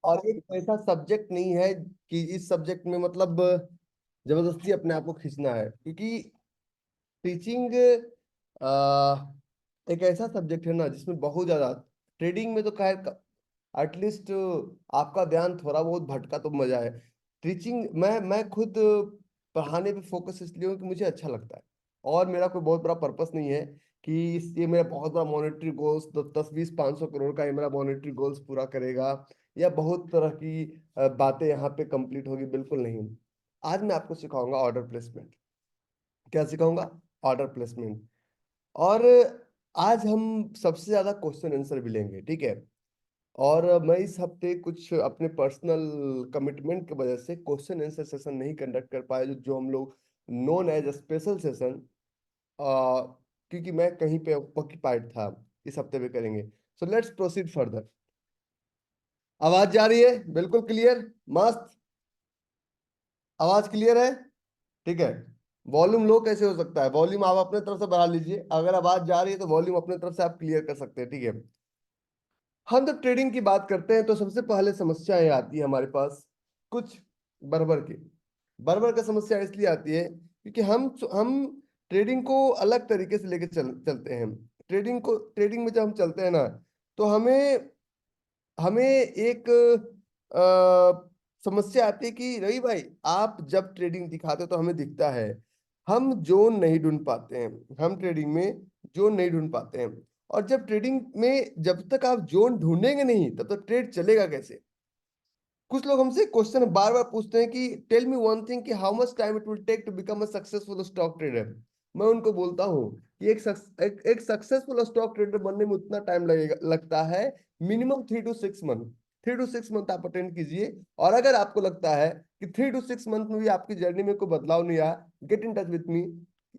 और एक ऐसा सब्जेक्ट नहीं है कि इस सब्जेक्ट में मतलब जबरदस्ती अपने आप को खींचना है, क्योंकि टीचिंग एक ऐसा सब्जेक्ट है ना जिसमें बहुत ज्यादा, ट्रेडिंग में तो खैर एटलीस्ट आपका ध्यान थोड़ा बहुत भटका तो मजा है। टीचिंग मैं खुद पढ़ाने पे फोकस इसलिए हूँ कि मुझे अच्छा लगता है, और मेरा कोई बहुत बड़ा पर्पस नहीं है कि ये मेरा बहुत बड़ा मॉनेटरी गोल्स 10 20 500 करोड़ का ये मेरा मॉनेटरी गोल्स पूरा करेगा, या बहुत तरह की बातें यहाँ पे कंप्लीट होगी, बिल्कुल नहीं। आज मैं आपको सिखाऊंगा ऑर्डर प्लेसमेंट। क्या सिखाऊंगा? Order placement. और आज हम सबसे ज्यादा क्वेश्चन आंसर भी लेंगे, ठीक है। और मैं इस हफ्ते कुछ अपने पर्सनल कमिटमेंट की वजह से क्वेश्चन आंसर सेशन नहीं कंडक्ट कर पाए, जो जो हम लोग नोन एज स्पेशल सेशन, क्योंकि मैं कहीं पे ऑक्यूपाइड था। इस हफ्ते में करेंगे। So let's proceed further. आवाज जा रही है? बिल्कुल क्लियर, मस्त। आवाज क्लियर है? ठीक है। वॉल्यूम लो कैसे हो सकता है? वॉल्यूम आप अपने तरफ से बढ़ा लीजिए, अगर आवाज जा रही है तो वॉल्यूम अपने तरफ से आप क्लियर कर सकते हैं, ठीक है। हम जब ट्रेडिंग की बात करते हैं तो सबसे पहले समस्या ये आती है हमारे पास कुछ बर्बर की। बर्बर का समस्या इसलिए आती है क्योंकि हम ट्रेडिंग को अलग तरीके से लेके चलते हैं। ट्रेडिंग में जब हम चलते हैं ना, तो हमें हमें एक समस्या आती है कि रवि भाई, आप जब ट्रेडिंग दिखाते हो तो हमें दिखता है, हम जोन नहीं ढूंढ पाते हैं, हम ट्रेडिंग में जोन नहीं ढूंढ पाते हैं। और जब ट्रेडिंग में जब तक आप जोन ढूंढेंगे नहीं, तब तक ट्रेड चलेगा कैसे? कुछ लोग हमसे क्वेश्चन बार बार पूछते हैं कि टेल मी वन थिंग, कि how much time it will take to become a successful stock trader. मैं उनको बोलता हूँ कि एक सक्सेसफुल स्टॉक ट्रेडर बनने में उतना टाइम लगता है, minimum 3 to 6 month. 3 to 6 month आप अटेंड कीजिए, और अगर आपको लगता है कि 3 to 6 मंथ में भी आपकी जर्नी में कोई बदलाव नहीं आया, get in touch with me.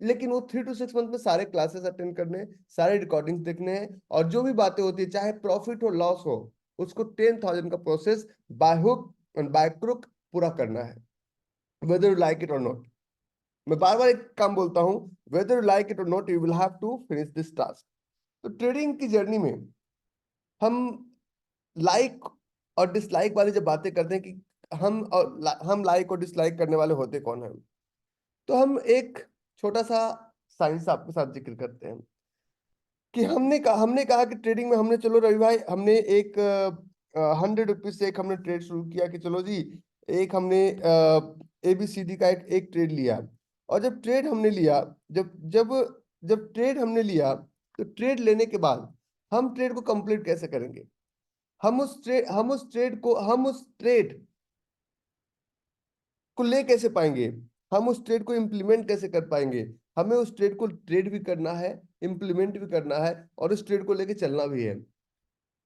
लेकिन वो 3 to 6 मंथ में सारे क्लासेस अटेंड करने हैं, सारे रिकॉर्डिंग्स देखने हैं, और जो भी बातें होती है, चाहे प्रॉफिट हो लॉस हो, उसको 10,000 का process by hook and by crook पूरा करना है, वेदर यू लाइक इट और नॉट। मैं बार बार एक काम बोलता हूं, वेदर यू लाइक इट और not you will have to finish this task. तो ट्रेडिंग की जर्नी में हम लाइक और डिसलाइक वाली जब बातें करते हैं कि हम लाइक और डिसलाइक करने वाले होते कौन है, तो हम एक छोटा सा साइंस आपके साथ जिक्र करते हैं कि हमने कहा कि ट्रेडिंग में हमने, चलो रवि भाई, हमने एक 100 रुपीज से एक हमने ट्रेड शुरू किया कि चलो जी, एक हमने ABCD का एक ट्रेड लिया। और जब ट्रेड हमने लिया, जब जब जब ट्रेड हमने लिया, तो ट्रेड लेने के बाद हम ट्रेड को कंप्लीट कैसे करेंगे? हम उस ट्रेड को ले कैसे पाएंगे? हम उस ट्रेड को इम्प्लीमेंट कैसे कर पाएंगे? हमें उस ट्रेड को ट्रेड भी करना है, इम्प्लीमेंट भी करना है, और उस ट्रेड को लेके चलना भी है।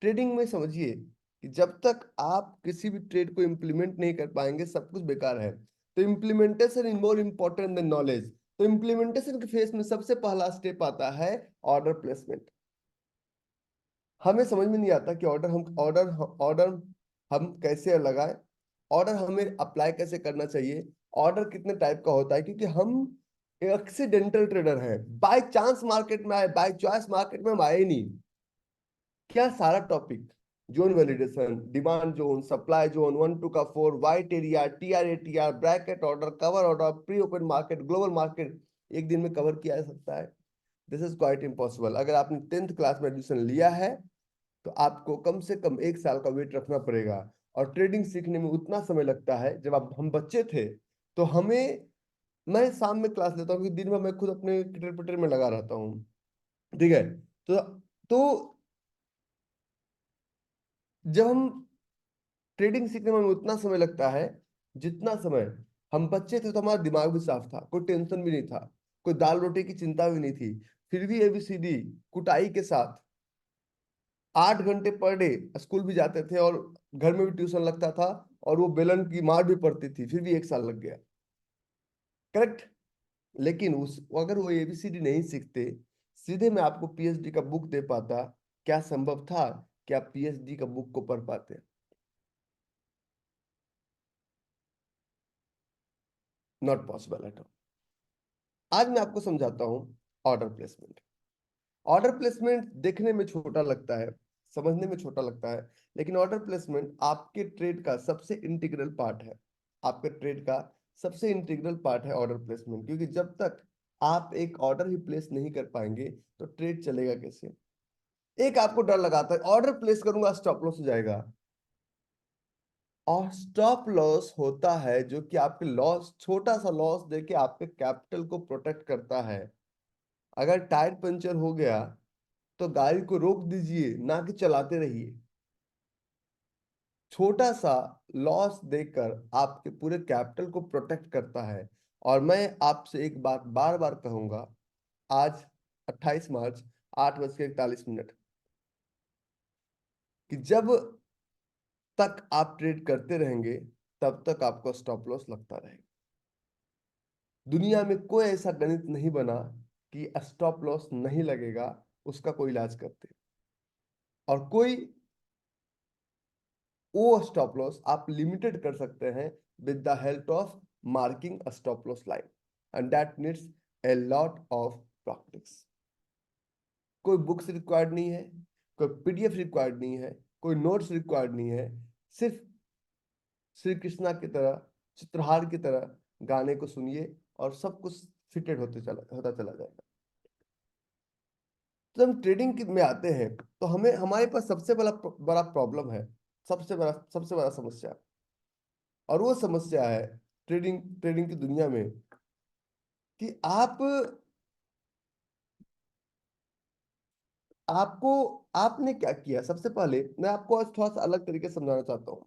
ट्रेडिंग में समझिए कि जब तक आप किसी भी ट्रेड को इम्प्लीमेंट नहीं कर पाएंगे, सब कुछ बेकार है। तो implementation is more important than knowledge. तो इम्प्लीमेंटेशन के फेज में सबसे पहला स्टेप आता है ऑर्डर प्लेसमेंट। हमें समझ में नहीं आता कि ऑर्डर हम कैसे लगाएं, ऑर्डर हमें अप्लाई कैसे करना चाहिए, ऑर्डर कितने टाइप का होता है, क्योंकि हम एक्सीडेंटल ट्रेडर हैं। बाय चांस मार्केट में आए, बाय चॉइस मार्केट में हम आए ही नहीं। क्या सारा topic, zone validation, demand zone, supply zone, 1 to 4, white area, TR ATR, bracket order, cover order, pre open market, global market, एक दिन में कवर किया जा सकता है? This is quite impossible. अगर आपने 10th क्लास में एडमिशन लिया है, तो आपको कम से कम 1 साल का वेट रखना पड़ेगा। और ट्रेडिंग सीखने में उतना समय लगता है। जब आप हम बच्चे थे, तो हमें, मैं शाम में क्लास लेता हूँ, क्योंकि दिन में मैं खुद अपने किटर पिटर में लगा रहता हूँ, ठीक है। तो जब हम ट्रेडिंग सीखने में हमें उतना समय लगता है जितना समय हम बच्चे थे, तो हमारा दिमाग भी साफ था, कोई टेंशन भी नहीं था, कोई दाल रोटी की चिंता भी नहीं थी। फिर भी ABCD कुटाई के साथ 8 घंटे पर डे स्कूल भी जाते थे, और घर में भी ट्यूशन लगता था, और वो बेलन की मार भी पड़ती थी, फिर भी 1 साल लग गया। करेक्ट। लेकिन उस अगर वो ABCD नहीं सीखते, सीधे मैं आपको PhD का बुक दे पाता, क्या संभव था कि आप PhD का बुक को पढ़ पाते? Not possible at all. आज मैं आपको समझाता हूं ऑर्डर प्लेसमेंट। ऑर्डर प्लेसमेंट देखने में छोटा लगता है, समझने में छोटा लगता है, लेकिन ऑर्डर प्लेसमेंट आपके ट्रेड का सबसे इंटीग्रल पार्ट है। आपके ट्रेड का सबसे इंटीग्रल पार्ट है ऑर्डर प्लेसमेंट, क्योंकि जब तक आप एक ऑर्डर ही प्लेस नहीं कर पाएंगे तो ट्रेड चलेगा कैसे। एक आपको डर लगाता है ऑर्डर प्लेस करूंगा स्टॉप लॉस हो जाएगा, और स्टॉप लॉस होता है जो कि आपके लॉस, छोटा सा लॉस देके आपके कैपिटल को प्रोटेक्ट करता है। अगर टायर पंचर हो गया तो गाड़ी को रोक दीजिए, ना कि चलाते रहिए। छोटा सा लॉस देकर आपके पूरे कैपिटल को प्रोटेक्ट करता है। और मैं आपसे एक बात बार बार कहूंगा, आज 28 मार्च 8:41 कि जब तक आप ट्रेड करते रहेंगे तब तक आपको स्टॉप लॉस लगता रहेगा। दुनिया में कोई ऐसा गणित नहीं बना कि स्टॉप लॉस नहीं लगेगा उसका कोई इलाज करते, और कोई वो स्टॉप लॉस आप लिमिटेड कर सकते हैं with the help of marking a stop loss line, and that needs a lot of practice. कोई बुक्स रिक्वायर्ड नहीं है, कोई पीडीएफ रिक्वायर्ड नहीं है, कोई नोट्स रिक्वायर्ड नहीं है। सिर्फ श्री कृष्णा की तरह, चित्रहार की तरह गाने को सुनिए और सब कुछ फिटेड होता चला जाएगा। तो हम ट्रेडिंग में आते हैं तो हमें, हमारे पास सबसे बड़ा बड़ा प्रॉब्लम है, सबसे बड़ा समस्या, और वो समस्या है ट्रेडिंग ट्रेडिंग की दुनिया में कि आपको आपने क्या किया। सबसे पहले मैं आपको आज थोड़ा सा अलग तरीके से समझाना चाहता हूं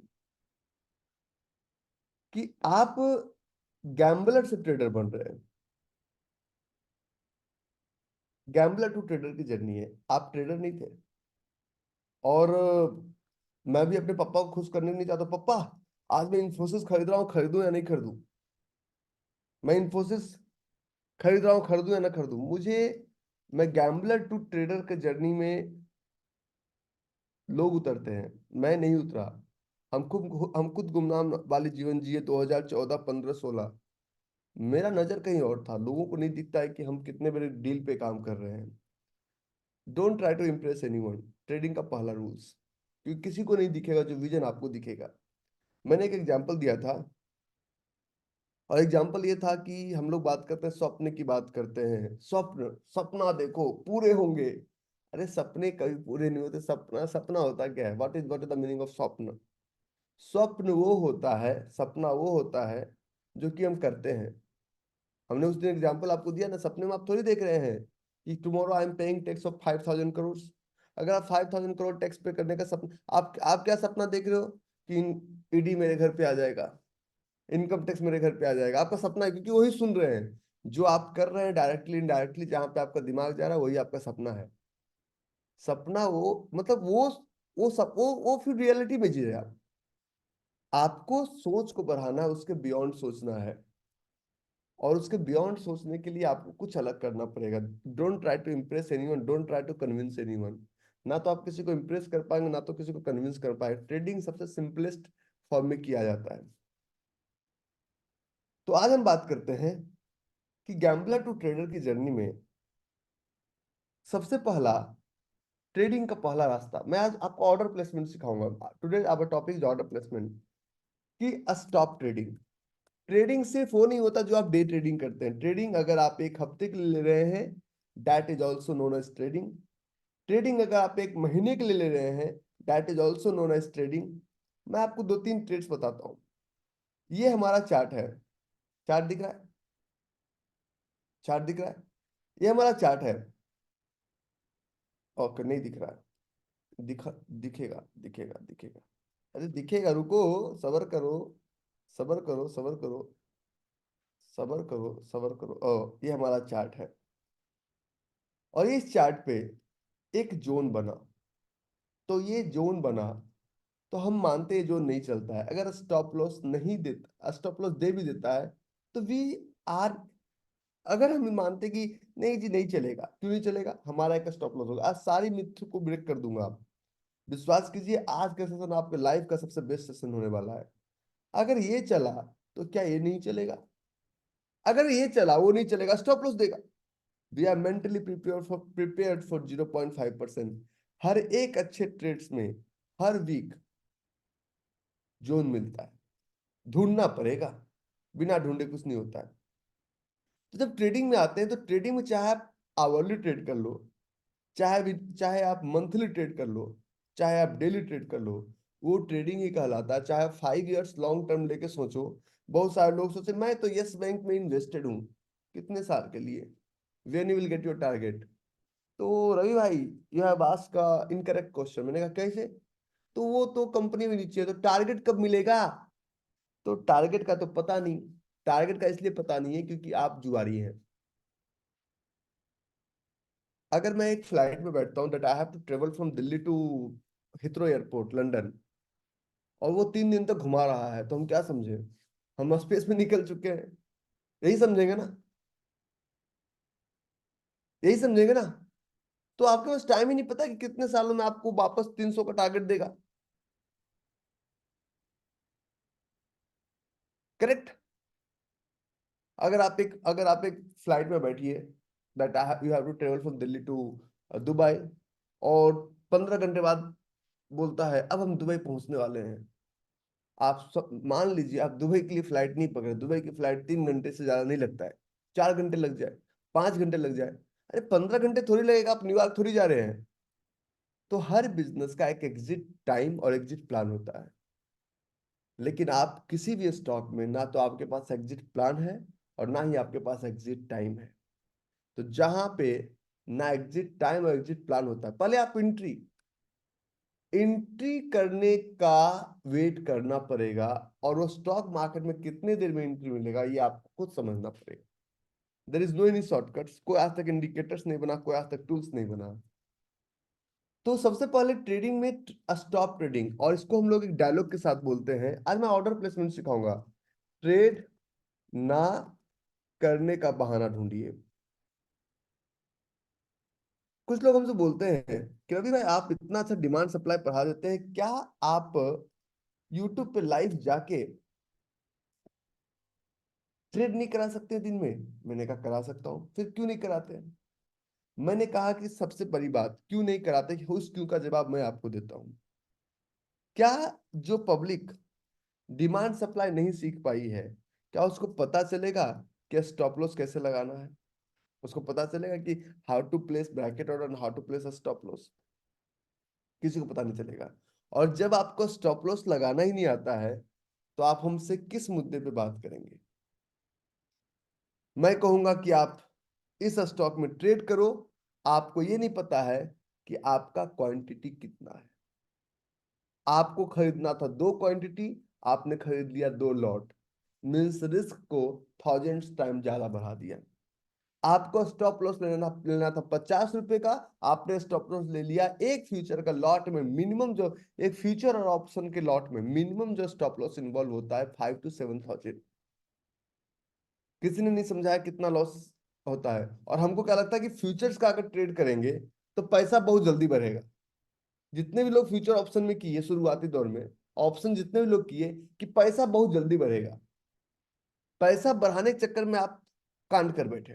कि आप गैम्बलर से ट्रेडर बन रहे हैं। गैम्बलर टू ट्रेडर की जर्नी है, आप ट्रेडर नहीं थे। और मैं भी अपने पापा को खुश करने नहीं चाहता, पापा आज मैं इन्फोसिस खरीद रहा हूँ, खरीदूं या नहीं खरीदूं, मैं इन्फोसिस खरीद रहा हूँ, खरीदूं या ना खरीदूं। मैं गैम्बलर टू ट्रेडर के जर्नी में लोग उतरते हैं, मैं नहीं उतरा। हम खुद गुमनाम वाली जीवन जिए 2014, 15, 16। मेरा नजर कहीं और था, लोगों को नहीं दिखता है कि हम कितने बड़े डील पे काम कर रहे हैं। Don't try to impress anyone, trading का पहला रूल्स, क्योंकि किसी को नहीं दिखेगा जो विजन आपको दिखेगा। मैंने एक एग्जांपल दिया था, और एग्जांपल ये था कि हम लोग बात करते हैं, स्वप्न की बात करते हैं, स्वप्न, सपना देखो पूरे होंगे। अरे सपने कभी पूरे नहीं होते। सपना सपना होता क्या है, what is the meaning of स्वप्न। स्वप्न वो होता है, सपना वो होता है जो कि हम करते हैं। हमने उस दिन एग्जांपल आपको दिया ना, सपने में आप थोड़ी देख रहे हैं कि tomorrow I am paying tax of 5,000 crore. अगर आप 5,000 करोड़ टैक्स पे करने का सपना, आप क्या सपना देख रहे हो कि ईडी मेरे घर पे आ जाएगा, इनकम टैक्स मेरे घर पे आ जाएगा। आपका सपना है, क्योंकि वही सुन रहे हैं जो आप कर रहे हैं डायरेक्टली इनडायरेक्टली, जहां पे आपका दिमाग जा रहा है वही आपका सपना है। सपना वो, मतलब वो फिर रियलिटी में जी रहे हैं आप। आपको सोच को बढ़ाना है, उसके बियॉन्ड सोचना है, और उसके बियॉन्ड सोचने के लिए आपको कुछ अलग करना पड़ेगा। Don't try to impress anyone, don't try to convince anyone. ना तो आप किसी को इम्प्रेस कर पाएंगे, ना तो किसी को कन्विंस कर पाएंगे। ट्रेडिंग सबसे सिंपलेस्ट फॉर्म में किया जाता है। तो आज हम बात करते हैं कि गैम्बलर टू ट्रेडर की जर्नी में सबसे पहला, ट्रेडिंग का पहला रास्ता, मैं आज आपको ऑर्डर प्लेसमेंट सिखाऊंगा। Today our topic is order placement, कि स्टॉप ट्रेडिंग। ट्रेडिंग सिर्फ वो नहीं होता जो आप डे ट्रेडिंग करते हैं। ट्रेडिंग अगर आप एक हफ्ते के लिए ले रहे हैं, that is also known as trading. Trading अगर आप एक महीने के लिए ले रहे हैं, that is also known as trading. मैं आपको दो तीन ट्रेड्स बताता हूँ। ये हमारा चार्ट है, चार्ट दिख रहा है, चार्ट दिख रहा है, ये हमारा चार्ट है। ओके, नहीं दिख रहा है, दिखेगा दिखेगा दिखेगा। अरे दिखेगा, रुको, सबर करो, सबर करो, सबर करो, सबर करो, सबर करो। ये हमारा चार्ट है, और इस चार्ट पे एक जोन बना। तो ये जोन बना, तो हम मानते हैं जोन नहीं चलता है। अगर स्टॉप लॉस नहीं देता, स्टॉप लॉस दे भी देता है, तो वी आर, अगर हम मानते कि नहीं जी नहीं चलेगा, क्यों नहीं चलेगा, हमारा एक स्टॉप लॉस होगा। आज सारी मिथ को ब्रेक कर दूंगा। आप विश्वास कीजिए, आज का सेशन आपके लाइफ का सबसे बेस्ट सेशन होने वाला है। अगर ये चला तो क्या ये नहीं चलेगा? अगर ये चला, वो नहीं चलेगा, स्टॉप लॉस देगा। We are mentally prepare for 0.5%। हर एक अच्छे ट्रेड्स में हर वीक जोन मिलता है, ढूंढना पड़ेगा, बिना ढूंढे कुछ नहीं होता है। तो जब ट्रेडिंग में आते हैं तो ट्रेडिंग में चाहे आप आवरली ट्रेड कर लो, चाहे आप मंथली ट्रेड कर लो, चाहे आप डेली ट्रेड कर लो, वो ट्रेडिंग ही कहलाता है। चाहे आप 5 इयर्स लॉन्ग टर्म लेके सोचो। बहुत सारे लोग सोचे मैं तो यस बैंक में इन्वेस्टेड हूँ, कितने साल के लिए, when you will get your target. तो रवि भाई, यह हैव आस्क्ड का इनकरेक्ट क्वेश्चन। मैंने कहा कैसे? तो वो तो कंपनी में नीचे है, तो टारगेट कब मिलेगा? तो टारगेट का तो पता नहीं। टारगेट का इसलिए पता नहीं है क्योंकि आप जुआरी हैं। अगर मैं एक फ्लाइट में बैठता हूँ, that I have to travel from Delhi to Heathrow airport London, और वो 3 दिन तक घुमा रहा है, तो हम क्या समझे? हम स्पेस में निकल चुके हैं। यही समझेंगे ना? यही समझेंगे ना? तो आपके पास टाइम ही नहीं पता कि कितने सालों में आपको वापस 300 का टारगेट देगा। करेक्ट। अगर आप एक फ्लाइट में बैठिए, that you have to travel from Delhi to Dubai, और 15 घंटे बाद बोलता है अब हम दुबई पहुंचने वाले हैं। आप सब मान लीजिए आप दुबई के लिए फ्लाइट नहीं पकड़े, दुबई की फ्लाइट 3 घंटे से ज्यादा नहीं लगता है। 4 घंटे लग जाए, 5 घंटे लग जाए, अरे 15 घंटे थोड़ी लगेगा, आप न्यूयॉर्क थोड़ी जा रहे हैं। तो हर बिजनेस का एक एग्जिट टाइम और एग्जिट प्लान होता है। लेकिन आप किसी भी स्टॉक में ना तो आपके पास एग्जिट प्लान है, और ना ही आपके पास एग्जिट टाइम है। तो जहां पे ना एग्जिट टाइम और एग्जिट प्लान होता है, पहले आप एंट्री एंट्री करने का वेट करना पड़ेगा। और वो स्टॉक मार्केट में कितने देर में एंट्री मिलेगा ये आपको खुद समझना पड़ेगा। There is no any shortcuts. कोई आज तक इंडिकेटर्स नहीं बना, कोई आज तक टूल्स नहीं बना। तो सबसे पहले ट्रेडिंग में स्टॉप ट्रेडिंग, और इसको हम लोग एक डायलॉग के साथ बोलते हैं। आज मैं ऑर्डर प्लेसमेंट सिखाऊंगा। ट्रेड ना करने का बहाना ढूंढिए। कुछ लोग हमसे बोलते हैं कि रवि भाई आप इतना अच्छा डिमांड सप्लाई पढ़ा देते हैं, क्या आप यूट्यूब पे लाइव जाके ट्रेड नहीं करा सकते दिन में? मैंने कहा करा सकता हूँ, फिर क्यों नहीं कराते? मैंने कहा कि सबसे बड़ी बात क्यों नहीं कराते, कि उस क्यों का जवाब मैं आपको देता हूँ। क्या जो पब्लिक डिमांड सप्लाई नहीं सीख पाई है, क्या उसको पता चलेगा कि स्टॉप लॉस कैसे लगाना है? उसको पता चलेगा कि हाउ टू प्लेस ब्रैकेट और how to place stop loss? किसी को पता नहीं चलेगा। और जब आपको स्टॉप लॉस लगाना ही नहीं आता है, तो आप हमसे किस मुद्दे पे बात करेंगे? मैं कहूंगा कि आप इस स्टॉक में ट्रेड करो। आपको ये नहीं पता है कि आपका क्वांटिटी कितना है। आपको खरीदना था 2 क्वांटिटी, आपने खरीद लिया 2 लॉट, मीन्स रिस्क को थाउजेंड्स टाइम ज्यादा बढ़ा दिया। आपको स्टॉप लॉस लेना था 50 रुपए का, आपने स्टॉप लॉस ले लिया एक फ्यूचर का लॉट में मिनिमम जो, एक फ्यूचर और ऑप्शन के लॉट में मिनिमम जो स्टॉप लॉस इन्वॉल्व होता है 5 to 7 थाउजेंड। किसी ने नहीं समझाया कितना लॉस होता है। और हमको क्या लगता है कि फ्यूचर्स का अगर ट्रेड करेंगे तो पैसा बहुत जल्दी बढ़ेगा। जितने भी लोग फ्यूचर ऑप्शन में किए शुरुआती दौर में, ऑप्शन जितने भी लोग किए, कि पैसा बहुत जल्दी बढ़ेगा, पैसा बढ़ाने के चक्कर में आप कांड कर बैठे।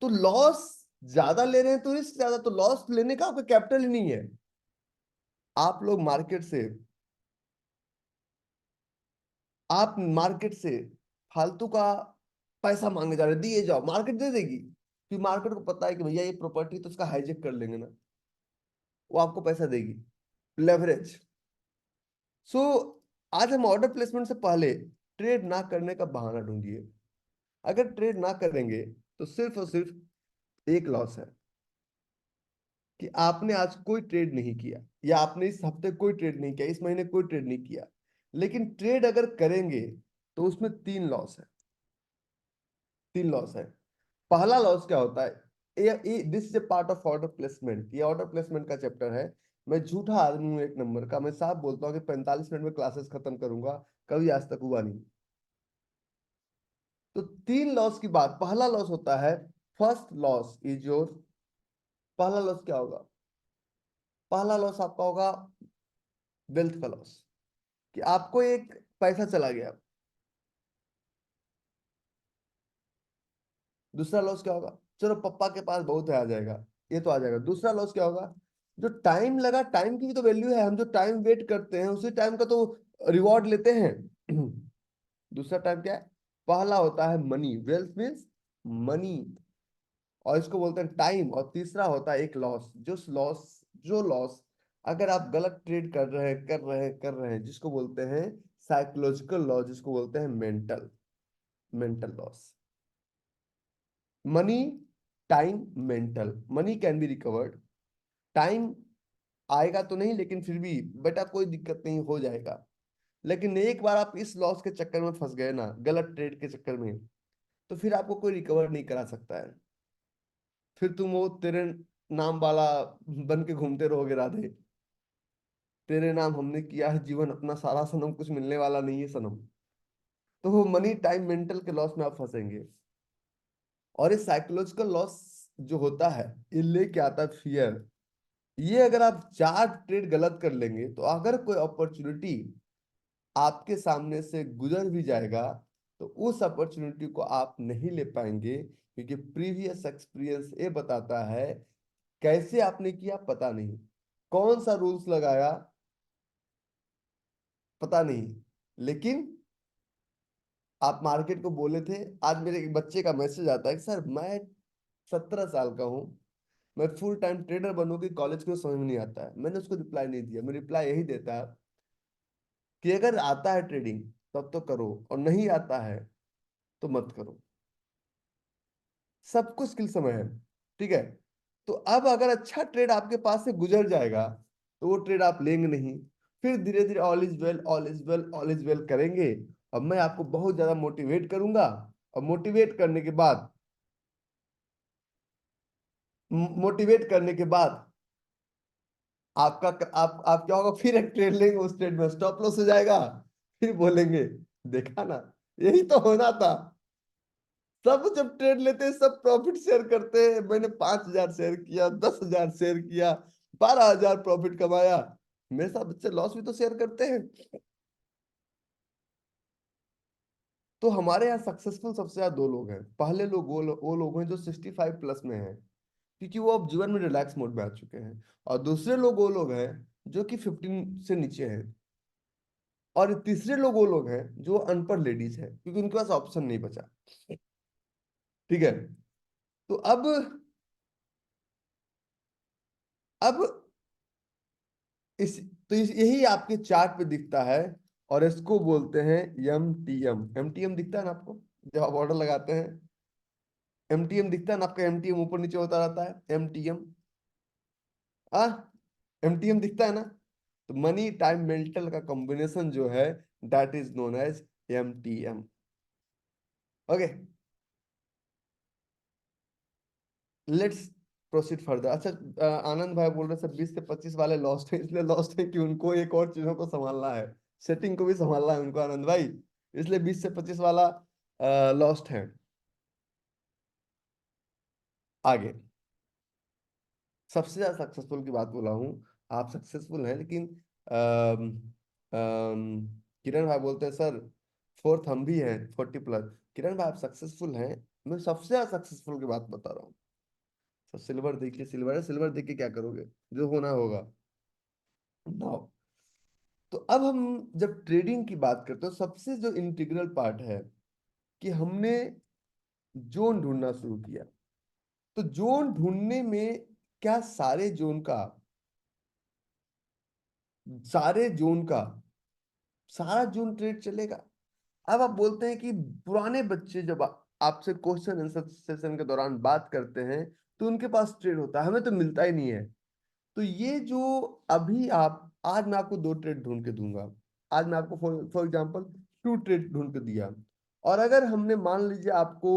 तो लॉस ज्यादा ले रहे हैं तो रिस्क ज्यादा, तो लॉस लेने का आपका कैपिटल ही नहीं है। आप लोग मार्केट से, आप मार्केट से फालतू का पैसा मांगने जा रहे हैं, दिए जाओ, मार्केट दे देगी। फिर मार्केट को पता है कि भैया ये प्रॉपर्टी तो उसका हाईजेक कर लेंगे ना, वो आपको पैसा देगी। लेवरेज। सो आज हम ऑर्डर प्लेसमेंट से पहले ट्रेड ना करने का बहाना ढूंढिए। अगर ट्रेड ना करेंगे तो सिर्फ और सिर्फ एक लॉस है, कि आपने आज कोई ट्रेड नहीं किया, या आपने इस हफ्ते कोई ट्रेड नहीं किया, इस महीने कोई ट्रेड नहीं किया। लेकिन ट्रेड अगर करेंगे तो उसमें 3 लॉस है। 3 लॉस है। पहला लॉस क्या होता है? This is a part of order placement. ये ऑर्डर प्लेसमेंट का चैप्टर है। मैं झूठा आदमी हूँ एक नंबर का। मैं साफ बोलता हूँ कि 45 मिनट में क्लासेस खत्म करूंगा, कभी आज तक हुआ नहीं। तो 3 लॉस की बात, पहला लॉस होता है, फर्स्ट लॉस इज योर, पहला लॉस क्या होगा? पहला लॉस आपका होगा वेल्थ का लॉस, कि आपको एक पैसा चला गया। दूसरा लॉस क्या होगा? चलो पप्पा के पास बहुत है, आ जाएगा। ये तो आ जाएगा। दूसरा लॉस क्या होगा, जो टाइम लगा, टाइम की भी तो वैल्यू है, हम जो टाइम वेट करते हैं उसी टाइम का तो रिवॉर्ड लेते हैं। दूसरा टाइम क्या है, पहला होता है मनी, वेल्थ मीन्स मनी, और इसको बोलते हैं टाइम। और तीसरा होता है एक लॉस, जो लॉस अगर आप गलत ट्रेड कर रहे हैं जिसको बोलते हैं साइकोलॉजिकल लॉस, जिसको बोलते हैं mental loss. Money, time, mental. Money can be recovered, time आएगा तो नहीं, लेकिन फिर भी बेटा कोई दिक्कत नहीं, हो जाएगा। लेकिन एक बार आप इस लॉस के चक्कर में फंस गए ना, गलत ट्रेड के चक्कर में, तो फिर आपको कोई रिकवर नहीं करा सकता है। फिर तुम वो तेरे नाम वाला बन के घूमते रहोगे राधे, तेरे नाम हमने किया है जीवन अपना सारा सनम, कुछ मिलने वाला नहीं है सनम। तो वो मनी, टाइम, मेंटल के लॉस में आप फंसेंगे। और ये साइकोलॉजिकल लॉस जो होता है, ये लेके आता है फियर। ये अगर आप चार ट्रेड गलत कर लेंगे, तो अगर कोई अपॉर्चुनिटी आपके सामने से गुजर भी जाएगा, तो उस अपॉर्चुनिटी को आप नहीं ले पाएंगे, क्योंकि प्रीवियस एक्सपीरियंस ये बताता है, कैसे आपने किया पता नहीं, कौन सा रूल्स लगाया पता नहीं, लेकिन आप मार्केट को बोले थे। आज मेरे एक बच्चे का मैसेज आता है कि सर मैं 17 साल का हूँ, मैं फुल टाइम ट्रेडर बनूंगी, कॉलेज को समझ में नहीं आता है। मैंने उसको रिप्लाई नहीं दिया, मैं रिप्लाई यही देता है कि अगर आता है ट्रेडिंग तब तो करो, और नहीं आता है तो मत करो। सब कुछ स्किल समय है, ठीक है। तो अब अगर अच्छा ट्रेड आपके पास से गुजर जाएगा, तो वो ट्रेड आप लेंगे नहीं, फिर धीरे धीरे all is well, all is well, all is well करेंगे। अब मैं आपको बहुत ज्यादा मोटिवेट करूंगा, और मोटिवेट करने के बाद आपका आप क्या होगा, फिर एक ट्रेड लेंगे, उस ट्रेड में स्टॉप लॉस हो जाएगा, फिर बोलेंगे देखा ना, यही तो होना था। सब जब ट्रेड लेते हैं सब प्रॉफिट शेयर करते हैं, मैंने 5,000 शेयर किया, 10,000 शेयर किया, 12,000 प्रॉफिट कमाया। मेरे साथ बच्चे लॉस भी तो शेयर करते हैं। तो हमारे यहाँ सक्सेसफुल सबसे ज्यादा दो लोग हैं। पहले लोग वो लोग हैं जो 65 प्लस में हैं, क्योंकि वो अब जीवन में रिलैक्स मोड में आ चुके हैं। और दूसरे लोग वो लोग हैं जो कि 15 से नीचे हैं। और तीसरे लोग वो लोग हैं जो अनपढ़ लेडीज हैं, क्योंकि उनके पास ऑप्शन नहीं बचा। ठीक है। तो अब इस यही आपके चार्ट पे दिखता है, और इसको बोलते हैं एमटीएम। एमटीएम दिखता है ना आपको, जब आप ऑर्डर लगाते हैं, एमटीएम दिखता है ना आपका, एमटीएम ऊपर नीचे होता रहता है, एमटीएम। आ एमटीएम दिखता है ना। तो मनी, टाइम, मेंटल का कॉम्बिनेशन जो है, that is known as MTM. Okay, let's proceed further. अच्छा, आनंद भाई बोल रहे सर 20 से 25 वाले लॉस्ट हैं, इसलिए लॉस्ट है कि उनको एक और चीजों को संभालना है, सेटिंग को भी संभालना है उनको, आनंद भाई, इसलिए 20 से 25 वाला लॉस्ट है। आगे, सबसे ज्यादा सक्सेसफुल की बात बोला हूँ, आप सक्सेसफुल हैं, लेकिन अम, अम, किरण भाई बोलते हैं सर फोर्थ हम भी हैं 40 प्लस। किरण भाई आप सक्सेसफुल हैं, मैं सबसे ज्यादा सक्सेसफुल की बात बता रहा हूँ। तो सिल्वर देखिए, सिल्वर है, सिल्वर देख के क्या करोगे, जो होना होगा। नाउ, तो अब हम जब ट्रेडिंग की बात करते हैं, सबसे जो इंटीग्रल पार्ट है कि हमने जोन ढूंढना शुरू किया। तो जोन ढूंढने में क्या सारे जोन का सारा जोन ट्रेड चलेगा? अब आप बोलते हैं कि पुराने बच्चे जब आपसे क्वेश्चन आंसर सेशन के दौरान बात करते हैं, तो उनके पास ट्रेड होता है, हमें तो मिलता ही नहीं है। तो ये जो अभी आप आज मैं आपको दो ट्रेड ढूंढ के दूंगा। आज मैं आपको फॉर एग्जांपल टू ट्रेड ढूंढ के दिया, और अगर हमने मान लीजिए आपको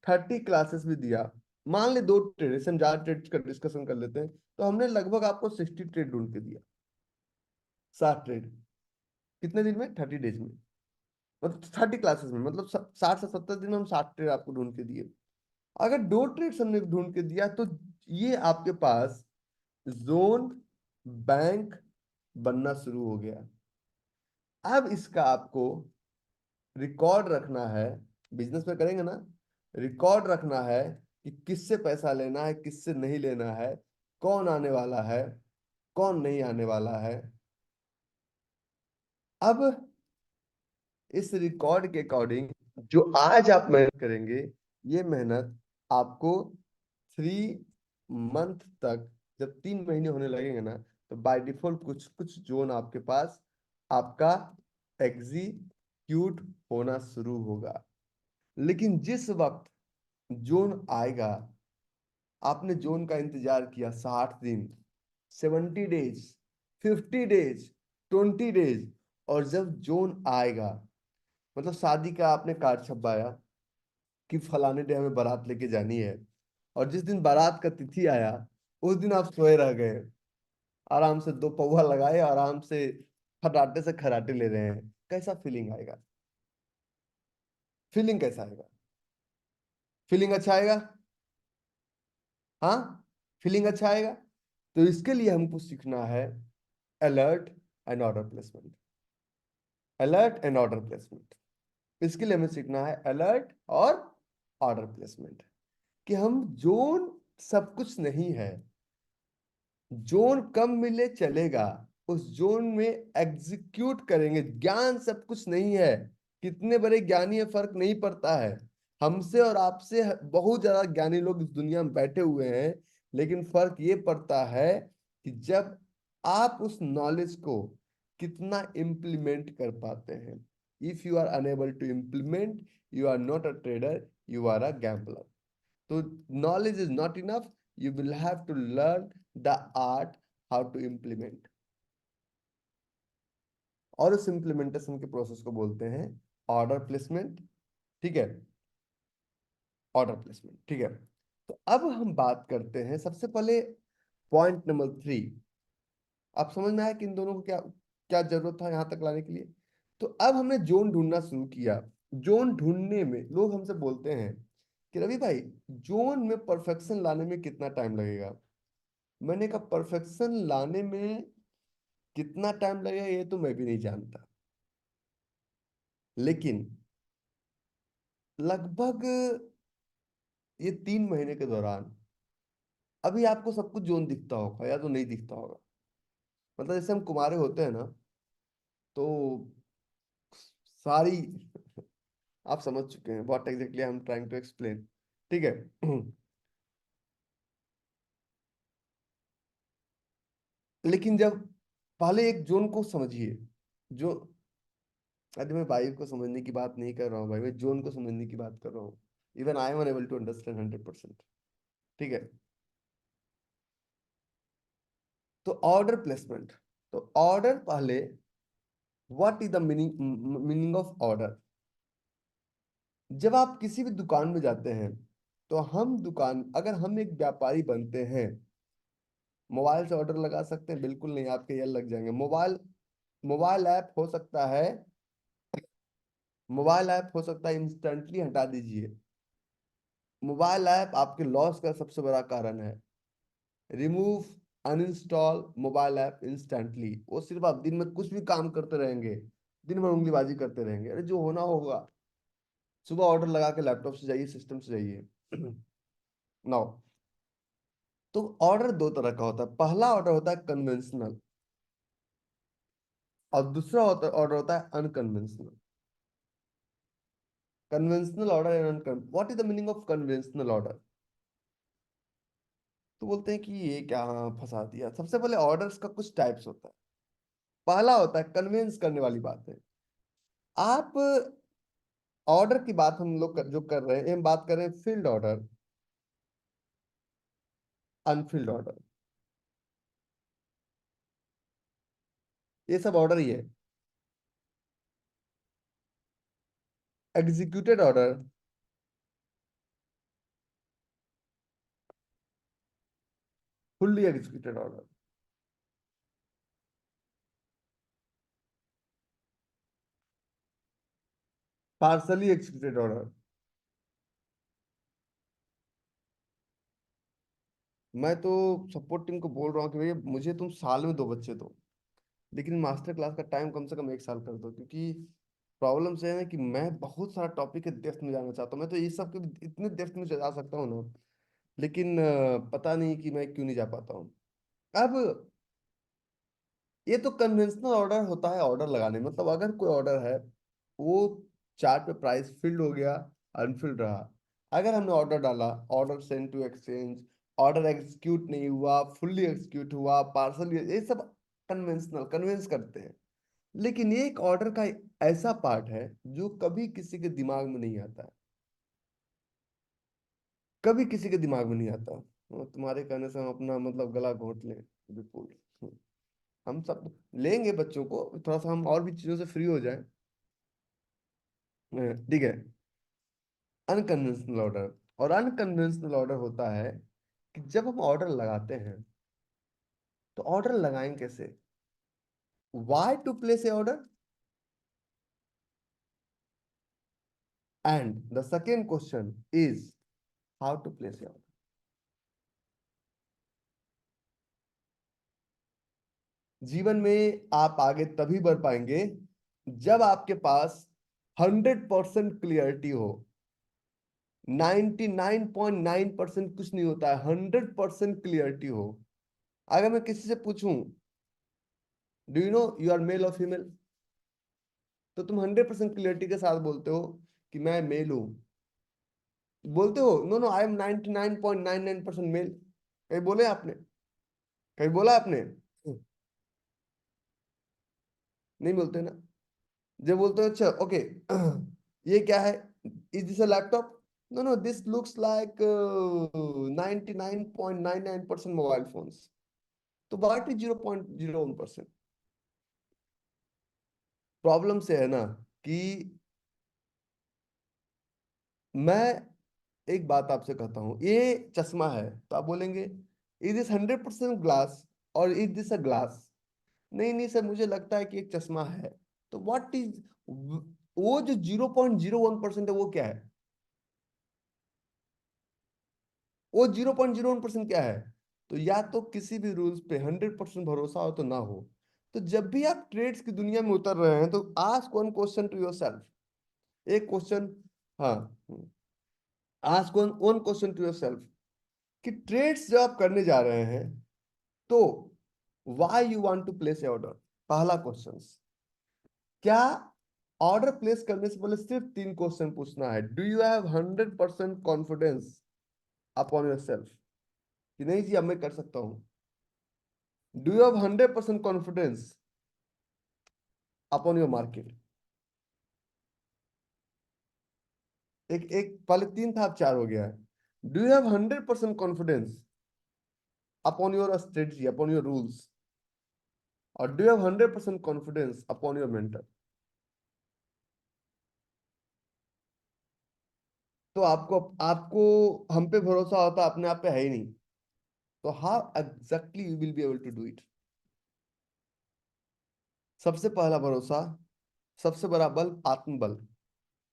30 क्लासेस भी दिया, मान ले दो ट्रेड, इससे हम ज्यादा ट्रेड का डिस्कशन कर लेते हैं, तो हमने लगभग आपको 60 ट्रेड ढूंढ के दिया, 60 ट्रेड। कितने दिन में? 30 डेज में, मतलब 30 क्लासेस में, मतलब 60 से 70 दिन में हम 60 ट्रेड आपको ढूंढ के दिए। अगर दो ट्रेड हमने ढूंढ के दिया, तो ये आपके पास जोन बैंक बनना शुरू हो गया। अब इसका आपको रिकॉर्ड रखना है, बिजनेस में करेंगे ना, रिकॉर्ड रखना है कि किससे पैसा लेना है, किससे नहीं लेना है, कौन आने वाला है, कौन नहीं आने वाला है। अब इस रिकॉर्ड के अकॉर्डिंग जो आज आप मेहनत करेंगे, ये मेहनत आपको 3 मंथ तक, जब 3 महीने होने लगेंगे ना, तो बाय डिफॉल्ट कुछ कुछ जोन आपके पास आपका एग्जीक्यूट होना शुरू होगा। लेकिन जिस वक्त जोन आएगा, आपने जोन का इंतजार किया 60 दिन, 70 डेज, 50 डेज, 20 डेज, और जब जोन आएगा, मतलब शादी का आपने कार्ड छपवाया कि फलाने डे हमें बारात लेके जानी है, और जिस दिन बारात का तिथि आया, उस दिन आप सोए रह गए, आराम से 2 पौवा लगाए, आराम से फटाटे से खराटे ले रहे हैं, कैसा फीलिंग आएगा? फीलिंग कैसा आएगा? फीलिंग अच्छा आएगा? हाँ, फीलिंग अच्छा आएगा। तो इसके लिए हमको सीखना है alert and order placement. Alert and order placement, इसके लिए हमें सीखना है अलर्ट और ऑर्डर प्लेसमेंट। कि हम जोन सब कुछ नहीं है, जोन कम मिले चलेगा, उस जोन में एग्जीक्यूट करेंगे। ज्ञान सब कुछ नहीं है, कितने बड़े ज्ञानी है फर्क नहीं पड़ता है। हमसे और आपसे बहुत ज्यादा ज्ञानी लोग इस दुनिया में बैठे हुए हैं, लेकिन फर्क ये पड़ता है कि जब आप उस नॉलेज को कितना इम्प्लीमेंट कर पाते हैं। If you are unable to implement, you are not a trader, you are a gambler. तो knowledge is not enough, you will have to learn the art how to implement। और उस implementation के process को बोलते हैं order placement. ठीक है, order placement, ठीक है। तो अब हम बात करते हैं सबसे पहले पॉइंट नंबर 3। आप समझ में आया कि इन दोनों को क्या क्या जरूरत था यहाँ तक लाने के लिए। तो अब हमने जोन ढूंढना शुरू किया। जोन ढूंढने में लोग हमसे बोलते हैं कि रवि भाई, जोन में परफेक्शन लाने में कितना टाइम लगेगा? मैंने कहा परफेक्शन लाने में कितना टाइम लगेगा ये तो मैं भी नहीं जानता, लेकिन लगभग ये 3 महीने के दौरान अभी आपको सब कुछ जोन दिखता होगा या तो नहीं दिखता होगा। मतलब जैसे हम कुमारे होते हैं ना, तो सारी आप समझ चुके हैं what exactly I am trying to explain. ठीक है। लेकिन जब पहले एक जोन को समझिए, जो, अरे मैं वाइब को समझने की बात नहीं कर रहा हूँ भाई, मैं जोन को समझने की बात कर रहा हूँ। Even I am unable to understand 100%। ठीक है। तो ऑर्डर प्लेसमेंट, तो ऑर्डर पहले, what is the meaning of order? जब आप किसी भी दुकान में जाते हैं, तो हम दुकान, अगर हम एक व्यापारी बनते हैं, मोबाइल से ऑर्डर लगा सकते हैं? बिल्कुल नहीं, आपके ये लग जाएंगे। मोबाइल मोबाइल ऐप हो सकता है, मोबाइल ऐप हो सकता है इंस्टेंटली हटा दीजिए। मोबाइल ऐप आपके लॉस का सबसे बड़ा कारण है। Remove, uninstall mobile app instantly. वो सिर्फ आप दिन में कुछ भी काम करते रहेंगे, दिन भर उंगलीबाजी करते रहेंगे, अरे जो होना होगा। सुबह ऑर्डर लगा के लैपटॉप से जाइए, सिस्टम से जाइए। नाउ, तो ऑर्डर दो तरह का होता है। पहला ऑर्डर होता है कन्वेंशनल, और दूसरा ऑर्डर होता है अनकन्वेंशनल। कन्वेंशनल ऑर्डर एंड अनकन, what is the meaning of conventional order? तो बोलते हैं कि ये क्या फंसा दिया। सबसे पहले ऑर्डर्स का कुछ टाइप्स होता है। पहला होता है कन्विंस करने वाली बात है। आप ऑर्डर की बात हम लोग जो कर रहे हैं, हम बात कर रहे हैं फील्ड ऑर्डर, अनफील्ड ऑर्डर, ये सब ऑर्डर ही है। Executed order, fully executed order, partially executed order. मैं तो सपोर्ट टीम को बोल रहा हूँ कि भैया मुझे तुम साल में 2 बच्चे दो, लेकिन मास्टर क्लास का टाइम कम से कम 1 साल कर दो। क्योंकि प्रॉब्लम से है कि मैं बहुत सारा टॉपिक के डेप्थ में जाना चाहता हूँ। मैं तो ये सब के इतने डेप्थ में जा सकता हूँ ना, लेकिन पता नहीं कि मैं क्यों नहीं जा पाता हूँ। अब ये तो कन्वेंशनल ऑर्डर होता है, ऑर्डर लगाने मतलब अगर कोई ऑर्डर है, वो चार्ट पे प्राइस फिल्ड हो गया, अनफिल्ड रहा, अगर हमने ऑर्डर डाला, order send to exchange, order execute नहीं हुआ, फुल्ली एग्जीक्यूट हुआ, पार्सल, ये सब कन्वेंशनल कन्वेंस करते हैं। लेकिन ये एक ऑर्डर का ऐसा पार्ट है जो कभी किसी के दिमाग में नहीं आता है, कभी किसी के दिमाग में नहीं आता। तुम्हारे कहने से हम अपना मतलब गला घोट लें विपुल। हम सब लेंगे बच्चों को, थोड़ा सा हम और भी चीजों से फ्री हो जाए। ठीक है। अनकन्वेंशनल ऑर्डर, और अनकन्वेंशनल ऑर्डर होता है कि जब हम ऑर्डर लगाते हैं तो ऑर्डर लगाएं कैसे, why to place a order, and the second question is how to place a order. जीवन में आप आगे तभी बढ़ पाएंगे जब आपके पास 100% क्लियरिटी हो। 99.9% कुछ नहीं होता है, 100% क्लियरिटी हो। अगर मैं किसी से पूछूं, do you know you are male और फीमेल, तो तुम 100% क्लियरिटी के साथ बोलते हो कि मैं मेल हूं। बोलते हो no no I am 99.99% male, कहीं बोले आपने, कहीं बोला आपने? नहीं बोलते ना। जब बोलते हो अच्छा ओके, ये क्या है, is this a laptop, no no this looks like 99.99% mobile phones, तो वाट इज 0.01%? प्रॉब्लम से है ना कि मैं एक बात आपसे कहता हूं, ये चश्मा है तो आप बोलेंगे इज दिस 100% ग्लास और इज दिस अ ग्लास? नहीं नहीं सर, मुझे लगता है कि एक चश्मा है। तो व्हाट इज, वो जो 0.01% है वो क्या है, वो 0.01% क्या है? तो या तो किसी भी रूल्स पे 100% भरोसा हो तो ना हो। तो जब भी आप ट्रेड्स की दुनिया में उतर रहे हैं तो ask one question to yourself, एक क्वेश्चन, हाँ, ask one one question to yourself कि ट्रेड्स जब आप करने जा रहे हैं तो why you want to place a order. पहला क्वेश्चन, क्या ऑर्डर प्लेस करने से पहले सिर्फ तीन क्वेश्चन पूछना है, do you have 100% confidence upon your self, कि नहीं जी अब मैं कर सकता हूं, do you have 100% confidence upon your market. एक एक पहले तीन था, अब चार हो गया है। Do you have 100% confidence upon your strategy, upon your rules, और do you have 100% confidence upon your mentor. तो आपको आपको हम पे भरोसा होता, अपने आप पे है ही नहीं, तो how exactly you will be able to do it. सबसे पहला भरोसा, सबसे बड़ा बल आत्मबल,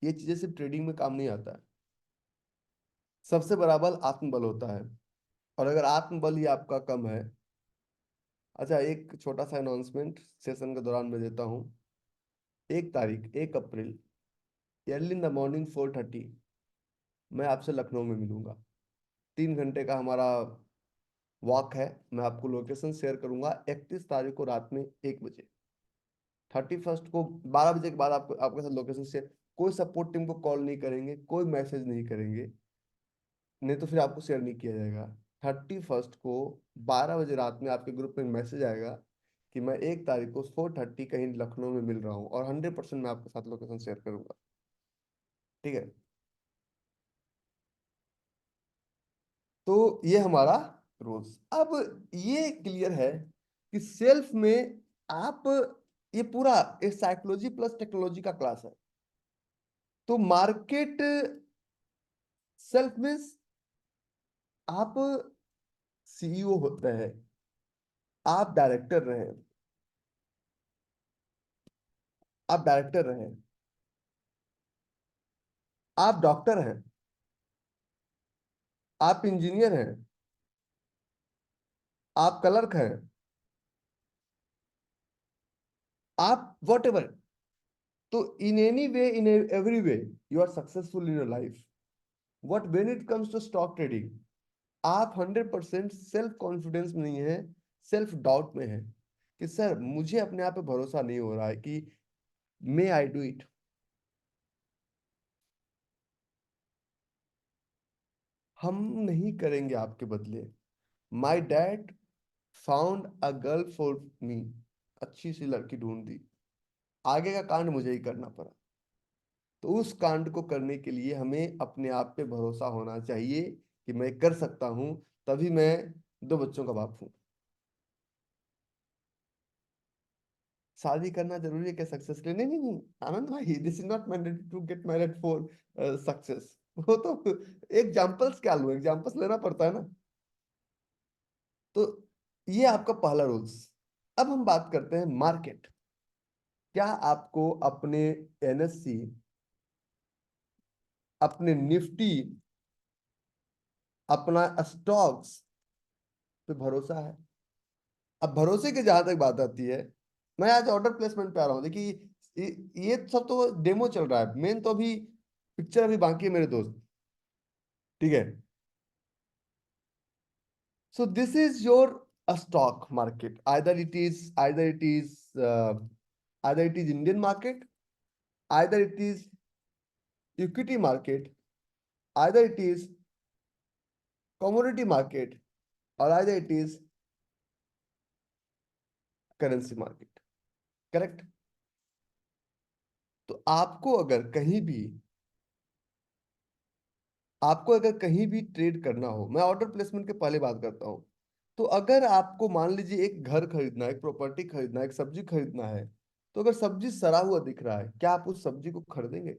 ये चीजें सिर्फ ट्रेडिंग में काम नहीं आता है। सबसे बड़ा बल आत्मबल होता है, और अगर आत्मबल ही आपका कम है, अच्छा एक छोटा सा अनाउंसमेंट सेशन के दौरान मैं देता हूँ। 1 तारीख 1 अप्रैल, अर्ली इन द मॉर्निंग 4:30 मैं आपसे लखनऊ में मिलूंगा। 3 घंटे का हमारा वॉक है, मैं आपको लोकेशन शेयर करूंगा। 31 तारीख को रात में 1 बजे, 31 को 12 बजे के बाद आपको आपके साथ लोकेशन शेयर। कोई सपोर्ट टीम को कॉल नहीं करेंगे, कोई मैसेज नहीं करेंगे, नहीं तो फिर आपको शेयर नहीं किया जाएगा। 31 को 12 बजे रात में आपके ग्रुप में मैसेज आएगा कि मैं 1 तारीख को 4:30 कहीं लखनऊ में मिल रहा हूँ, और 100% मैं आपके साथ लोकेशन शेयर करूंगा। ठीक है, तो ये हमारा रूल्स। अब ये क्लियर है कि सेल्फ में आप, ये पूरा एक साइकोलॉजी प्लस टेक्नोलॉजी का क्लास है। तो मार्केट सेल्फ मीन्स आप सीईओ होते हैं, आप डायरेक्टर रहे, आप डायरेक्टर रहे, आप डॉक्टर हैं, आप इंजीनियर हैं, आप क्लर्क हैं, आप वॉट एवर। तो in any way, in every way, you are successful in your life. What when it comes to stock trading, आप 100% सेल्फ कॉन्फिडेंस में नहीं है, सेल्फ डाउट में है कि सर मुझे अपने आप पे भरोसा नहीं हो रहा है कि मे आई डू इट। हम नहीं करेंगे आपके बदले। My dad found a girl for me, अच्छी सी लड़की ढूंढ दी, आगे का कांड मुझे ही करना पड़ा। तो उस कांड को करने के लिए हमें अपने आप पे भरोसा होना चाहिए कि मैं कर सकता हूं, तभी मैं 2 बच्चों का बाप हूं। शादी करना जरूरी है क्या सक्सेस के लिए? नहीं नहीं नहीं आनंद भाई, this is not mandatory to get married for success. वो तो एग्जांपल्स क्या लो, एग्जांपल्स लेना पड़ता है ना। तो ये आपका पहला रूल्स। अब हम बात करते हैं मार्केट। क्या आपको अपने एनएससी, अपने निफ्टी, अपना स्टॉक्स पे भरोसा है? अब भरोसे की जहां तक बात आती है, मैं आज ऑर्डर प्लेसमेंट पे आ रहा हूँ। देखिए ये सब तो डेमो चल रहा है, मेन तो अभी पिक्चर अभी बाकी है मेरे दोस्त। ठीक है, so this is your stock market. Either it is Indian market, either it is equity market, either it is commodity market, or either it is currency market. Correct? तो आपको अगर कहीं भी ट्रेड करना हो, मैं ऑर्डर प्लेसमेंट के पहले बात करता हूं। तो अगर आपको मान लीजिए एक घर खरीदना है, एक प्रॉपर्टी खरीदना है, एक सब्जी खरीदना है, तो अगर सब्जी सड़ा हुआ दिख रहा है, क्या आप उस सब्जी को खरीदेंगे?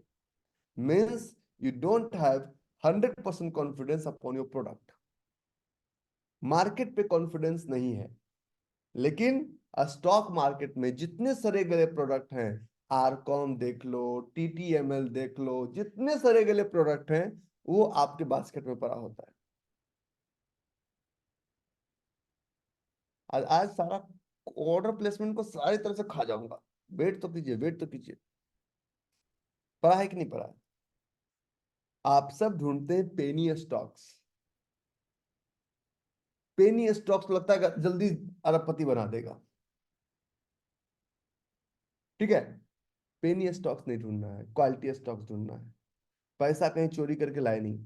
Means you don't have 100% confidence upon your product. Market पे कॉन्फिडेंस नहीं है। लेकिन स्टॉक मार्केट में जितने सारे गले प्रोडक्ट हैं, आरकॉम देख लो, टीटीएमएल देख लो, जितने सारे गले प्रोडक्ट हैं, वो आपके बास्केट में पड़ा होता है। आज सारा ऑर्डर प्लेसमेंट को सारी तरह से खा जाऊंगा। वेट तो कीजिए, वेट तो कीजिए। पढ़ा है कि नहीं पढ़ा है? आप सब ढूंढते हैं पेनी स्टॉक्स। पेनी स्टॉक्स लगता है कि जल्दी अरबपति बना देगा। ठीक है, पेनी स्टॉक्स नहीं ढूंढना है, क्वालिटी स्टॉक्स ढूंढना है। पैसा कहीं चोरी करके लाए नहीं।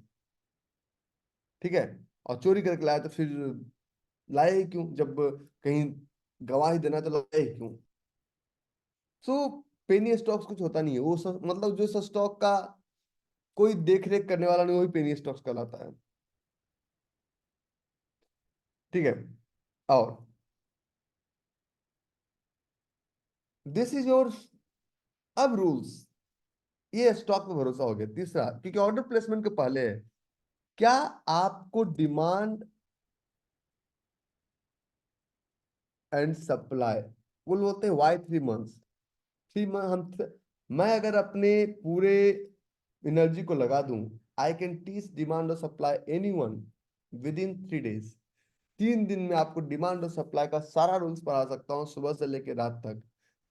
ठीक है, और चोरी करके लाए तो फिर लाए ही क्यों? जब कहीं गवाही देना तो लाए ही क्यों? सो पेनी स्टॉक्स कुछ होता नहीं है वो सब, मतलब जो स्टॉक का कोई देख रेख करने वाला नहीं, वही पेनी स्टॉक्स कहलाता है। ठीक है, और दिस इज योर अब रूल्स। ये स्टॉक पे भरोसा हो गया। तीसरा, क्योंकि ऑर्डर प्लेसमेंट के पहले है, क्या आपको डिमांड एंड सप्लाई, वो बोलते हैं वाई 3 मंथ्स, 3 मंथ। मैं अगर अपने पूरे एनर्जी को लगा दूं, आई कैन टीच डिमांड और supply any one with in 3 days. 3 दिन में आपको डिमांड और सप्लाई का सारा रूल्स पढ़ा सकता हूँ, सुबह से लेकर रात तक।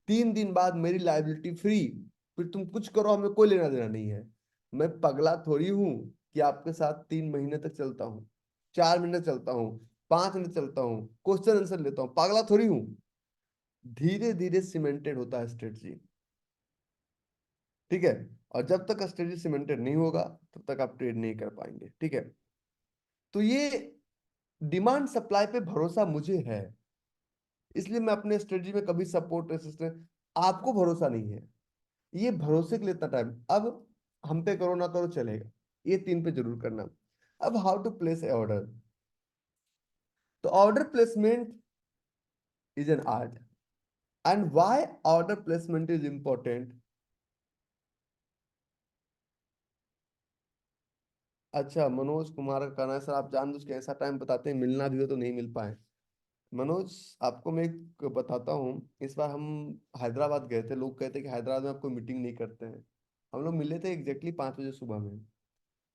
3 दिन बाद मेरी लाइबिलिटी फ्री। फिर तुम कुछ करो, हमें कोई लेना देना नहीं है। मैं पगला थोड़ी हूँ कि आपके साथ 3 महीने तक चलता हूँ, 4 महीने चलता हूँ, 5 मिनट चलता हूँ, क्वेश्चन आंसर लेता हूँ। पागला थोड़ी हूँ। धीरे धीरे सीमेंटेड होता है स्ट्रेटजी। ठीक है, और जब तक स्ट्रेटजी सीमेंटेड नहीं होगा, तब तक आप ट्रेड नहीं कर पाएंगे। ठीक है, तो ये डिमांड सप्लाई पे भरोसा मुझे है, इसलिए मैं अपने स्ट्रेटजी में कभी सपोर्ट रेसिस्टेंस। आपको भरोसा नहीं है, ये भरोसे के लिए इतना टाइम। अब हम पे करो ना करो चलेगा, ये 3 पे जरूर करना। अब how to place a order. तो order placement is an art. And why order placement is important? अच्छा, मनोज कुमार का कहना है सर आप जान के ऐसा टाइम बताते हैं, मिलना भी हो तो नहीं मिल पाए। मनोज, आपको मैं एक बताता हूँ। इस बार हम हैदराबाद गए थे, लोग कहते हैं कि हैदराबाद में आपको मीटिंग नहीं करते हैं। हम लोग मिले थे एग्जैक्टली 5 बजे सुबह में।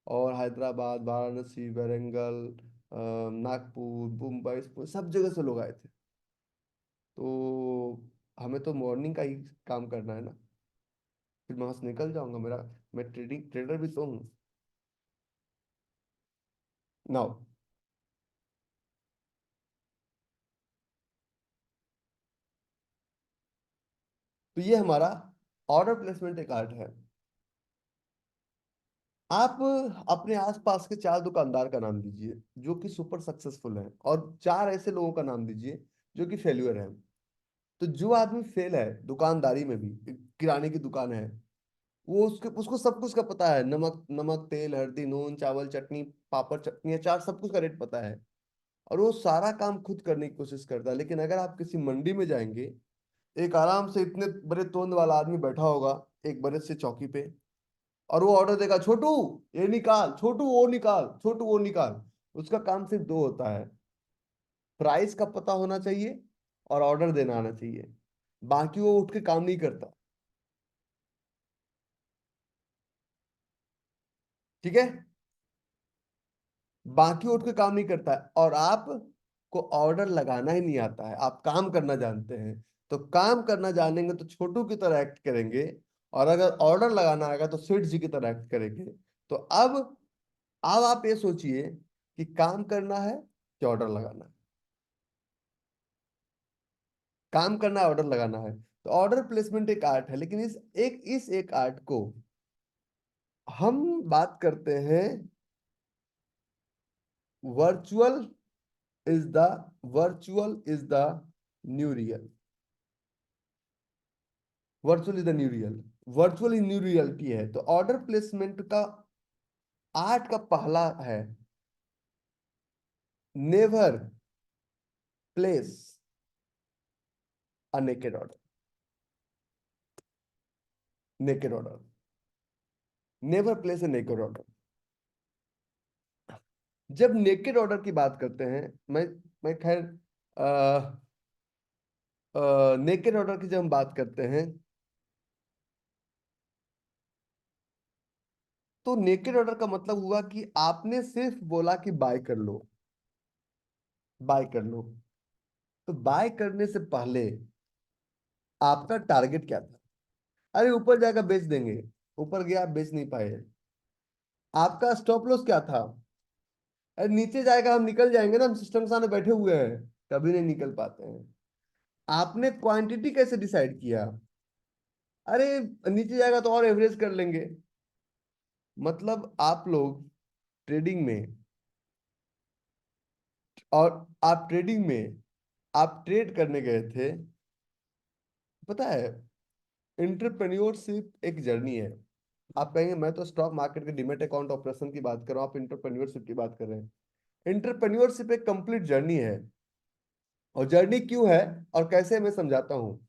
और हैदराबाद, वाराणसी, वारंगल, नागपुर, मुंबई, सब जगह से लोग आए थे। तो हमें तो मॉर्निंग का ही काम करना है ना, फिर मैं वहां से निकल जाऊंगा। मैं ट्रेडर भी तो हूँ। नाउ तो ये हमारा ऑर्डर प्लेसमेंट एक आर्ट है। आप अपने आसपास के चार दुकानदार का नाम दीजिए जो कि सुपर सक्सेसफुल हैं, और चार ऐसे लोगों का नाम दीजिए जो कि फेल्यूर हैं। तो जो आदमी फेल है दुकानदारी में भी, किराने की दुकान है, वो उसके उसको सब कुछ का पता है, नमक नमक तेल हल्दी नून चावल चटनी पापड़ चटनी अचार सब कुछ का रेट पता है, और वो सारा काम खुद करने की कोशिश करता है। लेकिन अगर आप किसी मंडी में जाएंगे, एक आराम से इतने बड़े तोंद वाला आदमी बैठा होगा एक बड़े से चौकी पे, और वो ऑर्डर देगा, छोटू ये निकाल, छोटू वो निकाल, छोटू वो निकाल। उसका काम सिर्फ दो होता है, प्राइस का पता होना चाहिए और ऑर्डर देना आना चाहिए। बाकी वो उठ के काम नहीं करता। ठीक है, बाकी उठ के काम नहीं करता है, और आप को ऑर्डर लगाना ही नहीं आता है, आप काम करना जानते हैं। तो काम करना जानेंगे तो छोटू की तरह एक्ट करेंगे, और अगर ऑर्डर लगाना आएगा तो सेठ जी की तरह एक्ट करेंगे। तो अब आप ये सोचिए कि काम करना है कि ऑर्डर लगाना है। काम करना है, ऑर्डर लगाना है। तो ऑर्डर प्लेसमेंट एक आर्ट है, लेकिन इस एक आर्ट को हम बात करते हैं virtual is the virtual is the nu real. Virtual is the nu real. Virtual new reality है। तो ऑर्डर प्लेसमेंट का आर्ट का पहला है, नेवर प्लेस अ naked order. Naked order, never place अ नेकेड ऑर्डर। जब नेकेड ऑर्डर की बात करते हैं, मैं खैर नेकेड ऑर्डर की जब हम बात करते हैं, तो नेकेड ऑर्डर का मतलब हुआ कि आपने सिर्फ बोला कि बाय कर लो, बाय कर लो। तो बाय करने से पहले आपका टारगेट क्या था? अरे ऊपर जाएगा बेच देंगे, ऊपर गया बेच नहीं पाए। आपका स्टॉप लॉस क्या था? अरे नीचे जाएगा हम निकल जाएंगे ना, हम सिस्टम के सामने बैठे हुए हैं, कभी नहीं निकल पाते हैं। आपने क्वांटिटी कैसे डिसाइड किया? अरे नीचे जाएगा तो और एवरेज कर लेंगे। मतलब आप लोग ट्रेडिंग में, और आप ट्रेडिंग में आप ट्रेड करने गए थे, पता है इंटरप्रेन्योरशिप एक जर्नी है। आप कहेंगे मैं तो स्टॉक मार्केट के डिमेट अकाउंट ऑपरेशन की बात कर रहा हूँ, आप इंटरप्रेन्योरशिप की बात कर रहे हैं। इंटरप्रेन्योरशिप एक कंप्लीट जर्नी है। और जर्नी क्यों है और कैसे, मैं समझाता हूँ।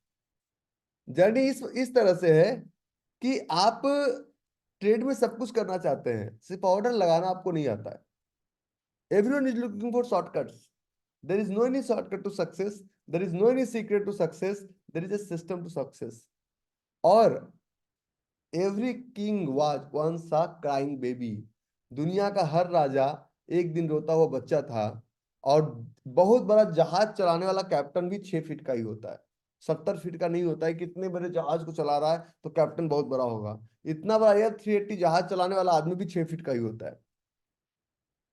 जर्नी इस तरह से है कि आप ट्रेड में सब कुछ करना चाहते हैं, सिर्फ ऑर्डर लगाना आपको नहीं आता है। Everyone is looking for shortcuts. There is no any shortcut to success, there is no any secret to success, there is a system to success. और every king was once a crying baby. दुनिया का हर राजा एक दिन रोता हुआ बच्चा था। और बहुत बड़ा जहाज चलाने वाला कैप्टन भी 6 फीट का ही होता है, 70 फीट का नहीं होता है। कितने बड़े जहाज को चला रहा है तो कैप्टन बहुत बड़ा होगा। इतना बड़ा यह 380 जहाज चलाने वाला आदमी भी 6 फीट का ही होता है।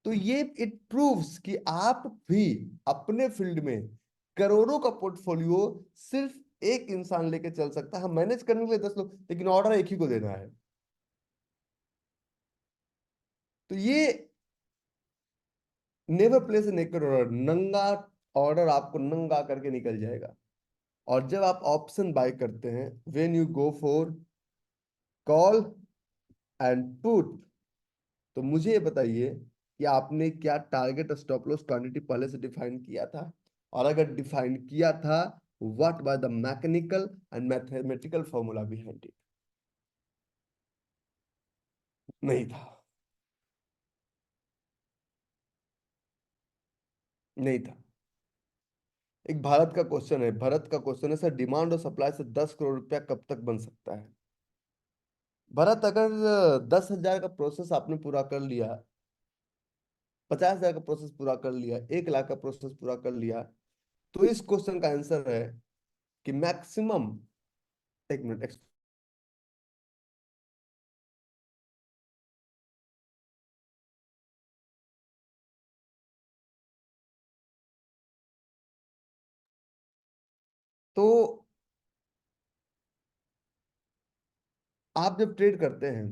तो ये इट प्रूव्स कि आप भी अपने फील्ड में करोड़ों का पोर्टफोलियो सिर्फ एक इंसान लेके चल सकता है। हम मैनेज करने के लिए 10 लोग, लेकिन ऑर्डर एक ही को देना है। तो ये never place a naked order, नंगा ऑर्डर आपको नंगा करके निकल जाएगा। और जब आप ऑप्शन बाय करते हैं, when you go for call and put, तो मुझे ये बताइए कि आपने क्या टारगेट स्टॉप लॉस क्वांटिटी पहले से डिफाइन किया था? और अगर डिफाइन किया था, what by the mechanical and mathematical formula behind it? नहीं था, नहीं था। एक भारत का क्वेश्चन है, भारत का क्वेश्चन है सर, डिमांड और सप्लाई से 10 करोड़ रुपया कब तक बन सकता है? भरत, अगर 10,000 का प्रोसेस आपने पूरा कर लिया, 50,000 का प्रोसेस पूरा कर लिया, 1 लाख का प्रोसेस पूरा कर लिया, तो इस क्वेश्चन का आंसर है कि मैक्सिमम, एक मिनट, तो आप जब ट्रेड करते हैं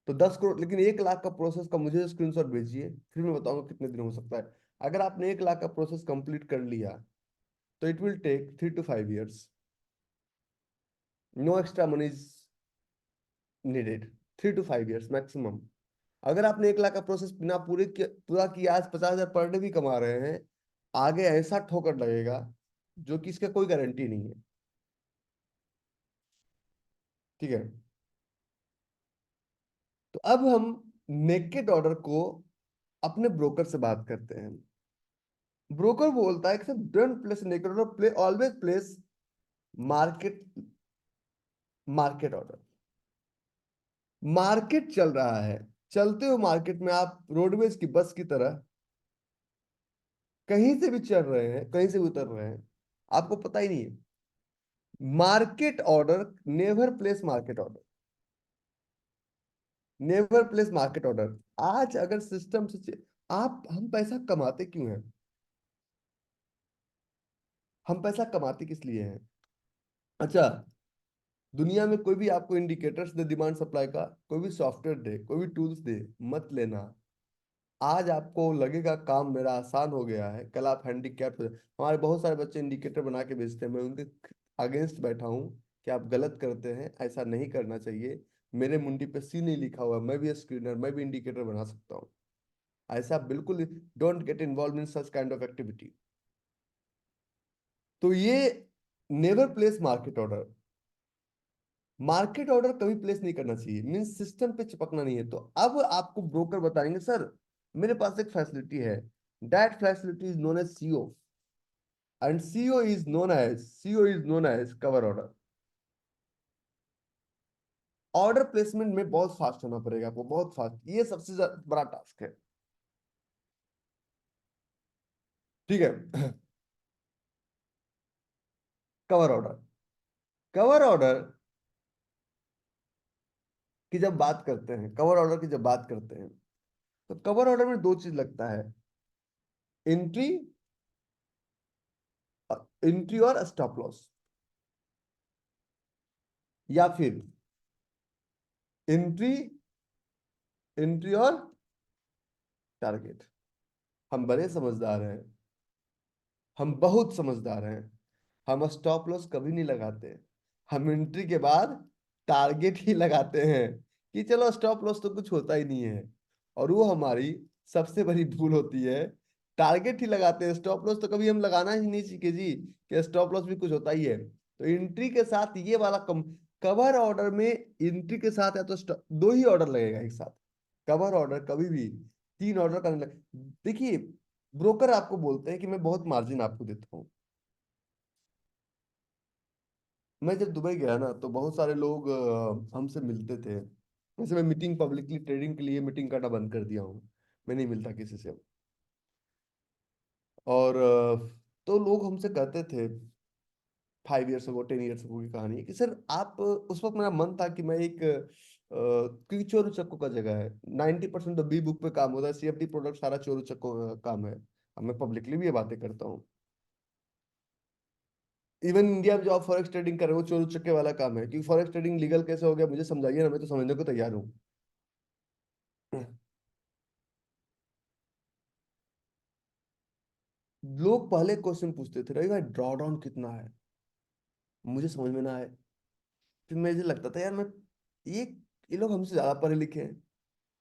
तो 10 करोड़, लेकिन 1 लाख का प्रोसेस का मुझे स्क्रीनशॉट भेजिए, फिर मैं बताऊंगा कितने दिन हो सकता है। अगर आपने 1 लाख का प्रोसेस कंप्लीट कर लिया तो it will take 3 to 5 years। No extra money is needed. 3 to 5 years maximum. अगर आपने 1 लाख का प्रोसेस बिना पूरा किया, आज 50,000 पर डे भी कमा रहे हैं, आगे ऐसा ठोकर लगेगा जो कि इसका कोई गारंटी नहीं है। ठीक है। तो अब हम नेकेड ऑर्डर को अपने ब्रोकर से बात करते हैं। ब्रोकर बोलता है कि sir don't place naked order, play always place market market order. Market चल रहा है, चलते हुए मार्केट में आप रोडवेज की बस की तरह कहीं से भी चढ़ रहे हैं, कहीं से भी उतर रहे हैं, आपको पता ही नहीं है। Market order, never place market order, never place market order. आज अगर सिस्टम से आप, हम पैसा कमाते क्यों हैं? हम पैसा कमाते किस लिए हैं? अच्छा, दुनिया में कोई भी आपको इंडिकेटर्स दे डिमांड सप्लाई का, कोई भी सॉफ्टवेयर दे, कोई भी टूल्स दे, मत लेना। आज आपको लगेगा काम मेरा आसान हो गया है, कल आप हैंडीकैप हो हमारे बहुत सारे बच्चे इंडिकेटर बना के बेचते हैं, मैं उनके अगेंस्ट बैठा हूँ कि आप गलत करते हैं, ऐसा नहीं करना चाहिए। मेरे मुंडी पे सी नहीं लिखा हुआ, मैं भी स्क्रीनर, मैं भी इंडिकेटर बना सकता हूँ। ऐसा बिल्कुल don't get involve in such kind of activity. तो ये never place market order. Market order कभी प्लेस नहीं करना चाहिए, मींस सिस्टम पे चिपकना नहीं है। तो अब आपको ब्रोकर बताएंगे सर मेरे पास एक फैसिलिटी है, that facility is known as CO, and CO is known as cover order. Order placement में बहुत फास्ट होना पड़ेगा आपको, बहुत फास्ट, ये सबसे बड़ा टास्क है। ठीक है। कवर ऑर्डर, कवर ऑर्डर की जब बात करते हैं, कवर ऑर्डर की जब बात करते हैं तो कवर ऑर्डर में दो चीज लगता है, एंट्री, एंट्री और स्टॉप लॉस, या फिर एंट्री, एंट्री और टारगेट। हम बड़े समझदार हैं, हम बहुत समझदार हैं। हम स्टॉप लॉस कभी नहीं लगाते, हम एंट्री के बाद टारगेट ही लगाते हैं कि चलो स्टॉप लॉस तो कुछ होता ही नहीं है। और वो हमारी सबसे बड़ी भूल होती है, टारगेट ही लगाते हैं, स्टॉप लॉस तो कभी हम लगाना ही नहीं सीखे जी, कि स्टॉप लॉस भी कुछ होता ही है। तो एंट्री के साथ ये वाला कवर ऑर्डर में एंट्री के साथ है तो दो ही ऑर्डर लगेगा एक साथ। कवर ऑर्डर कभी भी 3 ऑर्डर करने लग, देखिए ब्रोकर आपको बोलते हैं कि मैं बहुत मार्जिन आपको देता हूँ। मैं जब दुबई गया ना तो बहुत सारे लोग हमसे मिलते थे। वैसे मैं मीटिंग, पब्लिकली ट्रेडिंग के लिए मीटिंग करना बंद कर दिया हूँ, मैं नहीं मिलता किसी से। और तो लोग हमसे कहते थे, 5 years ago, 10 years ago की कहानी है कि सर आप, उस वक्त मेरा मन था कि मैं एक क्योंकि चोर उचक्कों का जगह है, 90% तो बी बुक पे काम होता है, सीएफडी प्रोडक्ट सारा चोर उचक्कों का काम है। अब मैं पब्लिकली भी ये बातें करता हूँ। इवन इंडिया में जो आप फॉरेक्स ट्रेडिंग कर रहे हो वो चोर उचक्के वाला काम है, क्योंकि फॉरेक्स ट्रेडिंग लीगल कैसे हो गया मुझे समझाइए ना, मैं तो समझने को तैयार हूँ। लोग पहले क्वेश्चन पूछते थे, रवि भाई ड्रॉ डाउन कितना है, मुझे समझ में ना आए। फिर मुझे लगता था यार मैं, ये ये लोग हमसे ज्यादा पढ़े लिखे हैं,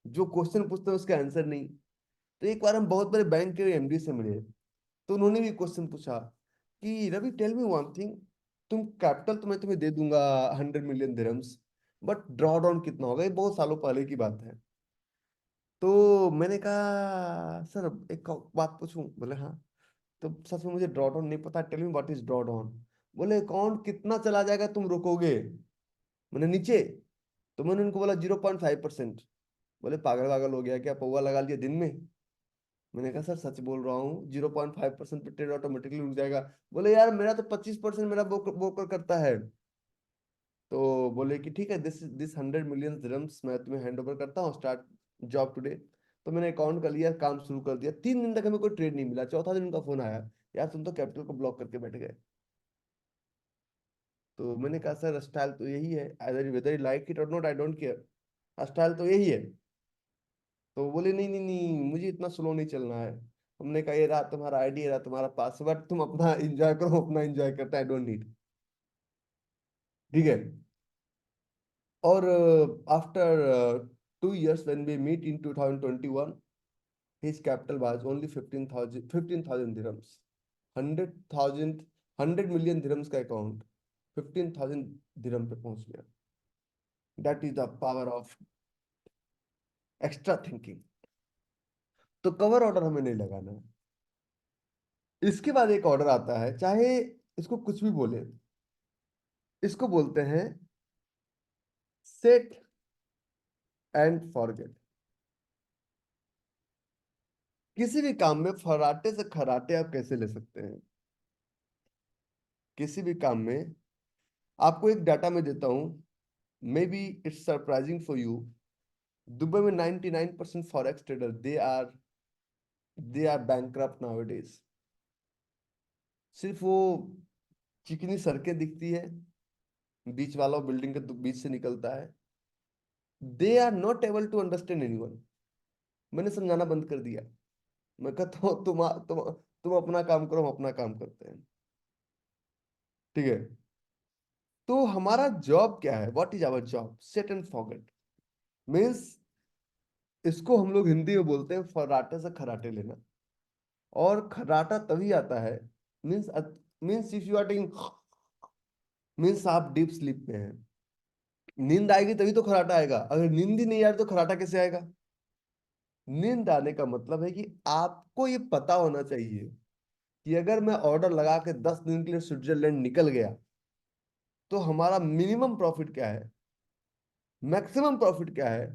जो क्वेश्चन पूछते हैं उसका आंसर नहीं। तो एक बार हम बहुत बड़े बैंक के एमडी से मिले, तो उन्होंने भी क्वेश्चन पूछा कि Ravi tell me one thing, तुम कैपिटल तो मैं तुम्हें दे दूंगा 100 million dirhams, but drawdown कितना होगा, ये बहुत सालों पहले की बात है। तो मैंने कहा सर एक बात पूछूं, बोले हाँ। तो सच में मुझे ड्रॉ डाउन नहीं पता, tell me what is drawdown. बोले अकाउंट कितना चला जाएगा तुम रोकोगे, मैंने नीचे। तो मैंने उनको बोला 0.5%। बोले पागल पागल हो गया क्या, पौवा लगा लिया दिन में। मैंने कहा सर सच बोल रहा हूँ, 0.5% पे ट्रेड ऑटोमेटिकली रुक जाएगा। बोले यार मेरा तो 25% मेरा ब्रोकर ब्रोकर करता है। तो बोले कि ठीक है, दिस 100 million dirhams मैं तुम्हें हैंड ओवर करता हूँ, स्टार्ट जॉब टुडे। तो मैंने अकाउंट कर लिया, काम शुरू कर दिया, 3 दिन तक हमें कोई ट्रेड नहीं मिला, चौथा दिन उनका फोन आया, यार तुम तो कैपिटल को ब्लॉक करके बैठ गए। तो मैंने कहा सर स्टाइल तो यही है, वेदर यू लाइक इट और not, I don't care, style तो यही है। तो वो बोले नहीं नहीं नहीं, मुझे इतना स्लो नहीं चलना है। हमने कहा ये रहा तुम्हारा आईडी, रहा तुम्हारा पासवर्ड, तुम अपना एंजॉय करो, अपना एंजॉय करता है, डोंट नीड। ठीक है। और after 2 years when we meet in 2021, his capital was only 15,000 dirhams. 100,000, 100 million dirhams का अकाउंट 15,000 दिरहम पे पहुंच गया। That is the power of extra thinking. तो कवर ऑर्डर हमें नहीं लगाना है। इसके बाद एक ऑर्डर आता है, चाहे इसको कुछ भी बोले, इसको बोलते हैं सेट एंड फॉरगेट। किसी भी काम में फराटे से खराटे आप कैसे ले सकते हैं? किसी भी काम में, आपको एक डाटा में देता हूं, maybe it's surprising for you. Dubai में 99% forex trader they are bankrupt nowadays. सिर्फ वो चिकनी सड़कें दिखती है, बीच वाला बिल्डिंग के बीच से निकलता है। They are not able to understand anyone. मैंने समझाना बंद कर दिया। मैं कहता हूँ तुम अपना काम करो, हम अपना काम करते हैं। ठीक है। तो हमारा जॉब क्या है? What is our job? Set and forget means, इसको हम लोग हिंदी में बोलते हैं फर्राटे से खराटे लेना। और खराटा तभी आता है, means means if you are taking, means आप डीप स्लीप में हैं। नींद आएगी तभी तो खराटा आएगा, अगर नींद ही नहीं आ रही तो खराटा कैसे आएगा? नींद आने का मतलब है कि आपको ये पता होना चाहिए कि अगर मैं ऑर्डर लगा के 10 दिन के लिए स्विट्जरलैंड निकल गया, तो हमारा मिनिमम प्रॉफिट क्या है, मैक्सिमम प्रॉफिट क्या है,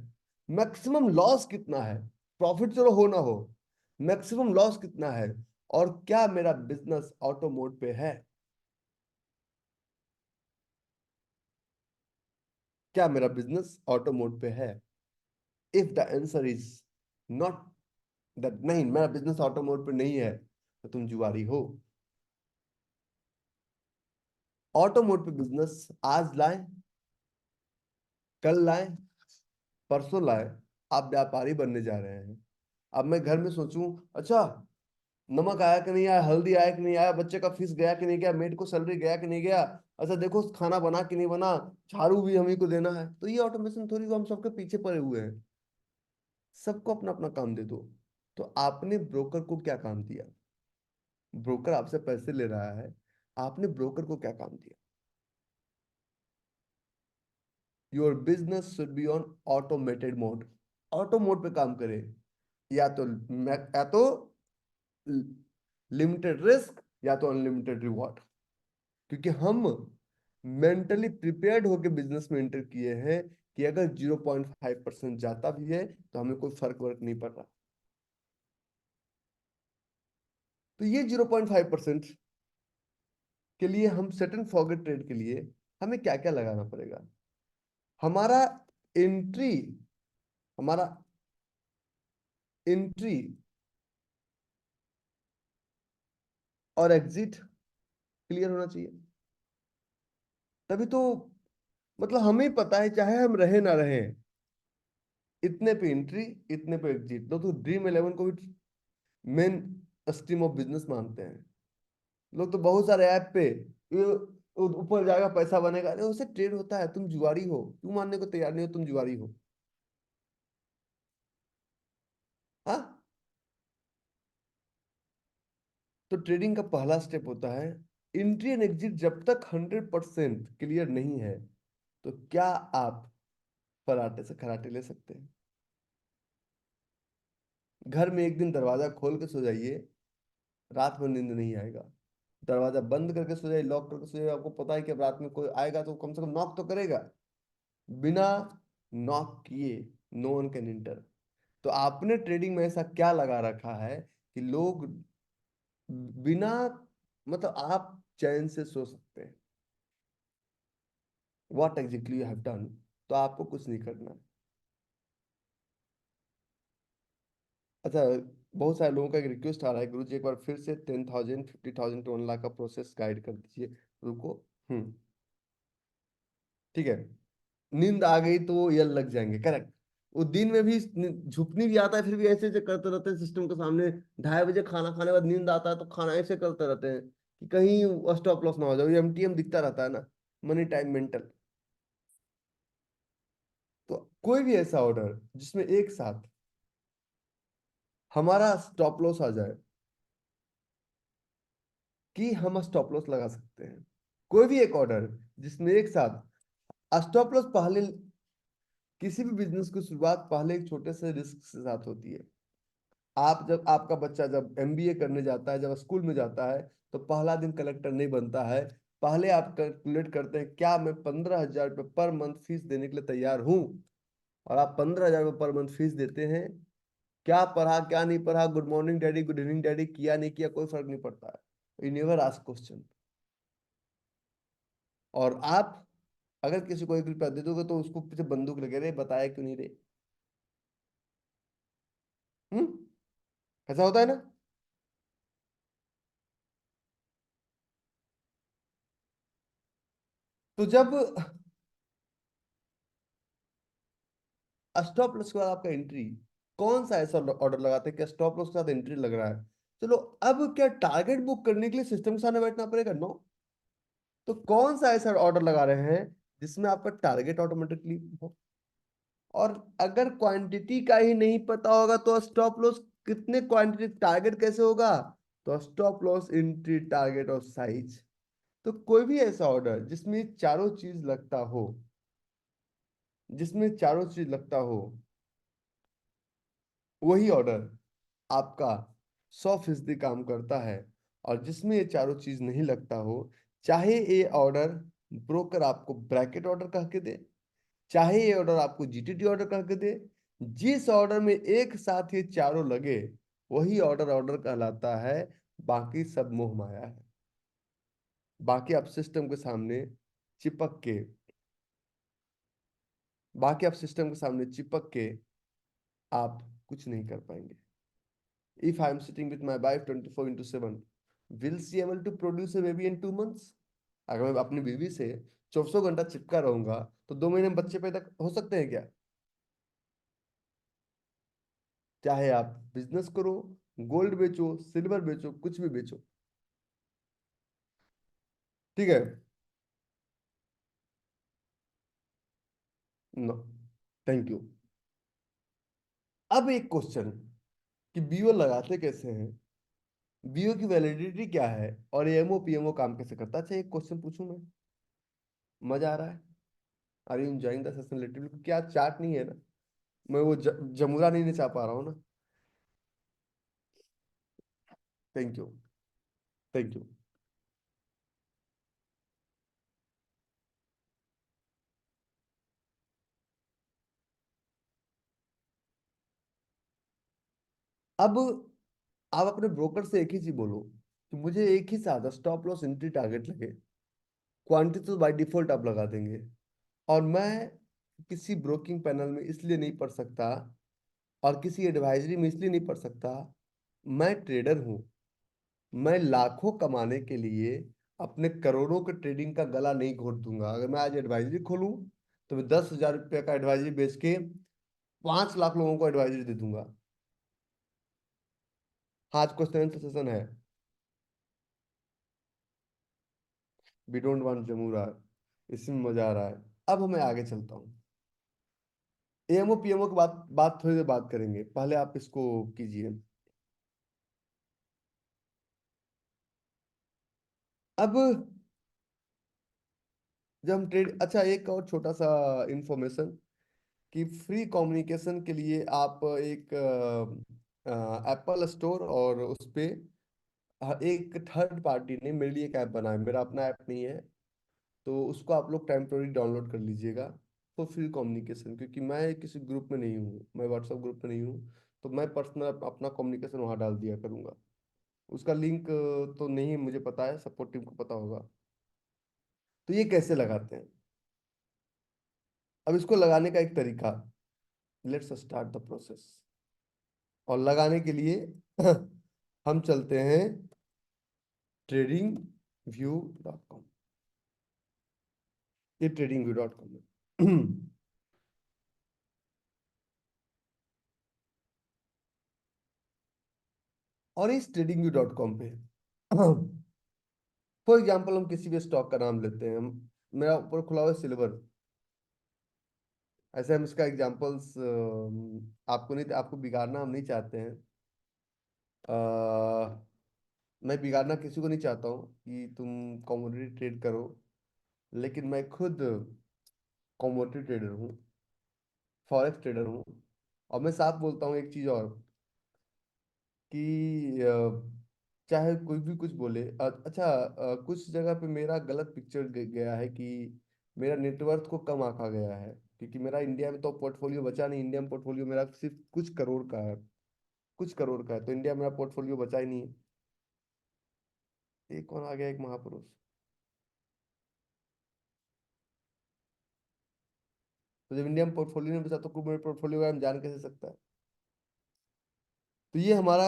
मैक्सिमम लॉस कितना है। प्रॉफिट चलो हो ना हो, मैक्सिमम लॉस कितना है, और क्या मेरा बिजनेस ऑटो मोड पे है? क्या मेरा बिजनेस ऑटो मोड पे है? If the answer is not, that नहीं मेरा बिजनेस ऑटो मोड पे नहीं है, तो तुम जुआरी हो। ऑटो मोड पे बिजनेस आज लाए, कल लाए, परसों लाए, आप व्यापारी बनने जा रहे हैं। अब मैं घर में सोचूं, अच्छा नमक आया कि नहीं आया, हल्दी आया कि नहीं आया, बच्चे का फीस गया कि नहीं गया, मेड को सैलरी गया कि नहीं गया, अच्छा देखो खाना बना कि नहीं बना, झाड़ू भी हम ही को देना है। तो ये ऑटोमेशन थोड़ी को हम सबके पीछे पड़े हुए हैं। सबको अपना अपना काम दे दो। तो आपने ब्रोकर को क्या काम दिया? ब्रोकर आपसे पैसे ले रहा है, आपने ब्रोकर को क्या काम दिया? Your business should be on automated mode. Auto mode पे काम करे। या तो लिमिटेड रिस्क, या तो अनलिमिटेड रिवॉर्ड। क्योंकि हम मेंटली प्रिपेयर्ड होकर बिजनेस में एंटर किए हैं कि अगर 0.5% जाता भी है तो हमें कोई फर्क वर्क नहीं पड़ रहा। तो ये 0.5% के लिए हम सेट एंड फॉरगेट ट्रेड के लिए हमें क्या क्या लगाना पड़ेगा? हमारा एंट्री हमारा एंट्री और एग्जिट क्लियर होना चाहिए। तभी तो, मतलब हमें पता है चाहे हम रहे ना रहे, इतने पे एंट्री, इतने पे एग्जिट। लोग तो ड्रीम इलेवन को भी मेन स्ट्रीम ऑफ बिजनेस मानते हैं। लोग तो बहुत सारे ऐप पे ये ऊपर जाएगा पैसा बनेगा, अरे उससे ट्रेड होता है, तुम जुआरी हो, क्यों मानने को तैयार नहीं हो? तुम जुआरी हो। हाँ। तो ट्रेडिंग का पहला स्टेप होता है एंट्री एंड एग्जिट। जब तक 100% क्लियर नहीं है, तो क्या आप फराटे से खराटे ले सकते हैं? घर में एक दिन दरवाजा खोल के सो जाइए, रात में नींद नहीं आएगा। दरवाजा बंद करके सो जाइए, लॉक करके सो जाइए, आपको पता है कि अब रात में कोई आएगा तो कम से कम नॉक तो करेगा। बिना नॉक किए नो वन कैन इंटर। तो आपने ट्रेडिंग में ऐसा क्या लगा रखा है कि लोग बिना, मतलब आप चैन से सो सकते हैं? What exactly you have done? तो आपको कुछ नहीं करना है। अच्छा, बहुत सारे लोगों का एक रिक्वेस्ट आ रहा है, गुरु जी एक बार फिर से 10,000 50,000 to 1 लाख का प्रोसेस गाइड कर दीजिए। रुको। हम्म। ठीक है, नींद आ गई तो ये लग जाएंगे, करेक्ट। वो दिन में भी झुकनी भी आता है, फिर भी ऐसे ऐसे करते रहते हैं सिस्टम के सामने। 2:30 बजे खाना खाने के बाद नींद आता है तो खाना ऐसे करते रहते हैं कि कहीं स्टॉप लॉस ना हो जाए, ये एमटीएम दिखता रहता है ना, मनी टाइम मेंटल। तो कोई भी ऐसा ऑर्डर जिसमें एक साथ हमारा स्टॉप लॉस आ जाए कि हम स्टॉप लॉस लगा सकते हैं। कोई भी एक ऑर्डर जिसमें एक साथ स्टॉप लॉस पहले, किसी भी बिजनेस की शुरुआत पहले एक छोटे से रिस्क के साथ होती है। आप जब, आपका बच्चा जब एमबीए करने जाता है, जब स्कूल में जाता है, तो पहला दिन कलेक्टर नहीं बनता है। पहले आप कैलकुलेट करते हैं क्या मैं 15,000 रुपये पर मंथ फीस देने के लिए तैयार हूँ, और आप 15,000 रुपये पर मंथ फीस देते हैं। क्या पढ़ा क्या नहीं पढ़ा, good morning daddy good evening daddy किया नहीं किया, कोई फर्क नहीं पड़ता है, यू नेवर आस्क क्वेश्चन। और आप अगर किसी को 1 रुपया दे दोगे तो उसको पीछे बंदूक लगे, रहे बताया क्यों नहीं रे। हम्म, ऐसा होता है ना। तो जब स्टॉप लॉस के बाद आपका एंट्री, कौन सा ऐसा ऑर्डर लगाते हैं कि स्टॉप लॉस के साथ एंट्री लग रहा है, चलो अब क्या टारगेट बुक करने के लिए सिस्टम के सामने बैठना पड़ेगा? नो। तो कौन सा ऐसा ऑर्डर लगा रहे हैं जिसमें आपका टारगेट ऑटोमेटिकली हो? और अगर क्वांटिटी का ही नहीं पता होगा तो स्टॉप लॉस कितने क्वांटिटी टारगेट कैसे होगा? तो स्टॉप लॉस, एंट्री, टारगेट और साइज। तो कोई भी ऐसा ऑर्डर जिसमें चारों चीज लगता हो, जिसमें चारों चीज लगता हो, वही ऑर्डर आपका 100% काम करता है। और जिसमें ये चारों चीज नहीं लगता हो, चाहे ये ऑर्डर ब्रोकर आपको ब्रैकेट ऑर्डर कह के दे, चाहे ये ऑर्डर आपको जीटीटी ऑर्डर कह के दे, जिस ऑर्डर में एक साथ ये चारों लगे, वही ऑर्डर ऑर्डर कहलाता है। बाकी सब मोह माया है। बाकी आप सिस्टम के सामने चिपक के, बाकी आप सिस्टम के सामने चिपक के आप कुछ नहीं कर पाएंगे। If I am sitting with my wife 24/7, will she able to produce a baby in 2 months? अगर मैं अपनी बीवी से 24 घंटा चिपका रहूंगा तो 2 महीने में बच्चे पैदा हो सकते हैं क्या? चाहे आप बिजनेस करो, गोल्ड बेचो, सिल्वर बेचो, कुछ भी बेचो। ठीक है। No, thank you. अब एक क्वेश्चन कि बीओ लगाते कैसे हैं, बीओ की वैलिडिटी क्या है, और एमओ पीएमओ काम कैसे करता है? अच्छा एक क्वेश्चन पूछूं मैं, मजा आ रहा है? Are you enjoying the session little? क्या चाट नहीं है ना? मैं वो जमुरा नहीं नचा पा रहा हूँ ना। Thank you, thank you. अब आप अपने ब्रोकर से एक ही चीज बोलो कि मुझे एक ही साथ स्टॉप लॉस, एंट्री, टारगेट लगे। क्वांटिटी तो बाय डिफॉल्ट आप लगा देंगे। और मैं किसी ब्रोकिंग पैनल में इसलिए नहीं पढ़ सकता, और किसी एडवाइजरी में इसलिए नहीं पढ़ सकता, मैं ट्रेडर हूं। मैं लाखों कमाने के लिए अपने करोड़ों के ट्रेडिंग का गला नहीं घोट दूंगा। अगर मैं आज एडवाइजरी खोलूं तो मैं 10,000 रुपये का एडवाइजरी बेच के 5 लाख लोगों को एडवाइजरी दे दूंगा। हाँ, आज क्वेश्चन आंसर सेशन है। वी डोंट वांट जमूरा, इसमें मजा आ रहा है। अब मैं आगे चलता हूँ। एएमओ पीएमओ की बात बात थोड़ी देर बात करेंगे, पहले आप इसको कीजिए। अब जब हम ट्रेड, अच्छा एक और छोटा सा इंफॉर्मेशन कि फ्री कम्युनिकेशन के लिए आप एक एप्पल स्टोर और उस पे एक थर्ड पार्टी ने मेरे लिए एक ऐप बनाया, मेरा अपना ऐप नहीं है, तो उसको आप लोग टेम्पोररी डाउनलोड कर लीजिएगा फॉर फ्री कम्युनिकेशन। क्योंकि मैं किसी ग्रुप में नहीं हूँ, मैं व्हाट्सएप ग्रुप में नहीं हूँ, तो मैं पर्सनल अपना कम्युनिकेशन वहाँ डाल दिया करूँगा। उसका लिंक तो नहीं मुझे पता है, सपोर्ट टीम को पता होगा। तो ये कैसे लगाते हैं? अब इसको लगाने का एक तरीका, लेट्स स्टार्ट द प्रोसेस। और लगाने के लिए हम चलते हैं trading view.com। ये ट्रेडिंग व्यू डॉट कॉम है। और इस ट्रेडिंग व्यू डॉट कॉम पे फॉर एग्जाम्पल हम किसी भी स्टॉक का नाम लेते हैं, मेरा ऊपर खुला हुआ है सिल्वर। ऐसे हम इसका एग्जांपल्स आपको नहीं, आपको बिगाड़ना हम नहीं चाहते हैं। अ, मैं बिगाड़ना किसी को नहीं चाहता हूँ कि तुम कमोडिटी ट्रेड करो, लेकिन मैं खुद कमोडिटी ट्रेडर हूँ, फॉरेक्स ट्रेडर हूँ। और मैं साफ बोलता हूँ एक चीज़ और, कि चाहे कोई भी कुछ बोले, अच्छा, कुछ जगह पे मेरा गलत पिक्चर गया है कि मेरा नेटवर्थ को कम आंका गया है, क्योंकि मेरा इंडिया में तो पोर्टफोलियो बचा नहीं। इंडिया में पोर्टफोलियो मेरा सिर्फ कुछ करोड़ का है, कुछ करोड़ का है, तो इंडिया में मेरा पोर्टफोलियो बचा ही नहीं है। एक कौन आ गया, एक महापुरुष। तो जब इंडिया में पोर्टफोलियो नहीं बचा तो मेरे पोर्टफोलियो का हम जान कैसे सकता है। तो ये हमारा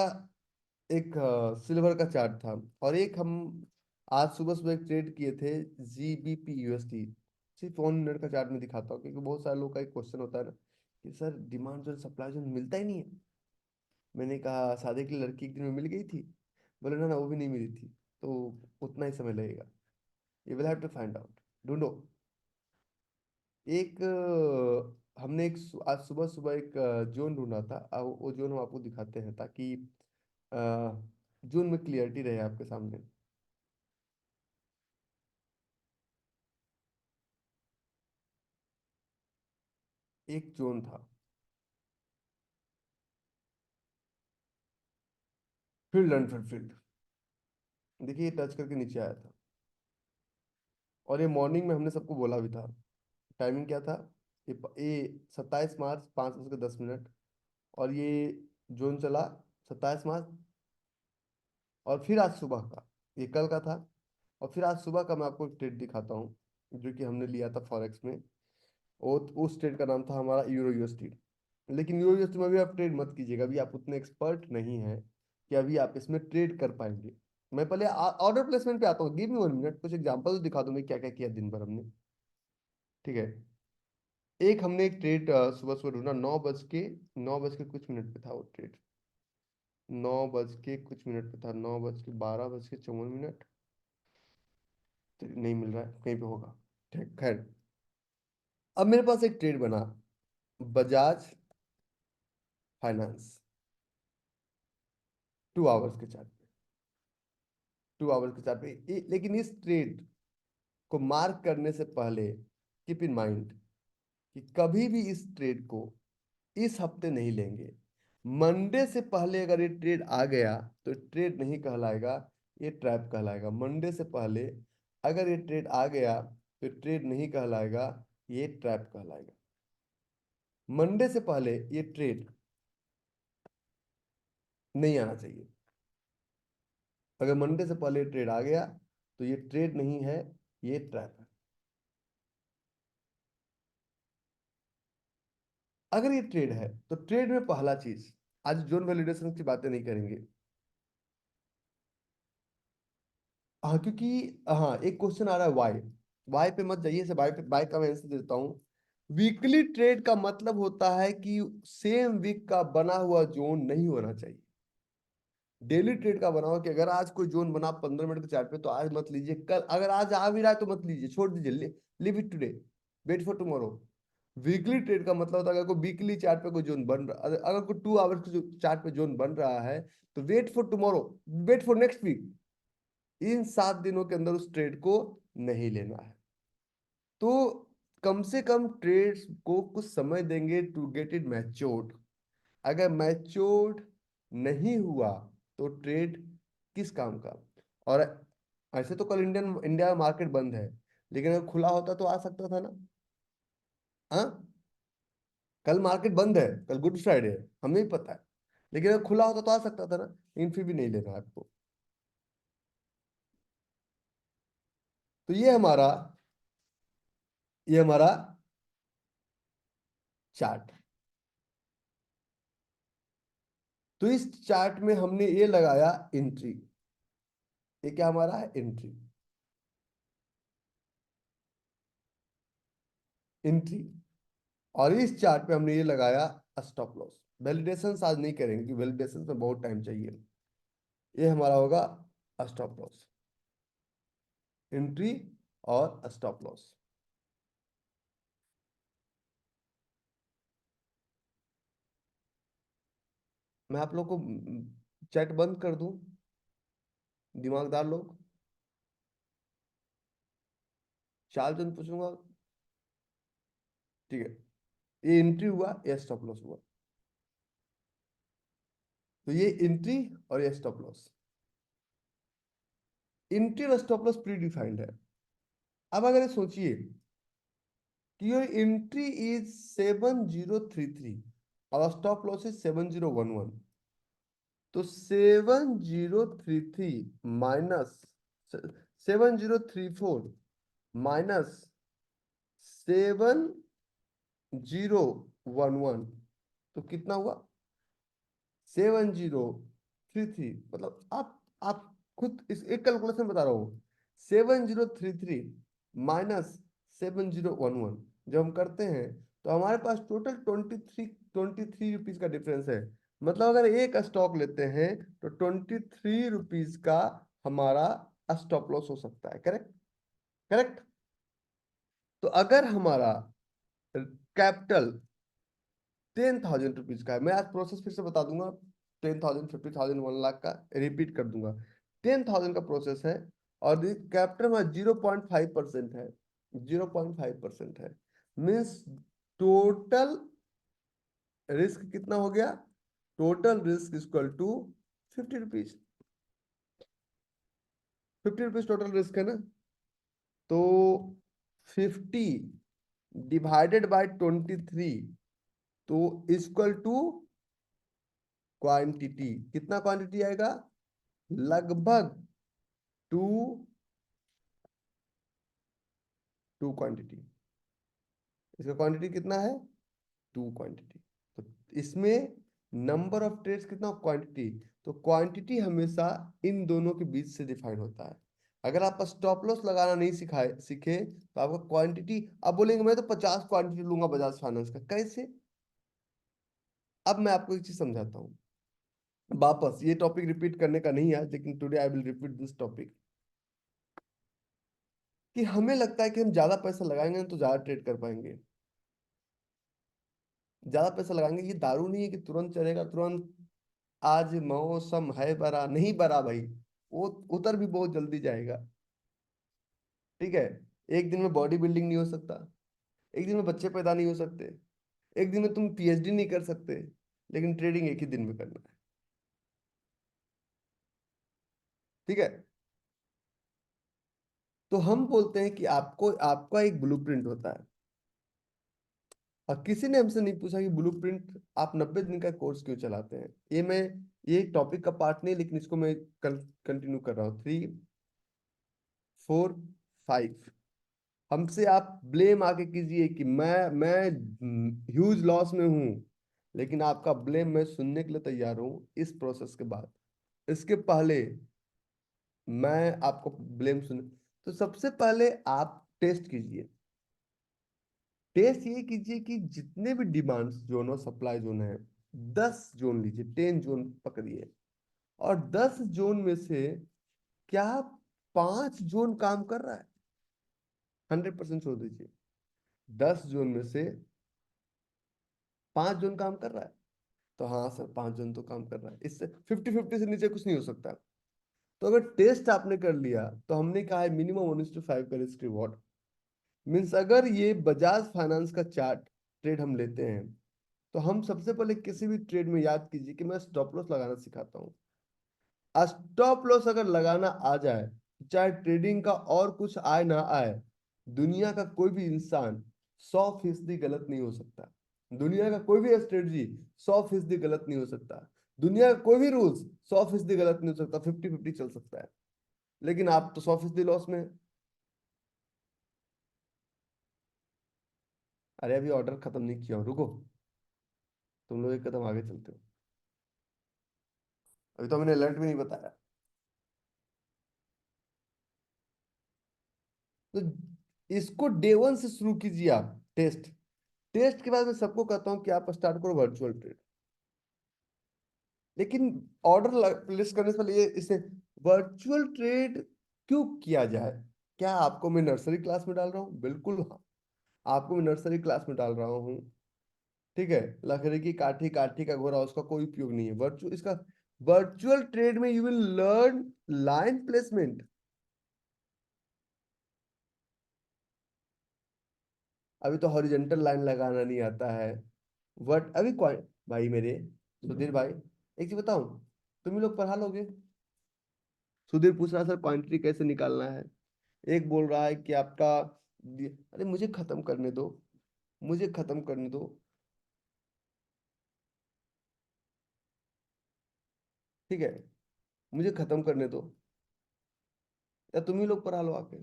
एक सिल्वर का चार्ट था। और एक हम आज सुबह सुबह एक ट्रेड किए थे, GBP USD। सिर्फ 1 मिनट का चार्ट में दिखाता हूँ, क्योंकि बहुत सारे लोग का एक क्वेश्चन होता है ना कि सर डिमांड जो सप्लाई जो मिलता ही नहीं है। मैंने कहा शादी की लड़की एक दिन में मिल गई थी, बोले ना ना वो भी नहीं मिली थी, तो उतना ही समय लगेगा। You will have to find out, ढूंढो। एक हमने एक आज सुबह सुबह एक जोन ढूंढा था। वो जोन हम आपको दिखाते हैं, ताकि जोन में क्लियरिटी रहे आपके सामने। एक जोन था, फील्ड अनफुलफिल्ड। देखिए ये टच करके नीचे आया था, और ये मॉर्निंग में हमने सबको बोला भी था। टाइमिंग क्या था, ये 27 मार्च 5:10। और ये जोन चला 27 मार्च। और फिर आज सुबह का, ये कल का था। और फिर आज सुबह का मैं आपको एक ट्रेड दिखाता हूँ, जो कि हमने लिया था फॉरेक्स में। वो उस ट्रेड का नाम था हमारा EUR USD। लेकिन EUR USD में भी आप ट्रेड मत कीजिएगा, अभी आप उतने एक्सपर्ट नहीं हैं कि अभी आप इसमें ट्रेड कर पाएंगे। मैं पहले ऑर्डर प्लेसमेंट पे आता हूँ, गिव मी 1 मिनट, कुछ एग्जांपल दिखा दूं मैं क्या क्या किया दिन भर हमने। ठीक है। एक हमने एक ट्रेड सुबह सुबह ढूंढा, 9 बज के कुछ मिनट पे था वो ट्रेड। 9 बज के कुछ मिनट पे था, 9 बज के 12 बज के 54 मिनट। तो नहीं मिल रहा है, कहीं पे होगा। ठीक, खैर। अब मेरे पास एक ट्रेड बना, बजाज फाइनेंस, 2 आवर्स के चार्ट पे। 2 आवर्स के चार्ट पे लेकिन इस ट्रेड को मार्क करने से पहले कीप इन माइंड कि कभी भी इस ट्रेड को इस हफ्ते नहीं लेंगे। मंडे से पहले अगर ये ट्रेड आ गया तो ट्रेड नहीं कहलाएगा, ये ट्रैप कहलाएगा। मंडे से पहले अगर ये ट्रेड आ गया तो ट्रेड नहीं कहलाएगा, ये ट्रैप कहलाएगा। मंडे से पहले ये ट्रेड नहीं आना चाहिए। अगर मंडे से पहले ये ट्रेड आ गया तो ये ट्रेड नहीं है, ये ट्रैप है। अगर ये ट्रेड है तो ट्रेड में पहला चीज, आज जोन वैलिडेशन की बातें नहीं करेंगे। हाँ, क्योंकि हाँ एक क्वेश्चन आ रहा है वाई। वाई पे मत जाइए, से वाई पे, वाई का मैं आंसर देता हूँ। वीकली ट्रेड का मतलब होता है कि सेम वीक का बना हुआ जोन नहीं होना चाहिए। डेली ट्रेड का बनाओ कि अगर आज कोई जोन बना 15 मिनट के चार्ट पे, तो आज मत लीजिए। कल अगर आज आ भी रहा है तो मत लीजिए, छोड़ दीजिए, leave it today, wait for tomorrow. Weekly trade का मतलब होता है अगर कोई वीकली चार्ट पे कोई जोन बन रहा, अगर कोई 2 आवर्स के चार्ट पे जोन बन रहा है, तो wait for tomorrow, wait for next week. इन 7 दिनों के अंदर उस ट्रेड को नहीं लेना है। तो कम से कम ट्रेड्स को कुछ समय देंगे टू गेट इट मैच्योर्ड। अगर मैच्योर्ड नहीं हुआ तो ट्रेड किस काम का। और ऐसे तो कल इंडिया मार्केट बंद है, लेकिन अगर खुला होता तो आ सकता था ना। हाँ, कल मार्केट बंद है, कल गुड फ्राइडे है, हमें भी पता है। लेकिन अगर खुला होता तो आ सकता था ना, लेकिन फिर भी नहीं लेना है आपको। तो ये हमारा चार्ट। तो इस चार्ट में हमने ये लगाया एंट्री। ये क्या हमारा है, एंट्री। एंट्री। और इस चार्ट पे हमने ये लगाया स्टॉप लॉस। वैलिडेशन आज नहीं करेंगे क्योंकि वैलिडेशन में बहुत टाइम चाहिए। ये हमारा होगा स्टॉप लॉस, एंट्री और स्टॉप लॉस। मैं आप लोग को चैट बंद कर दूं, दिमागदार लोग? चार जन पूछूंगा, ठीक है। ये एंट्री हुआ, ये स्टॉप लॉस हुआ। तो ये एंट्री और ये स्टॉप लॉस। एंट्री और स्टॉप लॉस प्री डिफाइंड है। अब अगर ये सोचिए कि योर एंट्री इज 7033 और स्टॉप लॉस इज 7011, तो 7033 माइनस 7034 माइनस 7011, तो कितना हुआ? 7033। मतलब आप खुद इस एक कैलकुलेशन बता रहा हूं। 7033 माइनस 7011 जब हम करते हैं तो हमारे पास टोटल 23 रुपीज का डिफरेंस है। मतलब अगर एक स्टॉक लेते हैं तो 23 रुपीज का हमारा स्टॉप लॉस हो सकता है। करेक्ट? करेक्ट। तो अगर हमारा कैपिटल 10,000 रुपीज का है, मैं आज प्रोसेस फिर से बता दूंगा। 10,000, 50,000, 1 लाख का रिपीट कर दूंगा। 10,000 का प्रोसेस है और कैपिटल में 0.5% है। 0.5% है मीन्स टोटल रिस्क कितना हो गया? Total risk equal to 50 rupees. 50 rupees total risk है ना? तो 50 डिवाइडेड बाय 23, तो इक्वल टू क्वांटिटी। कितना क्वांटिटी आएगा? लगभग टू टू क्वांटिटी। इसका क्वांटिटी कितना है? Two quantity. तो इसमें नंबर ऑफ ट्रेड्स कितना, क्वांटिटी। तो क्वांटिटी हमेशा इन दोनों के बीच से डिफाइन होता है। अगर आप स्टॉप लॉस लगाना नहीं सीखे तो आपका क्वांटिटी, आप बोलेंगे मैं तो 50 क्वांटिटी लूंगा बजाज फाइनेंस का, कैसे? अब मैं आपको एक चीज समझाता हूँ। वापस ये टॉपिक रिपीट करने का नहीं है, लेकिन today I will repeat this topic. कि हमें लगता है कि हम ज्यादा पैसा लगाएंगे तो ज्यादा ट्रेड कर पाएंगे। ज्यादा पैसा लगाएंगे, ये दारू नहीं है कि तुरंत चलेगा तुरंत। आज मौसम है बरा, नहीं बरा भाई, वो उतर भी बहुत जल्दी जाएगा। ठीक है? एक दिन में बॉडी बिल्डिंग नहीं हो सकता, एक दिन में बच्चे पैदा नहीं हो सकते, एक दिन में तुम पीएचडी नहीं कर सकते, लेकिन ट्रेडिंग एक ही दिन में करना है। ठीक है? तो हम बोलते हैं कि आपको आपका एक ब्लूप्रिंट होता है। और किसी ने हमसे नहीं पूछा कि ब्लूप्रिंट आप 90 दिन का कोर्स क्यों चलाते हैं। ये टॉपिक का पार्ट नहीं, लेकिन इसको मैं कल कंटिन्यू कर रहा हूँ। 3, 4, 5। हमसे आप ब्लेम आके कीजिए कि मैं ह्यूज लॉस में हूं, लेकिन आपका ब्लेम मैं सुनने के लिए तैयार हूं इस प्रोसेस के बाद। इसके पहले मैं आपको ब्लेम सुन, तो सबसे पहले आप टेस्ट कीजिए। टेस्ट ये कीजिए कि जितने भी डिमांड जोन और सप्लाई जोन है, 10 जोन लीजिए, 10 जोन पकड़िए। और 10 जोन में से क्या 5 जोन काम कर रहा है? 100% छोड़ दीजिए। 10 जोन में से 5 जोन काम कर रहा है, तो हाँ सर 5 जोन तो काम कर रहा है। इससे 50-50 से नीचे कुछ नहीं हो सकता। तो अगर टेस्ट आपने कर लिया तो हमने कहा है मिनिमम 1:5 का रिस्क रिवॉर्ड। मीन्स अगर ये बजाज फाइनेंस का चार्ट ट्रेड हम लेते हैं, तो हम सबसे पहले किसी भी ट्रेड में याद कीजिए कि मैं स्टॉप लॉस लगाना सिखाता हूँ। स्टॉप लॉस अगर लगाना आ जाए, चाहे ट्रेडिंग का और कुछ आए ना आए, दुनिया का कोई भी इंसान 100% गलत नहीं हो सकता। दुनिया का कोई भी स्ट्रेटजी 100% गलत नहीं हो सकता। दुनिया का कोई भी रूल्स 100% गलत नहीं हो सकता, 50-50 चल सकता है। लेकिन आप तो 100% लॉस में हैं। अरे अभी ऑर्डर खत्म नहीं किया हूं, रुको। तुम लोग एक कदम आगे चलते हो। अभी तो मैंने अलर्ट भी नहीं बताया। तो इसको डे 1 से शुरू कीजिए आप। टेस्ट। टेस्ट के बाद मैं सबको कहता हूँ कि आप स्टार्ट करो वर्चुअल ट्रेड। लेकिन ऑर्डर प्लेस करने से पहले ये इसे वर्चुअल ट्रेड क्यों किया जाए? क्या आपको मैं नर्सरी क्लास में डाल रहा हूँ? बिल्कुल हाँ, आपको मैं नर्सरी क्लास में डाल रहा हूँ। ठीक है, लकड़ी की काठी, काठी का घोड़ा, उसका कोई उपयोग नहीं है। वर्चुअल इसका वर्चुअल ट्रेड में you will learn line placement. अभी तो हॉरिजेंटल लाइन लगाना नहीं आता है। वट अभी भाई मेरे सुधीर भाई, एक चीज बताऊं, तुम ही लोग पढ़ा लोगे। सुधीर पूछ रहा सर क्वांटिटी कैसे निकालना है। एक बोल रहा है कि आपका अरे मुझे खत्म करने दो, मुझे खत्म करने दो। ठीक है, मुझे खत्म करने दो, या तुम ही लोग पढ़ा लो आके।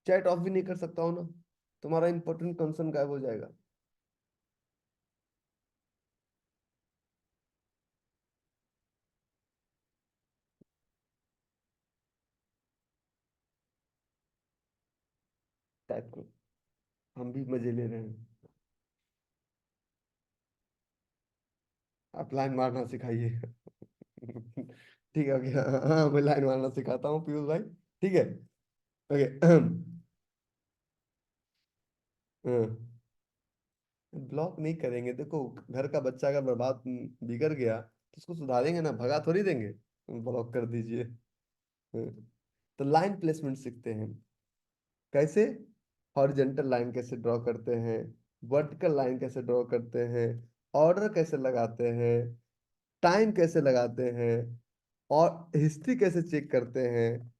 चैट ऑफ भी नहीं कर सकता हो ना, तुम्हारा इंपॉर्टेंट कंसर्न गायब हो जाएगा। टाइप को हम भी मजे ले रहे हैं। आप लाइन मारना सिखाइए। ठीक है, ओके, हाँ हाँ, मैं लाइन मारना सिखाता हूँ पीयूष भाई। ठीक है, ओके। ब्लॉक नहीं करेंगे, देखो घर का बच्चा अगर बर्बाद बिगड़ गया तो उसको सुधारेंगे ना, भगा थोड़ी देंगे। ब्लॉक कर दीजिए। हाँ, तो लाइन प्लेसमेंट सीखते हैं कैसे। हॉरिजेंटल लाइन कैसे ड्रॉ करते हैं, वर्टिकल लाइन कैसे ड्रॉ करते हैं, ऑर्डर कैसे लगाते हैं, टाइम कैसे लगाते हैं, और हिस्ट्री कैसे चेक करते हैं,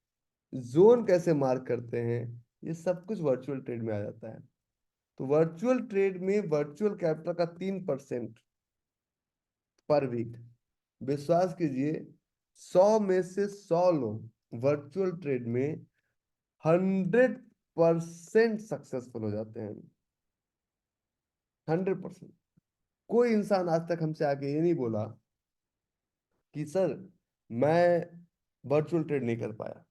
जोन कैसे मार्क करते हैं। ये सब कुछ वर्चुअल ट्रेड में आ जाता है। तो वर्चुअल ट्रेड में वर्चुअल कैपिटल का 3% पर वीक, विश्वास कीजिए, 100 में से 100 लोग वर्चुअल ट्रेड में 100% सक्सेसफुल हो जाते हैं। 100%। कोई इंसान आज तक हमसे आके ये नहीं बोला कि सर मैं वर्चुअल ट्रेड नहीं कर पाया,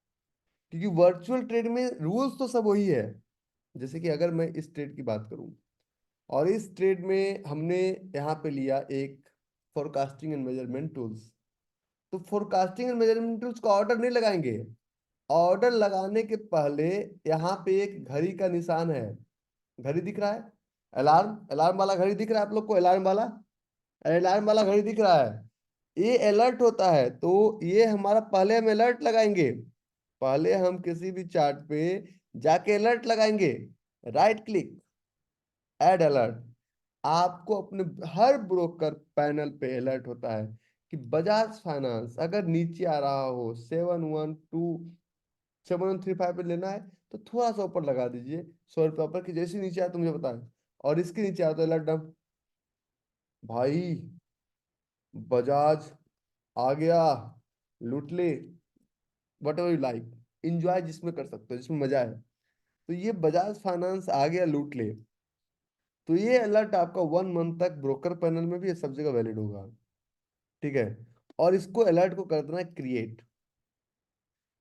क्योंकि वर्चुअल ट्रेड में रूल्स तो सब वही है। जैसे कि अगर मैं इस ट्रेड की बात करूं, और इस ट्रेड में हमने यहाँ पे लिया एक फोरकास्टिंग एंड मेजरमेंट टूल्स, तो फोरकास्टिंग एंड मेजरमेंट टूल्स का ऑर्डर नहीं लगाएंगे। ऑर्डर लगाने के पहले यहाँ पे एक घड़ी का निशान है। घड़ी दिख रहा है, अलार्म, अलार्म वाला घड़ी दिख रहा है आप लोग को, अलार्म वाला, अलार्म वाला घड़ी दिख रहा है। ये अलर्ट होता है, तो ये हमारा पहले हम अलर्ट लगाएंगे। पहले हम किसी भी चार्ट पे जाके अलर्ट लगाएंगे, राइट क्लिक, ऐड अलर्ट। आपको अपने हर ब्रोकर पैनल पे अलर्ट होता है कि बजाज फाइनेंस अगर नीचे आ रहा हो 712 7 1 3 5 पे लेना है, तो थोड़ा सा ऊपर लगा दीजिए 100 रुपये ऊपर, कि जैसे नीचे आया तो मुझे बताएं। और इसके नीचे आता है अलर्ट डम, भाई बजाज आ गया, लूट ले, what ever you like, enjoy जिसमें कर सकते हो जिसमें मजा है। तो ये बजाज फाइनेंस आ गया, लूट ले। तो ये अलर्ट आपका 1 मंथ तक ब्रोकर पैनल में भी सब जगह वैलिड होगा। ठीक है, और इसको अलर्ट को कर देना है क्रिएट।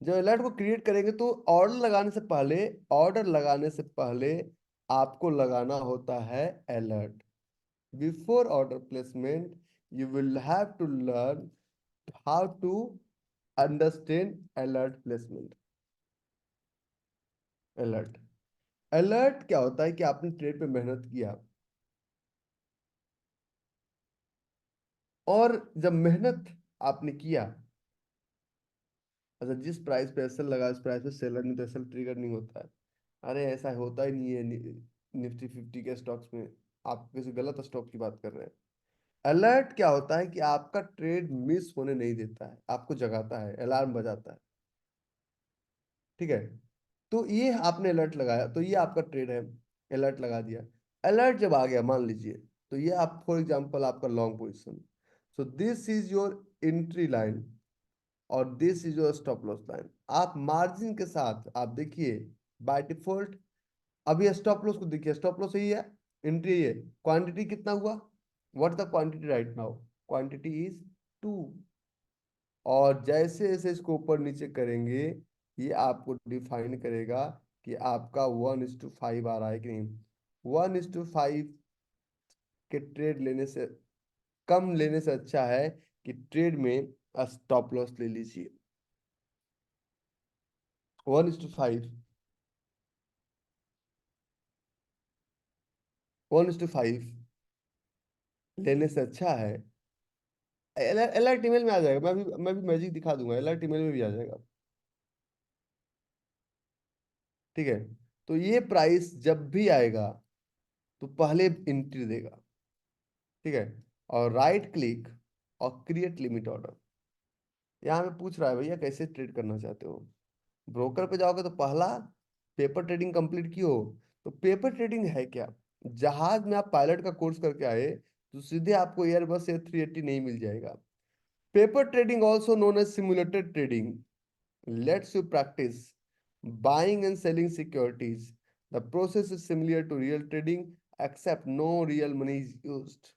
जब अलर्ट को क्रिएट करेंगे तो ऑर्डर लगाने से पहले आपको लगाना होता है alert. Before order placement you will have to learn how to understand alert placement. Alert, alert क्या होता है कि आपने ट्रेड पे मेहनत किया, और जब मेहनत आपने किया, अच्छा जिस प्राइस पे एसएल लगा उस प्राइस पे सेलर नहीं, तो एसएल ट्रिगर नहीं होता है। अरे ऐसा होता ही नहीं है निफ्टी 50 के स्टॉक्स में। आप किसी गलत स्टॉक की बात कर रहे हैं। अलर्ट क्या होता है कि आपका ट्रेड मिस होने नहीं देता है, आपको जगाता है, अलार्म बजाता है। ठीक है, तो ये आपने अलर्ट लगाया, तो ये आपका ट्रेड है, अलर्ट लगा दिया। अलर्ट जब आ गया मान लीजिए, तो ये आप फॉर एग्जांपल आपका long position, so this is your entry line और this is your stop loss line. आप मार्जिन के साथ आप देखिए, बाय डिफॉल्ट अभी स्टॉप लॉस को देखिए, स्टॉप लॉस यही है, एंट्री है, क्वांटिटी कितना हुआ, what the quantity right now, quantity is 2। और जैसे जैसे इसको ऊपर नीचे करेंगे, ये आपको डिफाइन करेगा कि आपका 1:5 आ रहा है कि नहीं। 1:5 के ट्रेड लेने से, कम लेने से अच्छा है कि ट्रेड में स्टॉप लॉस ले लीजिए। 1:5, 1:5 लेने से अच्छा है। एल आर टीमेल में आ जाएगा, मैं भी मैजिक दिखा दूंगा, एल आर टीमेल में भी आ जाएगा। ठीक है। तो ये प्राइस जब भी आएगा तो पहले एंट्री देगा। ठीक है। और राइट क्लिक और क्रिएट लिमिट ऑर्डर। यहाँ पे पूछ रहा है भैया कैसे ट्रेड करना चाहते हो। ब्रोकर पे जाओगे तो पहला पेपर ट्रेडिंग कंप्लीट की हो। तो पेपर ट्रेडिंग है क्या? जहाज में आप पायलट का कोर्स करके आए तो सीधे आपको एयरबस या 380 नहीं मिल जाएगा। Paper trading also known as simulated trading lets you practice buying and selling securities. The process is similar to real trading, except no real money is used.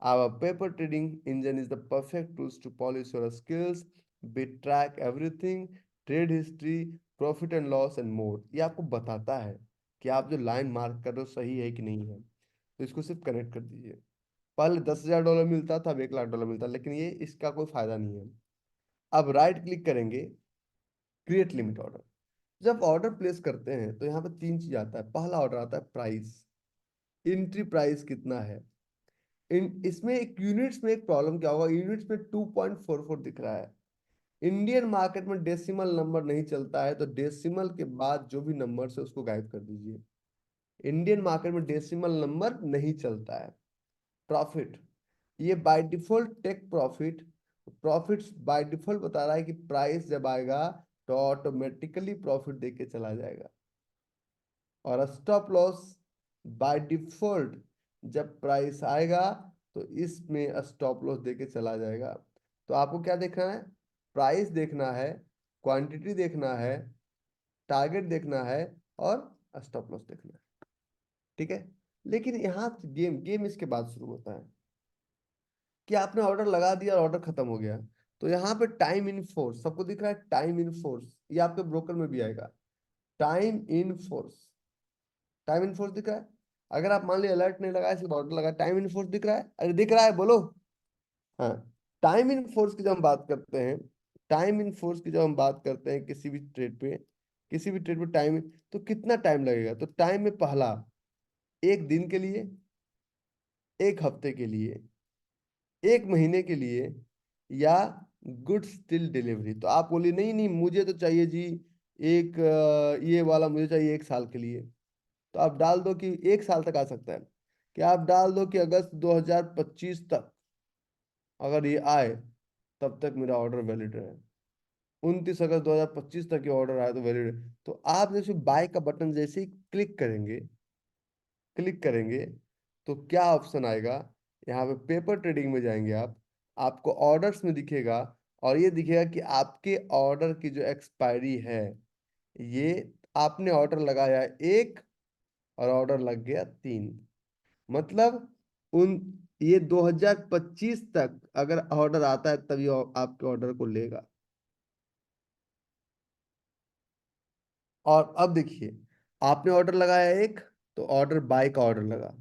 Our paper trading engine is the perfect tools to polish your skills, bit track everything, trade history, profit and loss and more. ये आपको बताता है कि आप जो line mark कर रहे हो सही है कि नहीं है। तो इसको सिर्फ कनेक्ट कर दीजिए। पहले $10,000 मिलता था, अब $1,00,000 मिलता है, लेकिन ये इसका कोई फायदा नहीं है। अब राइट क्लिक करेंगे, क्रिएट लिमिट ऑर्डर। जब ऑर्डर प्लेस करते हैं तो यहाँ पे तीन चीज आता है। पहला ऑर्डर आता है प्राइस, एंट्री प्राइस कितना है। इन इसमें एक यूनिट्स में एक प्रॉब्लम क्या होगा, यूनिट्स में 2.44 दिख रहा है। इंडियन मार्केट में डेसिमल नंबर नहीं चलता है, तो डेसिमल के बाद जो भी नंबर है उसको गायब कर दीजिए। इंडियन मार्केट में डेसिमल नंबर नहीं चलता है। प्रॉफिट, ये by default take profit, profit by default बता रहा है कि प्राइस जब आएगा तो ऑटोमेटिकली प्रॉफिट देके चला जाएगा। और स्टॉप लॉस बाय डिफॉल्ट जब प्राइस आएगा तो इसमें स्टॉप लॉस देके चला जाएगा। तो आपको क्या देखना है? प्राइस देखना है, क्वांटिटी देखना है, टारगेट देखना है और स्टॉप लॉस देखना है। ठीक है। लेकिन यहाँ गेम गेम इसके बाद शुरू होता है कि आपने ऑर्डर लगा दिया और ऑर्डर खत्म हो गया। तो यहाँ पे टाइम इन फोर्स सबको दिख रहा है, टाइम इन फोर्स ये आपके ब्रोकर में भी आएगा। Time in force, time in force दिख रहा है। अगर आप मान लीजिए अलर्ट नहीं लगाया, सिर्फ ऑर्डर लगा, टाइम इन फोर्स दिख रहा है? अरे दिख रहा है, बोलो। हाँ। टाइम इन फोर्स की जब हम बात करते हैं, टाइम इन फोर्स की जब हम बात करते हैं किसी भी ट्रेड पे, किसी भी ट्रेड पे टाइम, तो कितना टाइम लगेगा? तो टाइम में पहला एक दिन के लिए, एक हफ्ते के लिए, एक महीने के लिए, या गुड्स टिल डिलीवरी। तो आप बोलिए नहीं नहीं मुझे तो चाहिए जी एक ये वाला मुझे चाहिए 1 साल के लिए। तो आप डाल दो कि 1 साल तक आ सकता है। कि आप डाल दो कि अगस्त 2025 तक अगर ये आए तब तक मेरा ऑर्डर वैलिड है। 29 अगस्त 2025 तक ये ऑर्डर आया तो वैलिड है। तो आप जैसे बाय का बटन जैसे ही क्लिक करेंगे, क्लिक करेंगे तो क्या ऑप्शन आएगा? यहाँ पे पेपर ट्रेडिंग में जाएंगे आप, आपको ऑर्डर्स में दिखेगा और ये दिखेगा कि आपके ऑर्डर की जो एक्सपायरी है, ये आपने ऑर्डर लगाया एक और ऑर्डर लग गया 3। मतलब उन ये 2025 तक अगर ऑर्डर आता है तभी आपके ऑर्डर को लेगा। और अब देखिए, आपने ऑर्डर लगाया एक, तो ऑर्डर बाय का ऑर्डर लगा,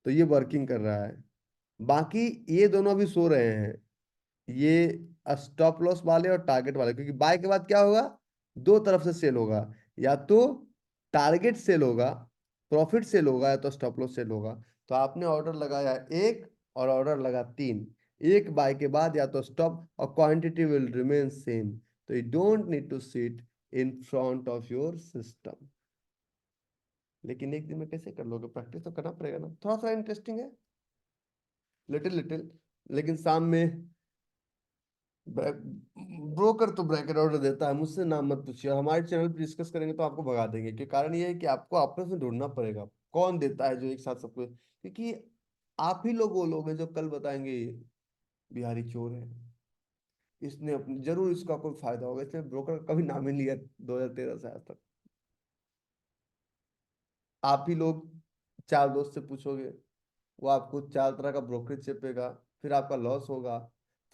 तो ये वर्किंग कर रहा है। बाकी ये दोनों अभी सो रहे हैं, ये स्टॉप लॉस वाले और टारगेट वाले, क्योंकि बाय के बाद क्या होगा, दो तरफ से सेल होगा। या तो टारगेट सेल होगा, प्रॉफिट सेल होगा, या तो स्टॉप लॉस सेल होगा। तो आपने ऑर्डर लगाया एक और ऑर्डर लगा 3, एक बाय के बाद या तो स्टॉप और क्वांटिटी विल रिमेन सेम। तो you don't need to sit in front of your system. लेकिन एक दिन में कैसे कर लोगे? प्रैक्टिस तो करना पड़ेगा ना। थोड़ा सा इंटरेस्टिंग है, लिटिल लिटिल। लेकिन शाम में ब्रोकर तो ब्रैकेट ऑर्डर देता है, मुझसे नाम मत पूछिए। हमारे चैनल पर डिस्कस करेंगे तो आपको भगा देंगे, कि कारण ये है कि आपको आपस में ढूंढना पड़ेगा कौन देता है जो एक साथ सबको, क्योंकि आप ही लोग वो लोग हैं जो कल बताएंगे बिहारी चोर है, इसने अपनी जरूर इसका कोई फायदा होगा, इसलिए ब्रोकर का कभी नाम ही नहीं लिया 2013 से आज तक। आप ही लोग चार दोस्त से पूछोगे, वो आपको 4 तरह का ब्रोकरेज चेपेगा, फिर आपका लॉस होगा,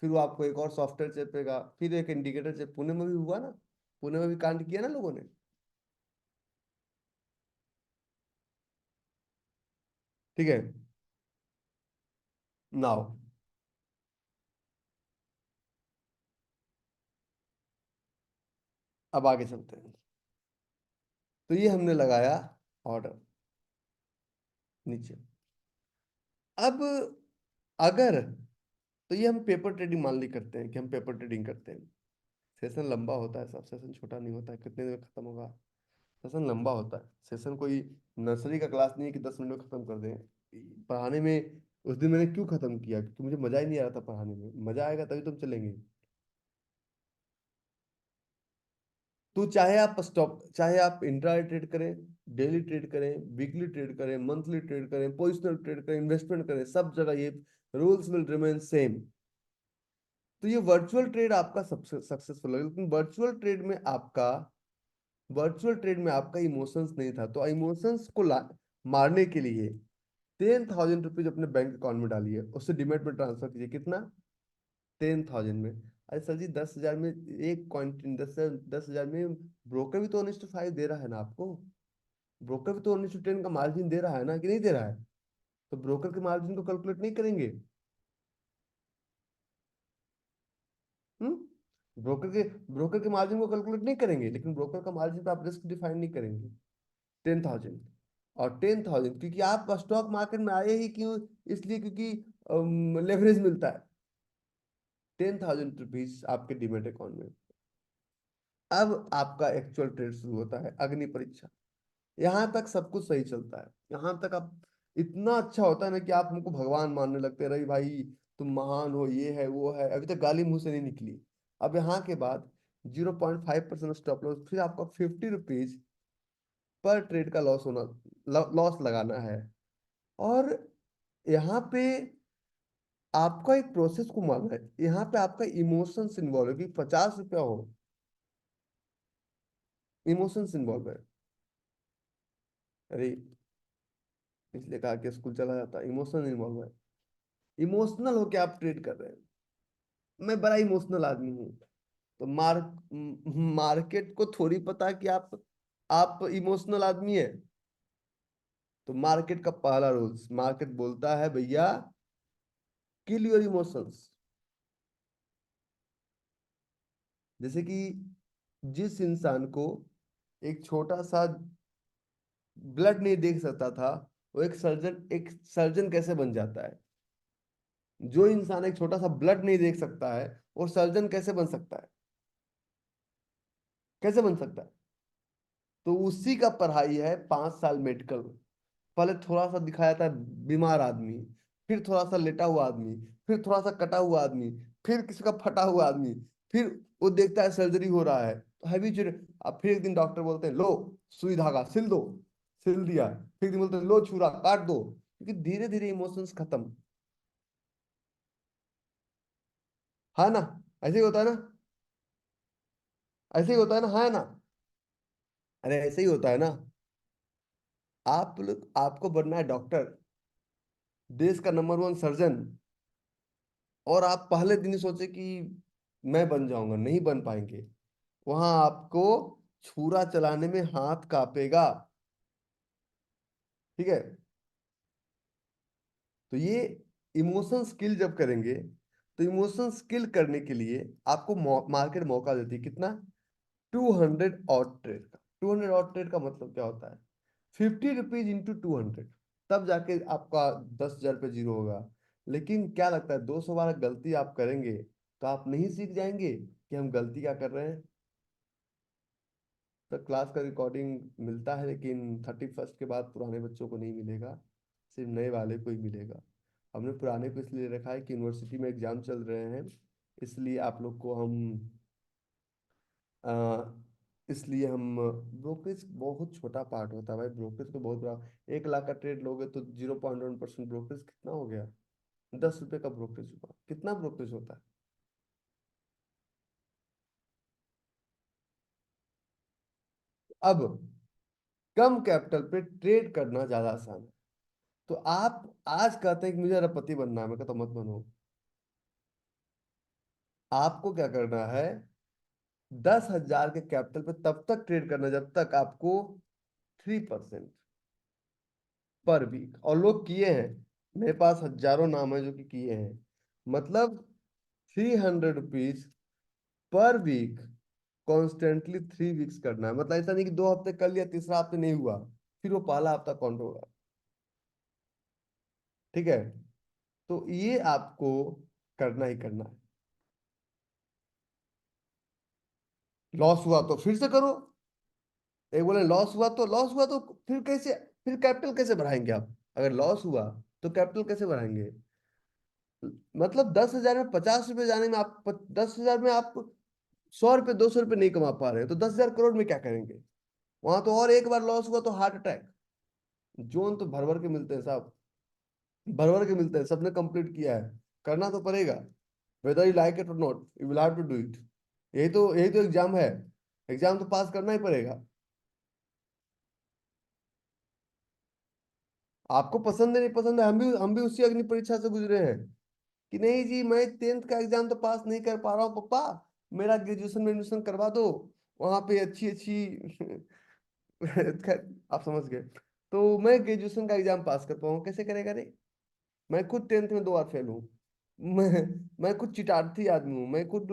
फिर वो आपको एक और सॉफ्टवेयर चेपेगा, फिर एक इंडिकेटर चेप, पुणे में भी हुआ ना। पुणे में भी कांड किया ना लोगों ने। ठीक है। नाउ अब आगे चलते हैं। तो ये हमने लगाया ऑर्डर नीचे। अब अगर, तो ये हम पेपर ट्रेडिंग मान ली करते हैं कि हम पेपर ट्रेडिंग करते हैं। सेशन लंबा होता है, सब सेशन छोटा नहीं होता है, कितने देर में खत्म होगा। सेशन लंबा होता है, सेशन कोई नर्सरी का क्लास नहीं है कि 10 मिनट में खत्म कर दें। पढ़ाने में उस दिन मैंने क्यों खत्म किया, क्योंकि मुझे मजा ही नहीं आ रहा था पढ़ाने में। मजा आएगा तभी तुम चलेंगे। तो चाहे आप स्टॉप, चाहे आप इंट्रा ट्रेड करें, डेली ट्रेड करें, वीकली ट्रेड करें, मंथली ट्रेड करें, पोजिशनल ट्रेड करें, इन्वेस्टमेंट करें, सब जगह ये रूल्स विल रिमेन सेम। तो ये वर्चुअल ट्रेड आपका सबसे सक्सेसफुल है, लेकिन वर्चुअल ट्रेड में आपका इमोशंस नहीं था। तो इमोशंस को मारने के लिए 10,000 रुपीज अपने बैंक अकाउंट में डालिए, उससे डिमेट में ट्रांसफर कीजिए। कितना? 10,000 में। अरे सर जी, 10,000 में एक कॉइन, 10,000 में ब्रोकर भी तो 1:5 दे रहा है ना आपको। ब्रोकर भी तो 1:10 का मार्जिन दे रहा है ना, कि नहीं दे रहा है? तो ब्रोकर के मार्जिन को कैलकुलेट नहीं करेंगे? हम्म। ब्रोकर के मार्जिन को कैलकुलेट नहीं करेंगे, लेकिन ब्रोकर का मार्जिन पे आप रिस्क डिफाइन नहीं करेंगे। 10,000। और 10,000 क्योंकि आप स्टॉक मार्केट में आए ही क्यों, इसलिए क्योंकि लेवरेज मिलता है। 10,000 रुपीज आपके डिमेट अकाउंट में। अब आपका एक्चुअल ट्रेड शुरू होता है, अग्नि परीक्षा। यहाँ तक सब कुछ सही चलता है, यहाँ तक आप, इतना अच्छा होता है ना कि आप हमको भगवान मानने लगते हैं, रही भाई तुम महान हो, ये है वो है। अभी तक गाली मुंह से नहीं निकली। अब यहाँ के बाद 0.5% स्टॉप लॉस, फिर आपका 50 रुपीज पर ट्रेड का लॉस होना, लॉस लगाना है। और यहाँ पे आपका एक प्रोसेस को मानना है, यहाँ पे आपका इमोशंस इन्वॉल्व है कि 50 रुपया हो, इमोशंस इन्वॉल्व है। अरे इसलिए कहा कि स्कूल चला जाता, इमोशन इन्वॉल्व है। इमोशनल होके आप ट्रेड कर रहे हैं। मैं बड़ा इमोशनल आदमी हूँ। तो मार्केट को थोड़ी पता कि आप इमोशनल आदमी है। तो मार्केट का पहला रूल्स, मार्केट बोलता है भैया किल योर इमोशंस। जैसे कि जिस इंसान को एक छोटा सा ब्लड नहीं देख सकता था, वो एक सर्जन कैसे बन जाता है? जो इंसान एक छोटा सा ब्लड नहीं देख सकता है, वो सर्जन कैसे बन सकता है? कैसे बन सकता है? तो उसी का पढ़ाई है 5 साल मेडिकल। पहले थोड़ा सा दिखाया था बीमार आदमी, फिर थोड़ा सा लेटा हुआ आदमी, फिर थोड़ा सा कटा हुआ आदमी, फिर किसी का फटा हुआ आदमी, फिर वो देखता है सर्जरी हो रहा है तो हैबिचुअल। अब फिर एक दिन डॉक्टर बोलते हैं लो सुई धागा सिल दो, सिल दिया। फिर एक दिन बोलते हैं लो छुरा काट दो, क्योंकि धीरे धीरे इमोशंस खत्म। है ना? ऐसे ही होता है ना? ऐसे ही होता है ना, है ना? अरे ऐसे ही होता है ना। आप लोग, आपको बनना है डॉक्टर, देश का नंबर 1 सर्जन, और आप पहले दिन ही सोचे कि मैं बन जाऊंगा, नहीं बन पाएंगे। वहां आपको छुरा चलाने में हाथ कांपेगा। ठीक है। तो ये इमोशन स्किल जब करेंगे, तो इमोशन स्किल करने के लिए आपको मार्केट मौका देती है कितना? 200 ऑड ट्रेड का। 200 ऑड ट्रेड का मतलब क्या होता है? 50 रुपीज इंटू 200, तब जाके आपका 10,000 पे जीरो होगा। लेकिन क्या लगता है, 200 बार गलती आप करेंगे तो आप नहीं सीख जाएंगे कि हम गलती क्या कर रहे हैं? तो क्लास का रिकॉर्डिंग मिलता है, लेकिन 31st के बाद पुराने बच्चों को नहीं मिलेगा, सिर्फ नए वाले को ही मिलेगा। हमने पुराने को इसलिए रखा है कि यूनिवर्सिटी में एग्जाम चल रहे हैं, इसलिए आप लोग को हम अ, इसलिए हम, ब्रोकरेज बहुत छोटा पार्ट होता है भाई, ब्रोकरेज तो बहुत बड़ा। 1 लाख का ट्रेड लोगे तो 0.1% ब्रोकरेज कितना हो गया? 10 रुपए का ब्रोकरेज हुआ, कितना ब्रोकरेज होता है? अब कम कैपिटल पे ट्रेड करना ज्यादा आसान है। तो आप आज कहते हैं कि मुझे अरबपति बनना है, मैं कहता हूं, मत बनो। आपको क्या करना है, 10,000 के कैपिटल पे तब तक ट्रेड करना जब तक आपको 3% पर वीक। और लोग किए हैं, मेरे पास हजारों नाम है जो कि किए हैं। मतलब 300 rupees per week, constantly 3 weeks करना है। मतलब ऐसा नहीं कि 2 हफ्ते कर लिया, तीसरा हफ्ते नहीं हुआ, फिर वो पहला हफ्ता काउंट होगा। ठीक है, तो ये आपको करना ही करना है। लॉस हुआ तो फिर से करो। एक बोले लॉस हुआ तो लॉस हुआ तो फिर कैसे, फिर कैपिटल कैसे बढ़ाएंगे आप? अगर लॉस हुआ तो कैपिटल कैसे बढ़ाएंगे? मतलब 10,000 में 50 रुपए जाने में आप 10,000 में आप 100 रुपए 200 रुपए नहीं कमा पा रहे हैं, तो 10,000 करोड़ में क्या करेंगे? वहां तो और एक बार लॉस हुआ तो हार्ट अटैक। जोन तो भर भर के मिलते हैं साहब, भर भर के मिलते हैं। सबने कंप्लीट किया है, करना तो पड़ेगा। वेदर यू लाइक इट और not, you will have to do it. यही तो एग्जाम है, एग्जाम तो पास करना ही पड़ेगा। आपको पसंद है नहीं पसंद है, हम भी उसी अग्नि परीक्षा से गुजरे हैं। कि नहीं जी, मैं 10th का एग्जाम तो पास नहीं कर पा रहा हूँ पापा, मेरा ग्रेजुएशन में एडमिशन करवा दो, वहां पे अच्छी अच्छी खैर, आप समझ गए। तो मैं ग्रेजुएशन का एग्जाम पास कर पाऊँ, कैसे करेगा रे? मैं खुद 10th में 2 बार फेल हूँ। मैं मैं खुद चिटार्थी आदमी हूँ। मैं खुद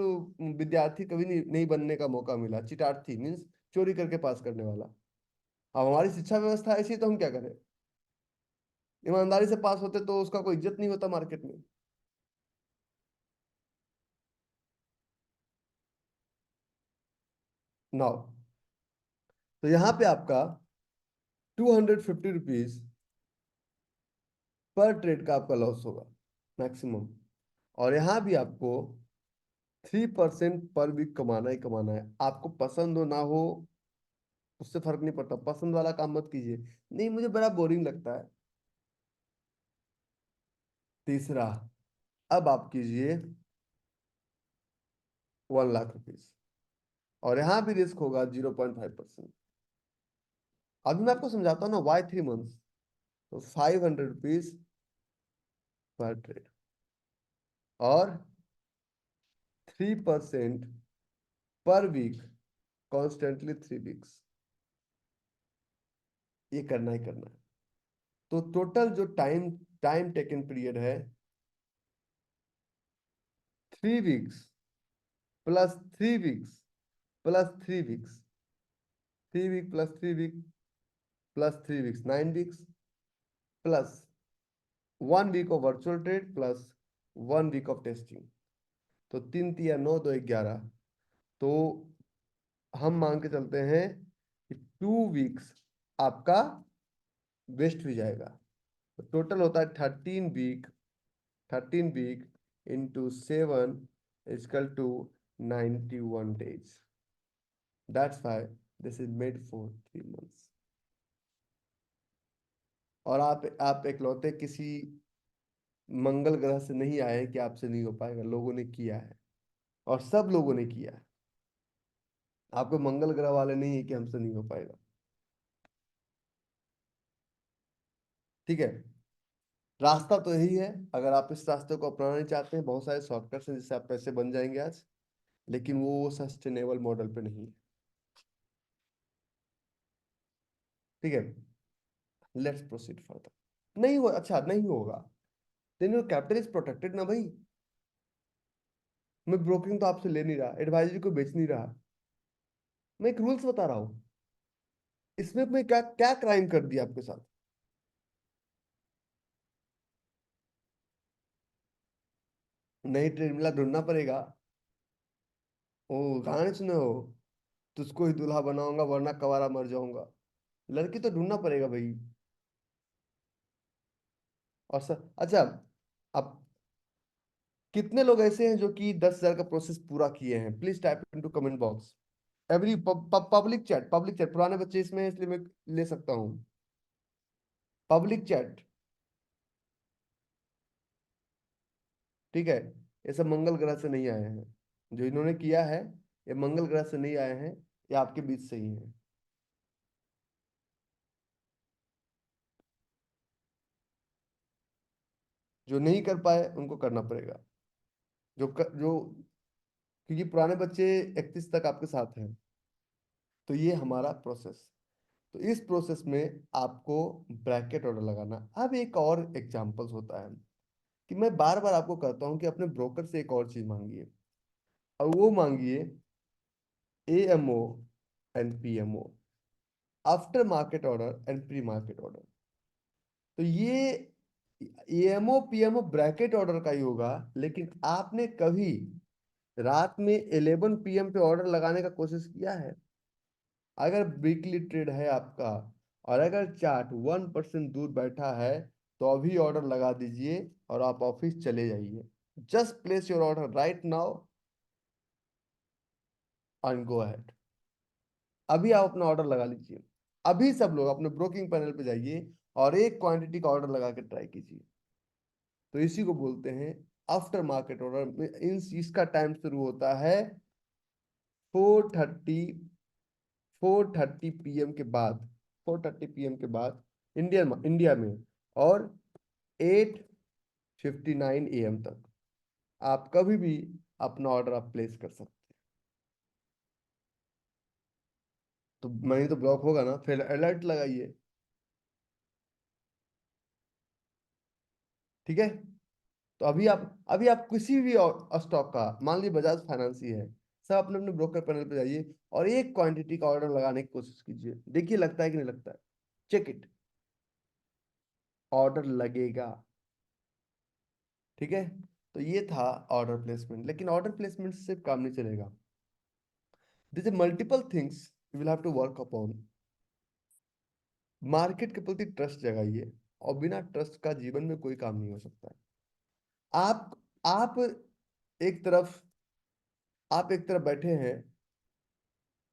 विद्यार्थी कभी नहीं बनने का मौका मिला। चिटार्थी मीन्स चोरी करके पास करने वाला। अब हमारी शिक्षा व्यवस्था ऐसी है तो हम क्या करें? ईमानदारी से पास होते तो उसका कोई इज्जत नहीं होता मार्केट में। नौ, तो यहाँ पे आपका 250 रुपीज पर ट्रेड का आपका लॉस होगा मैक्सिमम। और यहाँ भी आपको 3% पर वीक कमाना ही कमाना है। आपको पसंद हो ना हो, उससे फर्क नहीं पड़ता। पसंद वाला काम मत कीजिए, नहीं मुझे बड़ा बोरिंग लगता है। तीसरा, अब आप कीजिए 1 लाख रुपीज, और यहाँ भी रिस्क होगा 0.5%। अभी मैं आपको समझाता हूँ ना, वाई 3 मंथ्स। तो 500 रुपीज पर ट्रेड, और 3% पर वीक, कॉन्स्टेंटली 3 वीक्स। ये करना ही करना है। तो टोटल जो टाइम टाइम टेकन पीरियड है, 3 weeks plus 3 weeks plus 3 weeks, 3 week plus 3 week plus 3 weeks, 9 weeks, plus 1 week of virtual trade, plus 1 week of testing. तो 3 3 या 9 2 11। तो हम मान के चलते हैं कि 2 वीक्स आपका वेस्ट भी जाएगा। तो टोटल होता है 13 week. 13 week into 7 equal to 91 days। That's why this is made for 3 months. और आप इकलौते किसी मंगल ग्रह से नहीं आए हैं कि आपसे नहीं हो पाएगा। लोगों ने किया है, और सब लोगों ने किया है। आपको मंगल ग्रह वाले नहीं है कि हमसे नहीं हो पाएगा। ठीक है, रास्ता तो यही है। अगर आप इस रास्ते को अपनाना नहीं चाहते हैं, बहुत सारे शॉर्टकट्स हैं जिससे आप पैसे बन जाएंगे आज, लेकिन वो सस्टेनेबल मॉडल पे नहीं है। ठीक है, लेट्स प्रोसीड फर्दर। नहीं हो, अच्छा नहीं होगा, then your capital is protected ना भाई। मैं ब्रोकिंग तो आपसे ले नहीं रहा, एडवाइजरी को बेच नहीं रहा, मैं एक रूल्स बता रहा हूँ। इसमें मैं क्या क्या क्राइम कर दिया आपके साथ? नहीं, ट्रेड मिला ढूंढना पड़ेगा। ओ, गाने सुने हो? तुझको ही दूल्हा बनाऊंगा वरना कवारा मर जाऊंगा। लड़की तो ढूंढना पड़ेगा भाई। और सर अच्छा, अब कितने लोग ऐसे हैं जो कि 10,000 का प्रोसेस पूरा किए हैं? Please type into comment box. Every public chat, public chat, पुराने बच्चे इसमें हैं, इसलिए मैं ले सकता हूँ। Public chat. ठीक है, ये सब मंगल ग्रह से नहीं आए हैं। जो इन्होंने किया है, ये मंगल ग्रह से नहीं आए हैं, ये आपके बीच से ही है। जो नहीं कर पाए उनको करना पड़ेगा। जो क्योंकि पुराने बच्चे 31 तक आपके साथ हैं। तो ये हमारा प्रोसेस। तो इस प्रोसेस में आपको ब्रैकेट ऑर्डर लगाना। अब एक और एग्जांपल्स होता है कि मैं बार बार आपको कहता हूं कि अपने ब्रोकर से एक और चीज मांगिए, और वो मांगिए AMO and PMO, after market order and pre market order. तो ये AMO PMO ब्रैकेट ऑर्डर का ही होगा, लेकिन आपने कभी रात में 11 PM पे ऑर्डर लगाने का कोशिश किया है? अगर वीकली ट्रेड है आपका, और अगर चार्ट 1% दूर बैठा है, तो अभी ऑर्डर लगा दीजिए और आप ऑफिस चले जाइए। Just place your order right now and go ahead. अभी आप अपना ऑर्डर लगा लीजिए। अभी सब लोग अपने ब्रोकिंग पैनल पे जाइए और एक क्वांटिटी का ऑर्डर लगा के ट्राई कीजिए। तो इसी को बोलते हैं आफ्टर मार्केट ऑर्डर। इन इसका टाइम शुरू होता है 4:30 4:30 PM के बाद, 4:30 PM के बाद इंडिया में, और 8:59 AM तक आप कभी भी अपना ऑर्डर आप प्लेस कर सकते हैं। तो मनी तो ब्लॉक होगा ना, फिर अलर्ट लगाइए। ठीक है। तो अभी आप किसी भी स्टॉक का, मान लीजिए बजाज फाइनेंस ही है, सब अपने अपने ब्रोकर पैनल पे जाइए और एक क्वांटिटी का ऑर्डर लगाने की कोशिश कीजिए। देखिए लगता है कि नहीं लगता है। Check it. ऑर्डर लगेगा। ठीक है। तो ये था ऑर्डर प्लेसमेंट। लेकिन ऑर्डर प्लेसमेंट से सिर्फ काम नहीं चलेगा। This multiple things you will have to work upon. Market के प्रति ट्रस्ट जगाइए, और बिना ट्रस्ट का जीवन में कोई काम नहीं हो सकता है। आप आप एक तरफ आप एक तरफ बैठे हैं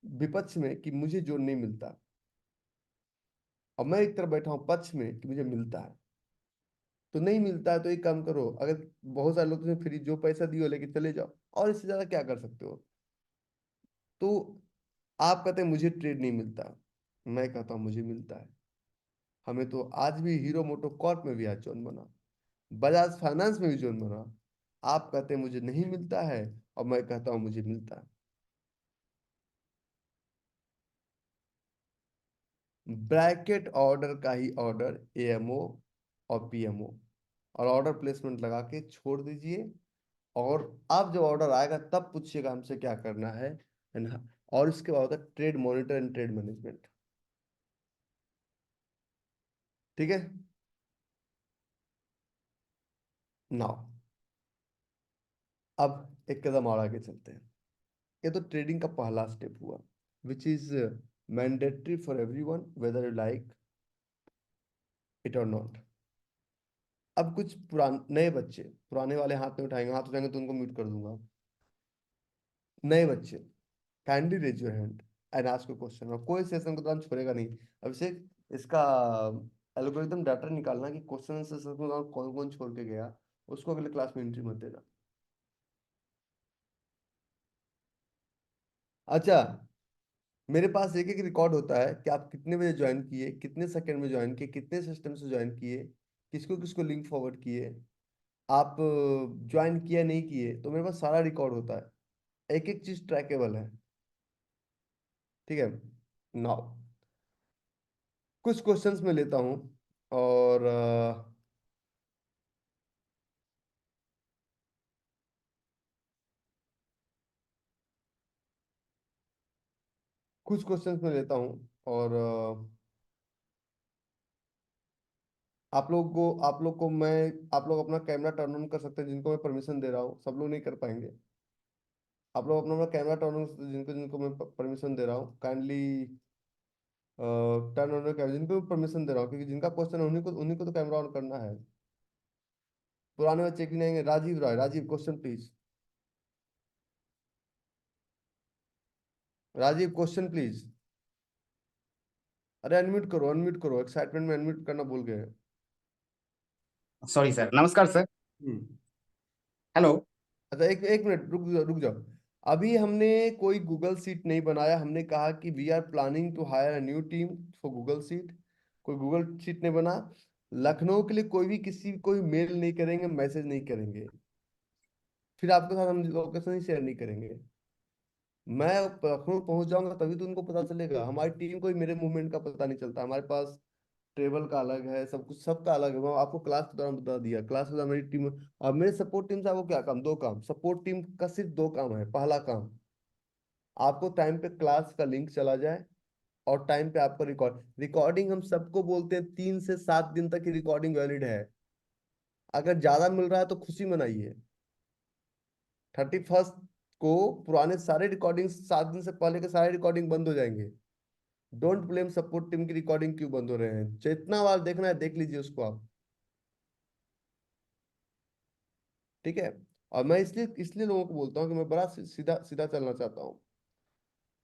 विपक्ष में कि मुझे जो नहीं मिलता, और मैं एक तरफ बैठा हूं पक्ष में कि मुझे मिलता है। तो नहीं मिलता है तो एक काम करो, अगर बहुत सारे लोग तुम्हें फ्री जो पैसा दियो लेके चले जाओ, और इससे ज्यादा क्या कर सकते हो? तो आप कहते हैं मुझे ट्रेड नहीं मिलता, मैं कहता हूं मुझे मिलता है। हमें तो आज भी हीरो मोटो कॉर्प में भी आज जोन बना, बजाज फाइनेंस में भी जोन बना। आप कहते हैं मुझे नहीं मिलता है, और मैं कहता हूं मुझे मिलता है। ब्रैकेट ऑर्डर का ही ऑर्डर AMO और PMO, और ऑर्डर प्लेसमेंट लगा के छोड़ दीजिए। और अब जब ऑर्डर आएगा तब पूछिएगा हमसे क्या करना है ना। और इसके बाद होता है trade monitor and trade management. ठीक है। नाउ अब एक कदम और आगे चलते हैं। ये तो ट्रेडिंग का पहला स्टेप हुआ, which is mandatory for everyone weather you like it और नॉट। अब कुछ नए बच्चे, पुराने वाले हाथ में उठाएंगे, हाथ उठाएंगे तो उनको म्यूट कर दूंगा। नए बच्चे, kindly raise your hand and ask question. और कोई सेशन के दौरान छोड़ेगा नहीं। अभिषेक, इसका एल्गोरिदम डाटा निकालना कि क्वेश्चन सेशन के दौरान कौन कौन छोड़ के गया, उसको अगले क्लास में एंट्री मत देना। अच्छा, मेरे पास एक एक रिकॉर्ड होता है कि आप कितने बजे ज्वाइन किए, कितने सेकंड में ज्वाइन किए, कितने सिस्टम से ज्वाइन किए, किसको किसको लिंक फॉरवर्ड किए, आप ज्वाइन किया नहीं किए। तो मेरे पास सारा रिकॉर्ड होता है, एक एक चीज ट्रैकेबल है। ठीक है। नाउ कुछ क्वेश्चंस मैं लेता हूँ, और कुछ क्वेश्चंस मैं लेता हूँ, और आप लोग अपना कैमरा टर्न ऑन कर सकते हैं जिनको मैं परमिशन दे रहा हूँ। सब लोग नहीं कर पाएंगे। आप लोग अपना अपना कैमरा टर्न ऑन कर सकते हैं जिनको जिनको मैं परमिशन दे रहा हूँ। काइंडली टर्न ऑन कैमरा जिनको परमिशन दे रहा हूँ, क्योंकि जिनका क्वेश्चन है उन्हीं को तो कैमरा ऑन करना है। पुराने बच्चे की नहीं आएंगे। Rajiv Rai, Rajiv question please. Rajiv question please. अरे अनम्यूट करो, एक्साइटमेंट में अनम्यूट करना भूल गए। सॉरी सर, नमस्कार सर। हम्म। हेलो। अच्छा, एक एक मिनट रुक जाओ। अभी हमने कोई गूगल सीट नहीं बनाया। हमने कहा कि we are planning to hire a new team for Google sheet. कोई गूगल सीट नहीं बना। लखनऊ के लिए कोई मेल नहीं करेंगे, मैसेज नहीं करेंगे। फिर आपके साथ हम लोकेशन ही शेयर नहीं करेंगे। मैं लखनऊ पहुंच जाऊंगा तभी तो उनको पता चलेगा। हमारी टीम को ही मेरे मूवमेंट का पता नहीं चलता। हमारे पास ट्रेवल का अलग है, सब कुछ सबका अलग है। मैं आपको क्लास के दौरान बता दिया, क्लास के दौरान मेरी टीम। अब मेरे सपोर्ट टीम से आपको क्या काम, दो काम। सपोर्ट टीम का सिर्फ दो काम है। पहला काम, आपको टाइम पे क्लास का लिंक चला जाए, और टाइम पे आपको रिकॉर्डिंग हम सबको बोलते हैं 3 से 7 दिन तक की रिकॉर्डिंग वैलिड है। अगर ज्यादा मिल रहा है तो खुशी मनाइए। 31 को पुराने सारे रिकॉर्डिंग, 7 दिन से पहले के सारे रिकॉर्डिंग बंद हो जाएंगे। डोंट ब्लेम सपोर्ट टीम की रिकॉर्डिंग क्यों बंद हो रहे हैं। जितना बार देखना है देख लीजिए उसको आप। ठीक है। और मैं इसलिए इसलिए लोगों को बोलता हूँ कि मैं बड़ा सीधा सीधा चलना चाहता हूँ।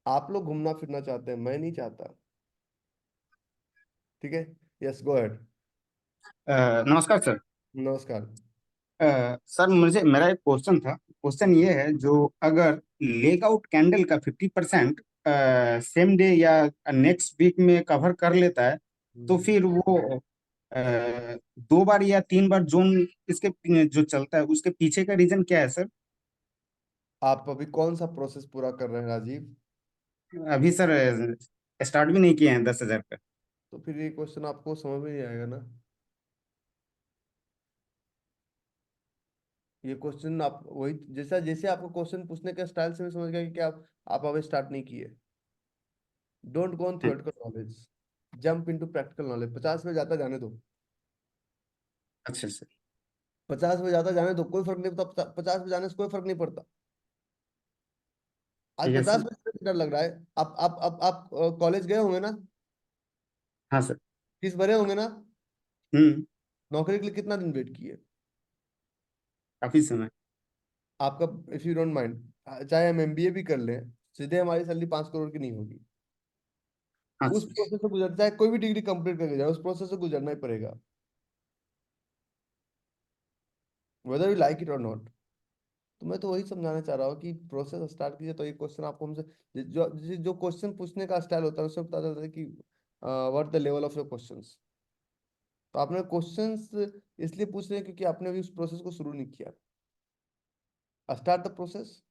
आप लोग घूमना फिरना चाहते हैं, मैं नहीं चाहता। ठीक है। Yes, go ahead. नमस्कार सर। नमस्कार। सर मुझे मेरा एक क्वेश्चन था। क्वेश्चन ये है, जो अगर लेग आउट कैंडल का 50% सेम डे या नेक्स्ट वीक में कवर कर लेता है, तो फिर वो 2 बार या 3 बार जोन इसके जो चलता है, उसके पीछे का रीजन क्या है सर? आप अभी कौन सा प्रोसेस पूरा कर रहे हैं राजीव? अभी सर स्टार्ट भी नहीं किए हैं 10,000 का। तो फिर ये क्वेश्चन आपको समझ में नहीं आएगा ना। ये क्वेश्चन आप वही, जैसा जैसे आपको क्वेश्चन पूछने के स्टाइल से मैं समझ गया कि आप अभी स्टार्ट नहीं किए। Don't go on theoretical knowledge, jump into practical knowledge. 50 में जाता जाने दो। अच्छा सर। 50 में जाता जाने दो, कोई फर्क नहीं पड़ता। 50 में जाने से कोई फर्क नहीं पड़ता। आज ठीक है 50 सर। में जाने से डर लग रहा है। आप कॉलेज गए होंगे ना? हाँ सर। फीस भरे होंगे ना? हम्म। नौकरी के लिए कितना दिन वेट किए? काफी समय। आपका, इफ यू डोंट माइंड, चाहे हम एमबीए भी कर लें, सीधे हमारी सैलरी 5 करोड़ की नहीं होगी। हाँ उस सर। प्रोसेस से गुजरता है, कोई भी डिग्री कंप्लीट करके जाए उस प्रोसेस से गुजरना ही पड़ेगा, वेदर यू लाइक इट और नॉट। तो मैं तो वही समझाना चाह रहा हूँ कि प्रोसेस स्टार्ट कीजिए। तो ये क्वेश्चन आपको हमसे, जो जो क्वेश्चन पूछने का स्टाइल होता है उससे पता चलता है कि what the level of your questions. तो आपने क्वेश्चंस इसलिए पूछ रहे हैं क्योंकि आपने अभी उस प्रोसेस को शुरू नहीं किया। Start the process,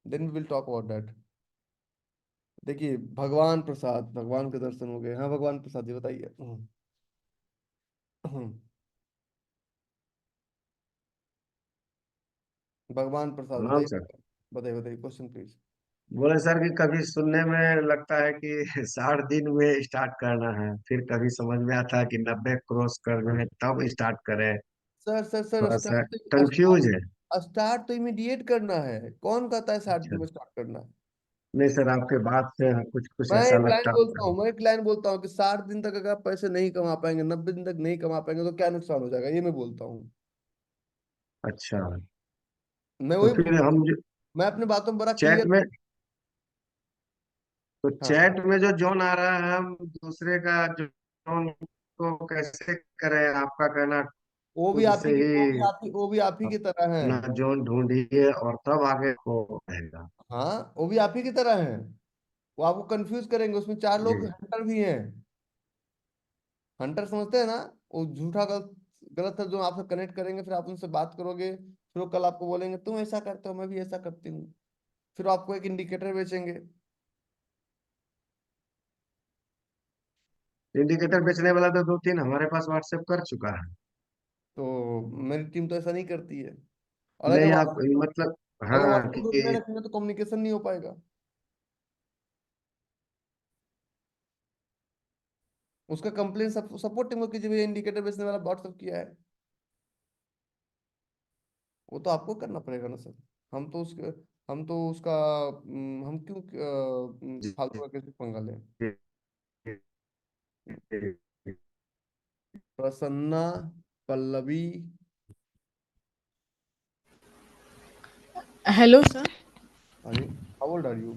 then we will talk about that. देखिए, भगवान प्रसाद, भगवान के दर्शन हो गए। हाँ भगवान प्रसाद जी बताइए। भगवान प्रसाद हाँ बताइए। सर। बताइए बताइए क्वेश्चन प्लीज। बोले सर कि कभी सुनने में लगता है कि 60 दिन में स्टार्ट करना है, फिर कभी समझ में आता है कि 90 क्रॉस करना है तब स्टार्ट करें। सर थोड़ा सा स्टार्ट, कंफ्यूज है। स्टार्ट तो इमीडिएट करना है। कौन कहता है 60 दिन अच्छा। में स्टार्ट करना है? नहीं सर, आपके बात से कुछ कुछ मैं ऐसा एक लाइन लगता बोलता है। हूँ, मैं एक लाइन बोलता हूँ कि 60 दिन तक अगर आप पैसे नहीं कमा पाएंगे, 90 दिन तक नहीं कमा पाएंगे, तो क्या नुकसान हो जाएगा, ये मैं बोलता हूँ। अच्छा। मैं तो वही फिर बोलता हूँ। हम मैं अपने बातों में बड़ा चैट क्लियर। में तो हाँ, चैट में जो जोन आ रहा है, हम दूसरे का जोन को कैसे करें? आपका कहना वो भी खुद आप से ही की वो भी ही आप ही वो भी आप ही की तरह है। अपना जोन ढूंढिए और तब आगे को रहेगा। हाँ, वो भी आप ही की तरह है। वो आपको कंफ्यूज करेंगे। उसमें 4 लोग जी। हंटर भी हैं। हंटर समझते हैं ना? वो झूठा गलत गलत है जो आपसे कनेक्ट करेंगे, फिर आप उनसे बात करोगे, फिर वो कल आपको बोलेंगे तुम ऐसा करते हो, मैं भी ऐसा करती हूँ। फिर वो आपको एक इंडिकेटर बेचेंगे। इंडिकेटर बेचने वाला तो 2-3 हमारे पास व्हाट्सएप कर चुका है। तो मेरी टीम तो ऐसा नहीं करती है। और अगर नहीं आप व्हाट्सएप मतलब, अगर हाँ व्हाट्सएप ग्रुप में कि रखेंगे तो कम्युनिकेशन नहीं हो पाएगा। उसका कंप्लेन सपोर्ट टीम को कीजिए, भैया इंडिकेटर बेचने वाला व्हाट्सएप किया है। वो तो आपको करना पड़ेगा ना सर। हम तो उसके हम तो उसका हम क्यों फालतू का कैसे पंगा लें। प्रसन्ना, पल्लवी। Hello sir. हाँ जी। How old are you?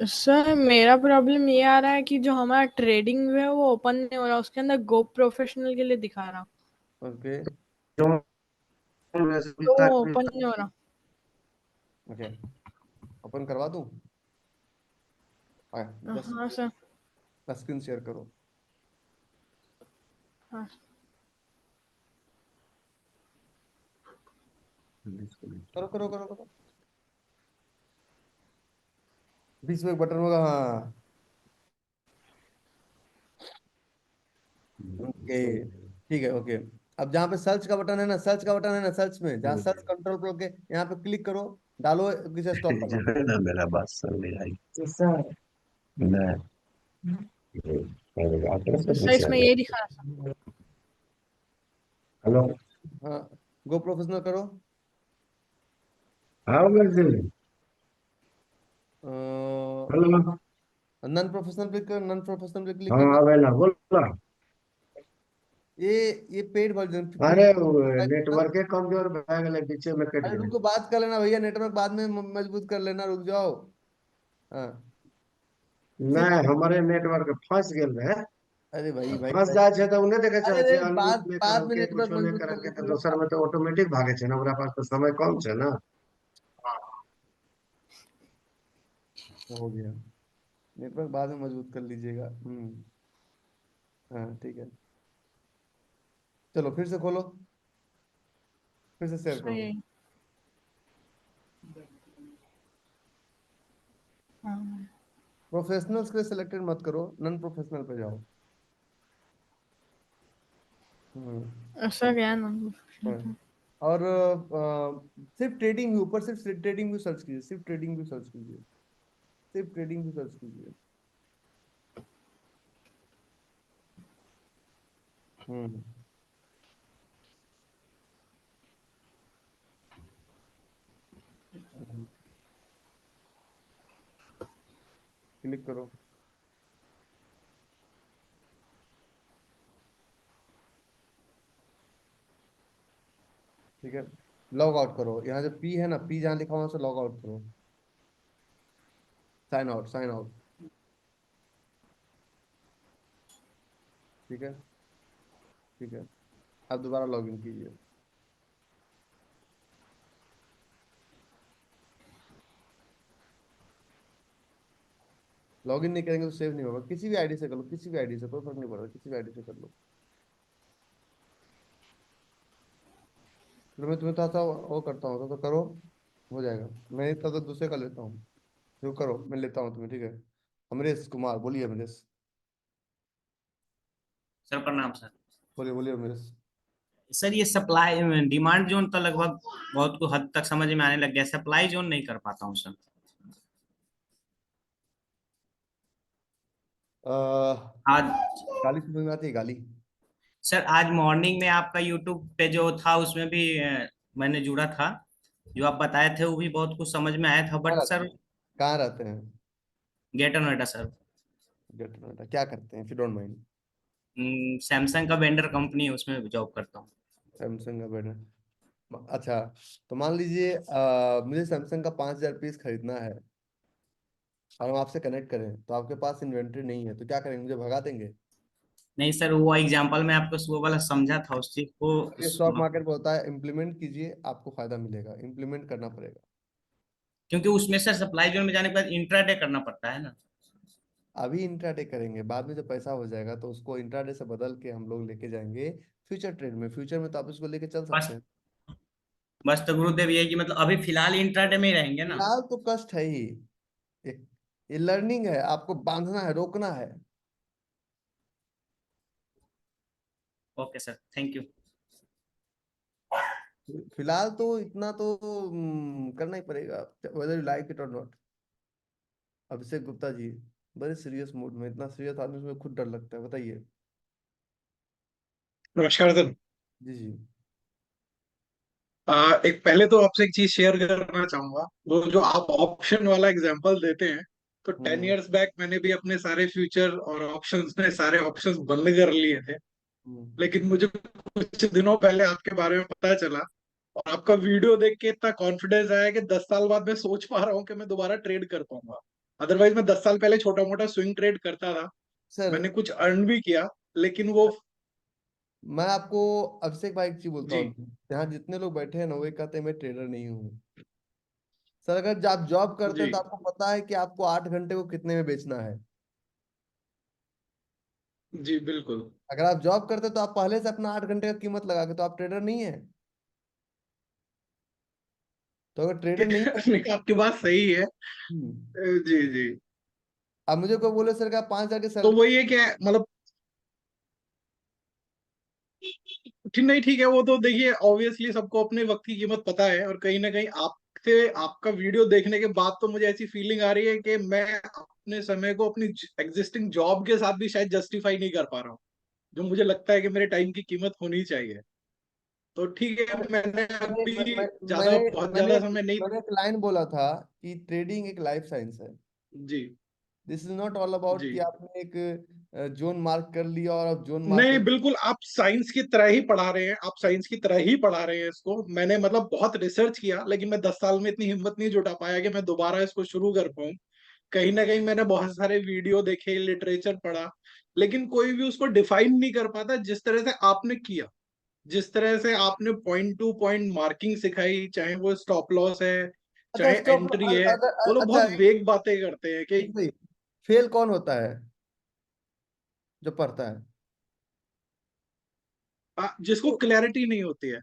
Sir मेरा प्रॉब्लम ये आ रहा है कि जो हमारा ट्रेडिंग है वो ओपन नहीं हो रहा, उसके अंदर गो प्रोफेशनल के लिए दिखा रहा, ओके। तो वो ओपन नहीं हो रहा। ओके, ओपन करवा दूं? जस्ट हाँ सर। स्क्रीन शेयर करो। हाँ। करो करो करो करो। बीच में एक बटन होगा, हाँ। ओके, ठीक है, ओके। अब जहाँ पे सर्च का बटन है ना, सर्च का बटन है ना, सर्च में जहाँ सर्च कंट्रोल पर के यहाँ पे क्लिक करो, डालो, किसे स्टॉप जो करना। है ना, मेरा बात सुन ले भाई। सर मैं सर इसमें ये दिखा रहा था। हेलो। हाँ, गो प्रोफेशनल करो। हाँ वैसे। हेलो। नॉन प्रोफेशनल पे कर, नॉन प्रोफेशनल पे क्लिक हाँ करना। वेला बोला। ये ये पेड वर्जन अरे फ्री। नेटवर्क के कमजोर भए गेलै, बीचे में कट अरे गेलै। रुको, बात कर लेना भैया, नेटवर्क बाद में मजबूत कर लेना, रुक जाओ। हाँ, नहीं, सिर्फ। हमारे नेटवर्क फंस गेल रहे। अरे भाई भाई फंस भाई। जाइ छै तऽ उ नहि देखै छै, अरे जे अरे, अनम्यूट बाद नहीं बाद में करलकै, नेटवर्क कुछो नहीं मजबूत कर करलकै, तऽ लीजिएगा। दोसर में तो ऑटोमेटिक भागे छै ना, ओकरा पास तो समय कम छै ना। हो गया, नेटवर्क बाद में मजबूत कर लीजिएगा। हाँ ठीक है, चलो फिर से खोलो, फिर से शेयर करो। सही। हाँ। प्रोफेशनल्स के सिलेक्टेड मत करो, नॉन प्रोफेशनल पे जाओ। हम्म। ऐसा क्या है ना। हाँ। और सिर्फ ट्रेडिंग व्यू, ऊपर सिर्फ ट्रेडिंग व्यू सर्च कीजिए, सिर्फ ट्रेडिंग व्यू सर्च कीजिए, सिर्फ ट्रेडिंग व्यू सर्च कीजिए। हम्म। क्लिक करो, ठीक है। लॉग आउट करो, यहाँ जो पी है ना, पी जहाँ लिखा हुआ से लॉग आउट करो। Sign out, sign out. ठीक है, ठीक है। अब दोबारा लॉग इन कीजिए। लॉग इन नहीं करेंगे तो सेव नहीं होगा। किसी भी आईडी से कर लो, किसी भी आईडी से, कोई फर्क नहीं पड़ रहा, किसी भी आईडी से कर लो। फिर मैं तुम्हें थोड़ा सा वो करता हूँ, तो करो, हो जाएगा। मैं इतना तो दूसरे का लेता हूँ, जो करो, मैं लेता हूँ तुम्हें, ठीक है। अमरीश कुमार, बोलिए अमरीश। सर प्रणाम सर। बोलिए बोलिए अमरीश। सर ये सप्लाई डिमांड जोन तो लगभग बहुत को हद तक समझ में आने लग गया, सप्लाई जोन नहीं कर पाता हूँ सर। आज गाली समझ में आती है, गाली? सर आज मॉर्निंग में आपका यूट्यूब पे जो था उसमें भी मैंने जुड़ा था, जो आप बताए थे वो भी बहुत कुछ समझ में आया था, कहाँ बट रहते सर हैं, कहाँ रहते हैं? Greater Noida sir. Greater Noida, क्या करते हैं, if you don't mind? Samsung का वेंडर कंपनी है, उसमें जॉब करता हूँ। सैमसंग का बैनर। अच्छा, तो मान लीजिए मुझे सैमसंग का 5,000 पीस खरीदना है, और हम आपसे कनेक्ट करें तो आपके पास इन्वेंट्री नहीं है, तो क्या करेंगे, मुझे भगा देंगे? नहीं सर, वो एग्जाम्पल में आपको वो वाला समझा था, उस चीज को ये स्टॉक मार्केट में होता है, इम्प्लीमेंट कीजिए, आपको फायदा मिलेगा, इम्प्लीमेंट करना पड़ेगा। क्योंकि उसमें सर सप्लाई जोन में जाने के बाद इंट्राडे करना पड़ता है ना। अभी इंट्राडे करेंगे, बाद में जब पैसा हो जाएगा तो उसको इंट्राडे से बदल के हम लोग लेके जाएंगे फ्यूचर ट्रेड में। फ्यूचर में तो आप इसको लेके चल बस सकते हैं। बस तो गुरुदेव ये है कि मतलब अभी फिलहाल इंट्राडे में ही रहेंगे ना। फिलहाल तो कष्ट है ही, ये ये लर्निंग है, आपको बांधना है, रोकना है। Okay sir, thank you. फिलहाल तो इतना तो करना ही पड़ेगा, वेदर यू लाइक इट और नॉट। अभिषेक गुप्ता जी, बड़े सीरियस मूड में, इतना सीरियस आदमी में खुद डर लगता है, बताइए। नमस्कार सर। जी जी। एक पहले तो आपसे एक चीज शेयर करना चाहूंगा। वो जो आप ऑप्शन वाला एग्जांपल देते हैं, तो 10 years बैक मैंने भी अपने सारे फ्यूचर और ऑप्शंस में सारे ऑप्शंस बंद कर लिए थे। हम्म। लेकिन मुझे कुछ दिनों पहले आपके बारे में पता चला, और आपका वीडियो देख के इतना कॉन्फिडेंस आया कि 10 साल बाद मैं सोच पा रहा हूँ कि मैं दोबारा ट्रेड कर पाऊंगा। अदरवाइज मैं 10 साल पहले छोटा मोटा स्विंग ट्रेड करता था, सर, मैंने कुछ अर्न भी किया, लेकिन वो। मैं आपको अभिषेक भाई एक चीज बोलता जी हूँ, यहाँ जितने लोग बैठे हैं ना, वो कहते हैं मैं ट्रेडर नहीं हूँ। सर, अगर आप जॉब करते जी हैं तो आपको पता है कि आपको 8 घंटे को कितने में बेचना है। जी बिल्कुल। अगर आप जॉब करते तो आप पहले से अपना 8 घंटे का कीमत लगा के, तो आप ट्रेडर नहीं है। तो अगर ट्रेडर नहीं है, नहीं, आपकी बात सही है। जी जी। अब मुझे कोई बोले सर का 5,000 की तो सैलरी, वही है कि मतलब ठीक नहीं, ठीक है, वो तो देखिए ऑब्वियसली सबको अपने वक्त की कीमत पता है, और कहीं ना कहीं आपसे आपका वीडियो देखने के बाद तो मुझे ऐसी फीलिंग आ रही है कि मैं अपने समय को अपनी एग्जिस्टिंग जॉब के साथ भी शायद जस्टिफाई नहीं कर पा रहा हूँ, जो मुझे लगता है कि मेरे टाइम की कीमत होनी चाहिए। तो ठीक है, मैंने मैंने अभी मैंने बहुत मैंने ज्यादा समय नहीं। मैंने एक लाइन बोला था कि ट्रेडिंग एक लाइफ साइंस है। जी this is not all about जी। कि आपने एक जोन मार्क कर लिया और अब जोन मार्क नहीं, कर, बिल्कुल आप साइंस की तरह ही पढ़ा रहे हैं, आप साइंस की तरह ही पढ़ा रहे हैं इसको। मैंने मतलब बहुत रिसर्च किया, लेकिन मैं 10 साल में इतनी हिम्मत नहीं जुटा पाया कि मैं दोबारा इसको शुरू कर पाऊँ। कहीं ना कहीं मैंने बहुत सारे वीडियो देखे, लिटरेचर पढ़ा, लेकिन कोई भी उसको डिफाइन नहीं कर पाता जिस तरह से आपने किया। जिस तरह से आपने पॉइंट टू पॉइंट मार्किंग सिखाई, चाहे वो स्टॉप लॉस है, अच्छा चाहे स्टॉप, एंट्री है, वो लोग अच्छा बहुत वेग बातें करते हैं कि सही, फेल कौन होता है जो पढ़ता है? जिसको क्लैरिटी नहीं होती है।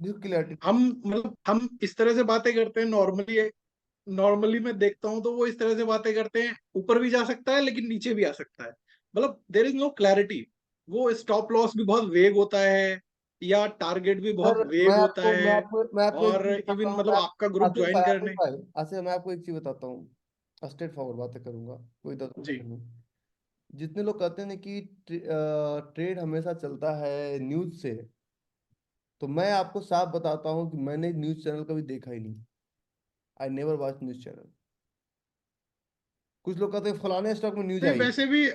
जिसको क्लियरिटी, हम मतलब हम इस तरह से बातें करते हैं नॉर्मली। नॉर्मली मैं देखता हूँ तो वो इस तरह से बातें करते हैं, ऊपर भी जा सकता है लेकिन नीचे भी आ सकता है, मतलब देर इज नो क्लैरिटी। वो स्टॉप लॉस भी बहुत वेग होता है, या टारगेट भी बहुत सर वेग होता है। मैं आपको एक और चीज बताता इवन हूँ, मतलब आपका ग्रुप ज्वाइन आसिफ करने। भाई, आसिफ, मैं आपको एक चीज बताता हूँ, स्ट्रेट फॉरवर्ड बातें करूंगा, कोई दस जी नहीं। जितने लोग कहते हैं ना कि ट्रेड हमेशा चलता है न्यूज से, तो मैं आपको साफ बताता हूँ कि मैंने न्यूज चैनल कभी देखा ही नहीं। I never watch news channel. कुछ लोग कहते हैं फलाने स्टॉक में न्यूज नहीं, आई। वैसे भी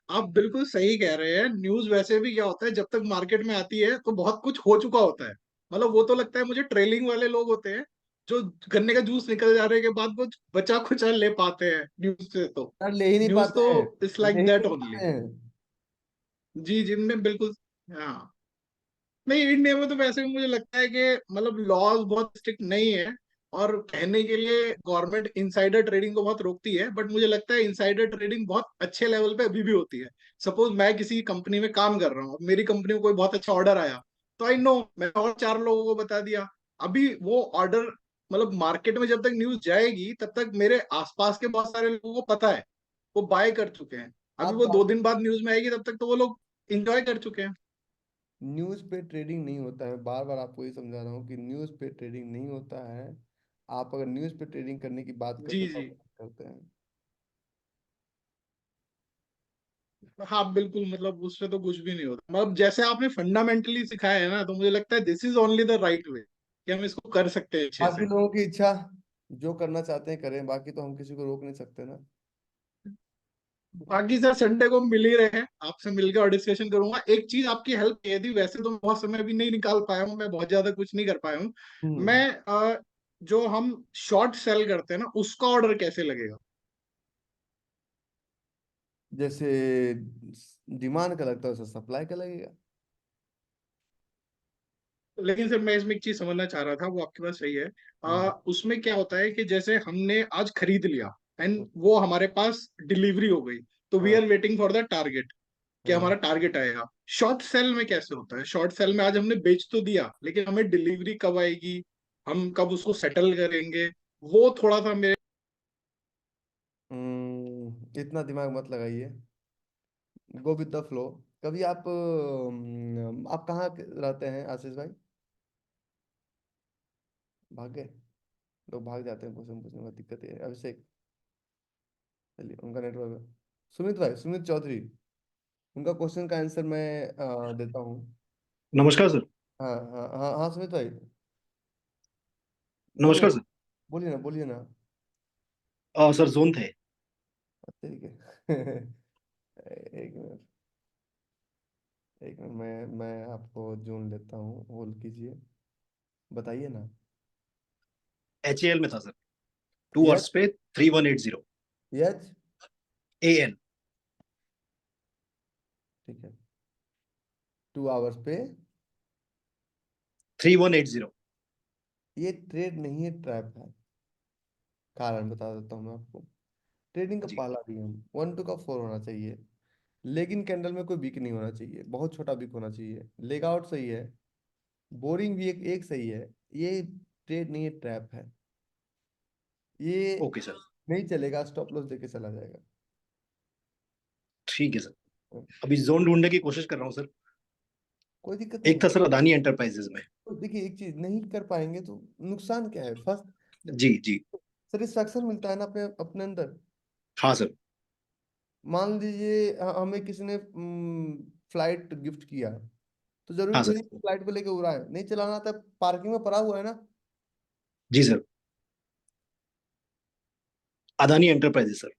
आप बिल्कुल सही कह रहे हैं। न्यूज वैसे भी क्या होता है, जब तक मार्केट में आती है तो बहुत कुछ हो चुका होता है। मतलब वो तो लगता है मुझे ट्रेलिंग वाले लोग होते हैं जो गन्ने का जूस निकल जाने के बाद वो बचा खुचा ले पाते हैं न्यूज से। तो सर ले ही नहीं न्यूज पाते तो हैं, इट्स ले लाइक ही दैट नहीं ओनली। पाते हैं। जी, जिनमें बिल्कुल। हाँ। नहीं, इंडिया में तो वैसे भी मुझे लगता है कि मतलब लॉज बहुत स्ट्रिक्ट नहीं है, और कहने के लिए गवर्नमेंट इनसाइडर ट्रेडिंग को बहुत रोकती है, बट मुझे लगता है इनसाइडर ट्रेडिंग बहुत अच्छे लेवल पे अभी भी होती है। सपोज मैं किसी कंपनी में काम कर रहा हूँ, मेरी कंपनी में कोई बहुत अच्छा ऑर्डर आया, तो आई नो मैं और 4 लोगों को बता दिया। अभी वो ऑर्डर मतलब मार्केट में जब तक न्यूज जाएगी तब तक मेरे आसपास के बहुत सारे लोगों को पता है, वो बाय कर चुके हैं। अभी आप वो दो बात, दिन बाद न्यूज में आएगी, तब तक तो वो लोग इंजॉय कर चुके हैं। न्यूज पे ट्रेडिंग नहीं होता है, बार बार आपको ये समझा रहा हूँ कि न्यूज पे ट्रेडिंग नहीं होता है। आप अगर न्यूज पे ट्रेडिंग करने की बात करते जी हो तो जी। आप गलत करते हैं। हाँ बिल्कुल, मतलब उससे तो कुछ भी नहीं होता। मतलब जैसे आपने फंडामेंटली सिखाया है ना, तो मुझे लगता है this is only the right way कि हम इसको कर सकते हैं अच्छे बाकी से। लोगों की इच्छा, जो करना चाहते हैं करें, बाकी तो हम किसी को रोक नहीं सकते ना। बाकी सर संडे को मिल ही रहे हैं, आपसे मिलकर और डिस्कशन करूंगा। एक चीज आपकी हेल्प की थी, वैसे तो मैं बहुत समय भी नहीं निकाल पाया हूँ, मैं बहुत ज्यादा कुछ नहीं कर पाया हूँ। हम्म। मैं जो हम शॉर्ट सेल करते हैं ना, उसका ऑर्डर कैसे लगेगा? जैसे डिमांड का लगता है वैसे सप्लाई का लगेगा। लेकिन सर मैं इसमें एक चीज समझना चाह रहा था, वो आपके पास सही है। हम्म। उसमें क्या होता है कि जैसे हमने आज खरीद लिया एंड वो हमारे पास डिलीवरी हो गई, तो वी हाँ are waiting for the target कि हाँ। हमारा टारगेट आएगा। शॉर्ट सेल में कैसे होता है? शॉर्ट सेल में आज हमने बेच तो दिया, लेकिन हमें डिलीवरी कब आएगी, हम कब उसको सेटल करेंगे, वो थोड़ा सा मेरे। इतना दिमाग मत लगाइए, गो विद द फ्लो। कभी आप कहाँ रहते हैं आशीष भाई? भाग गए? लोग भाग जाते हैं क्वेश्चन पूछने में, दिक्कत है। अभिषेक, चलिए उनका नेटवर्क। सुमित भाई, सुमित चौधरी, उनका क्वेश्चन का आंसर मैं देता हूँ। नमस्कार सर। हाँ हाँ हाँ हाँ, सुमित भाई बोलिए नमस्कार ना, सर। बोलिए ना, बोलिए ना। सर जोन थे। ठीक है। एक मिनट, एक मिनट, मैं आपको जोन लेता हूँ, होल्ड कीजिए, बताइए ना। HAL में था सर। 2 आवर्स यच, पे 3180 यच, AN। ठीक है, 2 आवर्स पे। 3180। ये ट्रेड नहीं है, ट्रैप है। कारण बता देता हूँ मैं आपको। ट्रेडिंग का जी पहला नियम 1 to 4 होना चाहिए, लेकिन कैंडल में कोई वीक नहीं होना चाहिए, बहुत छोटा वीक होना चाहिए। लेग आउट सही है, बोरिंग भी एक एक सही है, ये ट्रेड नहीं है, ट्रैप है ये। ओके सर, नहीं चलेगा, स्टॉप लॉस देके चला जाएगा। ठीक है सर। अभी जोन ढूंढने की कोशिश कर रहा हूँ सर। कोई दिक्कत नहीं एक था है। सर अदानी एंटरप्राइजेज में। तो देखिए, एक चीज नहीं कर पाएंगे तो नुकसान क्या है? फर्स्ट जी जी। सेटिस्फैक्शन मिलता है ना अपने अपने अंदर। हाँ सर। मान लीजिए हमें किसी ने फ्लाइट गिफ्ट किया, तो जरूरी हाँ थोड़ी सर। फ्लाइट पे लेके उड़ाए, नहीं चलाना आता, पार्किंग में पड़ा हुआ है ना। जी सर। Adani Enterprises sir.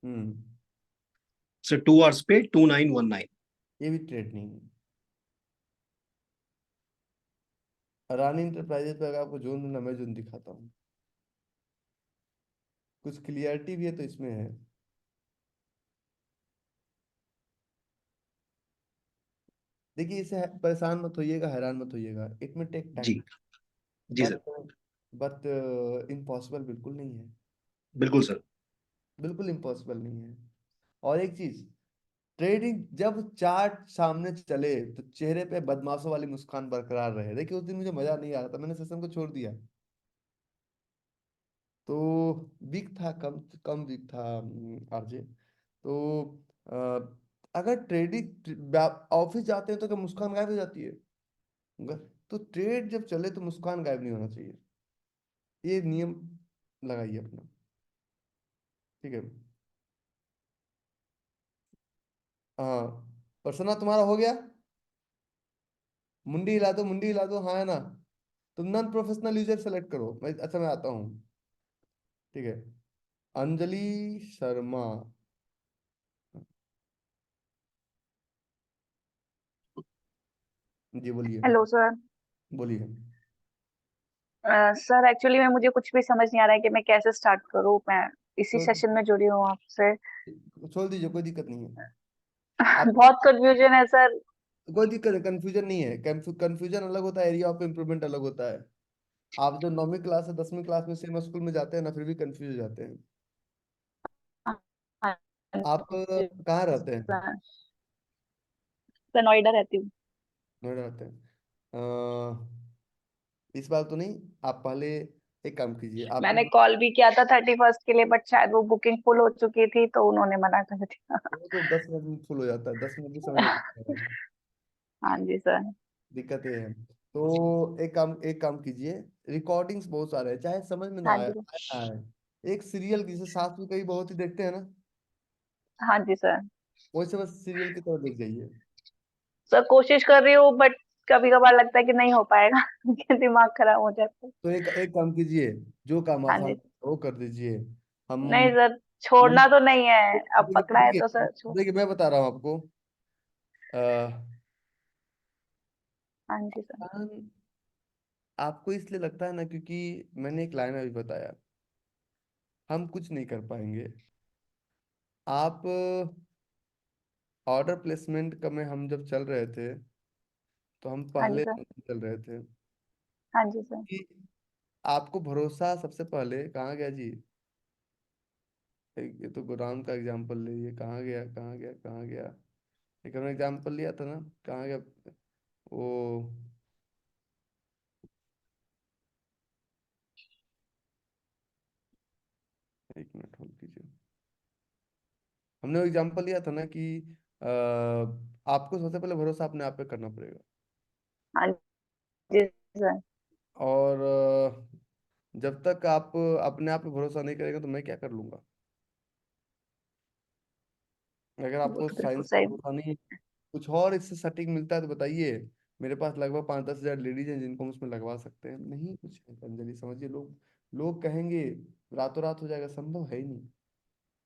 हम्म। सर 2 आवर्स पे 2919। ये भी ट्रेड नहीं है। अडानी इंटरप्राइजेस पे अगर आपको जोन दूंगा, मैं जोन दिखाता हूँ, कुछ क्लियरिटी भी है तो इसमें है। देखिए, इसे परेशान मत होइएगा, हैरान मत होइएगा, इट में टेक जी टाइम। जी बट सर। बट इम्पॉसिबल बिल्कुल नहीं है। बिल्कुल सर। बिल्कुल इम्पॉसिबल नहीं है। और एक चीज, ट्रेडिंग जब चार्ट सामने चले तो चेहरे पे बदमाशों वाली मुस्कान बरकरार रहे। देखिए, उस दिन मुझे मजा नहीं आ रहा था, मैंने सेशन को छोड़ दिया। तो वीक था, कम कम वीक था आरजे। तो अ, अगर ट्रेडिंग ऑफिस जाते हैं तो क्या मुस्कान गायब हो जाती है? तो ट्रेड जब चले तो मुस्कान गायब नहीं होना चाहिए। ये नियम लगाइए अपना, ठीक है? हाँ, पर्सना तुम्हारा हो गया? मुंडी हिला दो, मुंडी हिला दो, हाँ है ना? तुम नॉन प्रोफेशनल यूजर सेलेक्ट करो। अच्छा, मैं आता हूँ, ठीक है? अंजलि शर्मा। जी बोलिए। Hello sir. बोलिए। सर एक्चुअली में मुझे कुछ भी समझ नहीं आ रहा है कि मैं कैसे स्टार्ट करूँ। मैं इसी तो सेशन में जुड़ी हूँ आपसे। छोड़ दीजिए, कोई दिक्कत नहीं है। आप बहुत कंफ्यूजन है सर। कोई दिक्कत है, कंफ्यूजन नहीं है। कंफ्यूजन अलग होता है, एरिया ऑफ इम्प्रूवमेंट अलग होता है। आप जो 9वीं क्लास से 10वीं क्लास में सेम स्कूल में जाते हैं ना, फिर भी कंफ्यूज हो जाते हैं। हाँ आप जी कहाँ रहते हैं? सर। सर नोएडा रहती हूँ। नोएडा रहते हैं। इस बार तो नहीं। आप पहले एक काम कीजिए, आपने मैंने कॉल भी किया था 31st के लिए, बट शायद वो बुकिंग फुल हो चुकी थी तो उन्होंने मना कर दिया। वो तो 10 मिनट में फुल हो जाता है, 10 मिनट भी समय लगता है। हाँ जी सर। दिक्कत ये है। तो एक काम कीजिए। रिकॉर्डिंग्स बहुत सारे हैं, चाहे समझ में ना हाँ आए जी ना आए। एक सीरियल जिसे सास भी कई बहुत ही देखते हैं ना, हाँ जी सर। वैसे बस सीरियल की तरह देख जाइए। सर कोशिश कर रही हूँ, बट कभी कभार लगता है कि नहीं हो पाएगा। दिमाग खराब हो जाता है। तो एक एक काम कीजिए, जो काम हाँ आसान जी। है, वो कर दीजिए। हम नहीं सर, हम छोड़ना तो नहीं है, अब देखिए पकड़ा है देखिए तो सर छोड़। देखिए, मैं बता रहा हूँ आपको। हाँ जी सर। आसान आपको इसलिए लगता है ना, क्योंकि मैंने एक लाइन अभी बताया, हम कुछ नहीं कर पाएंगे। आप ऑर्डर प्लेसमेंट का में हम जब चल रहे थे, तो हम हाँ जी पहले सर। चल रहे थे हाँ जी सर। कि आपको भरोसा सबसे पहले कहाँ गया जी? ये तो गोदाम का एग्जांपल ले, ये कहाँ गया, कहाँ गया, कहाँ गया? एक हमने एग्जांपल लिया था ना, कहाँ गया वो? एक मिनट होल्ड कीजिए। हमने वो एग्जांपल लिया था ना कि आपको सबसे पहले भरोसा अपने आप पे करना पड़ेगा। हाँ जी सर। और जब तक आप अपने आप पे भरोसा नहीं करेंगे तो मैं क्या कर लूंगा? अगर वो आपको तो बिल्कुल साइंस पे सही। भरोसा नहीं है, कुछ और इससे सटीक मिलता है तो बताइए। मेरे पास लगभग 5-10 हजार लेडीज हैं जिनको हम उसमें लगवा सकते हैं। नहीं कुछ है अंजलि, समझिए, लोग लोग कहेंगे रातों रात हो जाएगा, संभव है ही नहीं।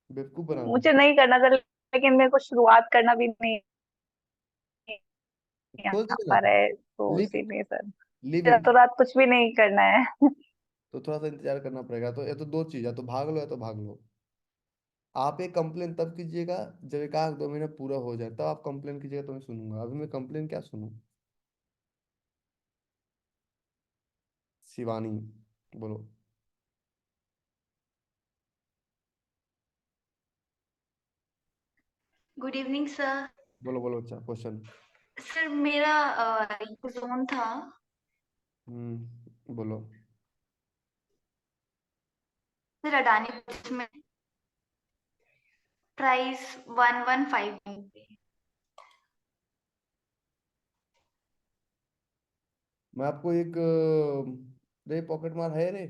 बेवकूफ बना दें। मुझे नहीं करना था, लेकिन मेरे को शुरुआत करना भी नहीं छोड़ आ दीजिए पा ना। रहा है, तो लिव इट। इसीलिए सर लिव इट। रातों रात कुछ भी नहीं करना है। तो थोड़ा सा इंतजार करना पड़ेगा। तो या तो दो चीज, या तो भाग लो या तो भाग लो। आप एक कंप्लेन तब कीजिएगा जब 1-2 महीने पूरा हो जाए, तब आप कंप्लेन कीजिएगा तो मैं सुनूंगा। अभी मैं कंप्लेन क्या सुनूं? शिवानी, बोलो। Good evening sir. बोलो बोलो, अच्छा क्वेश्चन। सर मेरा जोन था बोलो। सर अडानी में प्राइस 1159 पे। मैं आपको एक रे पॉकेट मार है रे।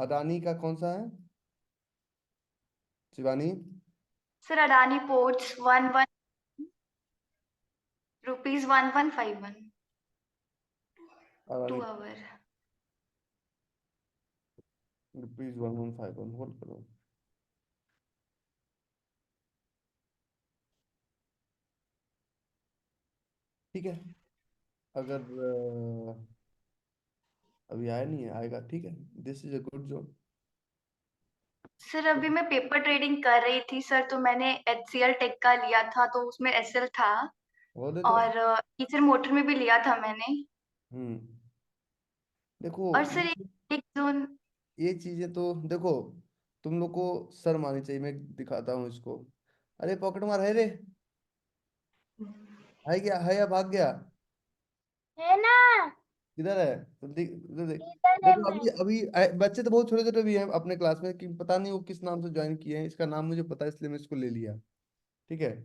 अदानी का कौन सा है Shivani? Sir Adani ports 1151 Adani 2 hour. ₹1151 hold करो। ठीक है, अगर अभी आया नहीं है, आएगा, ठीक है। This is a good zone. Sir अभी मैं पेपर ट्रेडिंग कर रही थी सर, तो मैंने HCL टेक का लिया था, तो उसमें SL था। वो दे दो। और टीचर मोटर में भी लिया था मैंने। हम्म देखो और सर एक जोन। ये चीजें तो देखो, तुम लोग को शर्म आनी चाहिए। मैं दिखाता हूँ इसको। अरे पॉकेट मार है रे। है क्या? है या भाग गया? है ना। किधर है? तो इधर देख। इधर है देखो मैं। अभी अभी बच्चे तो बहुत छोटे छोटे भी हैं अपने क्लास में, कि पता नहीं वो किस नाम से ज्वाइन किए हैं। इसका नाम मुझे पता है इसलिए मैं इसको ले लिया। ठीक है।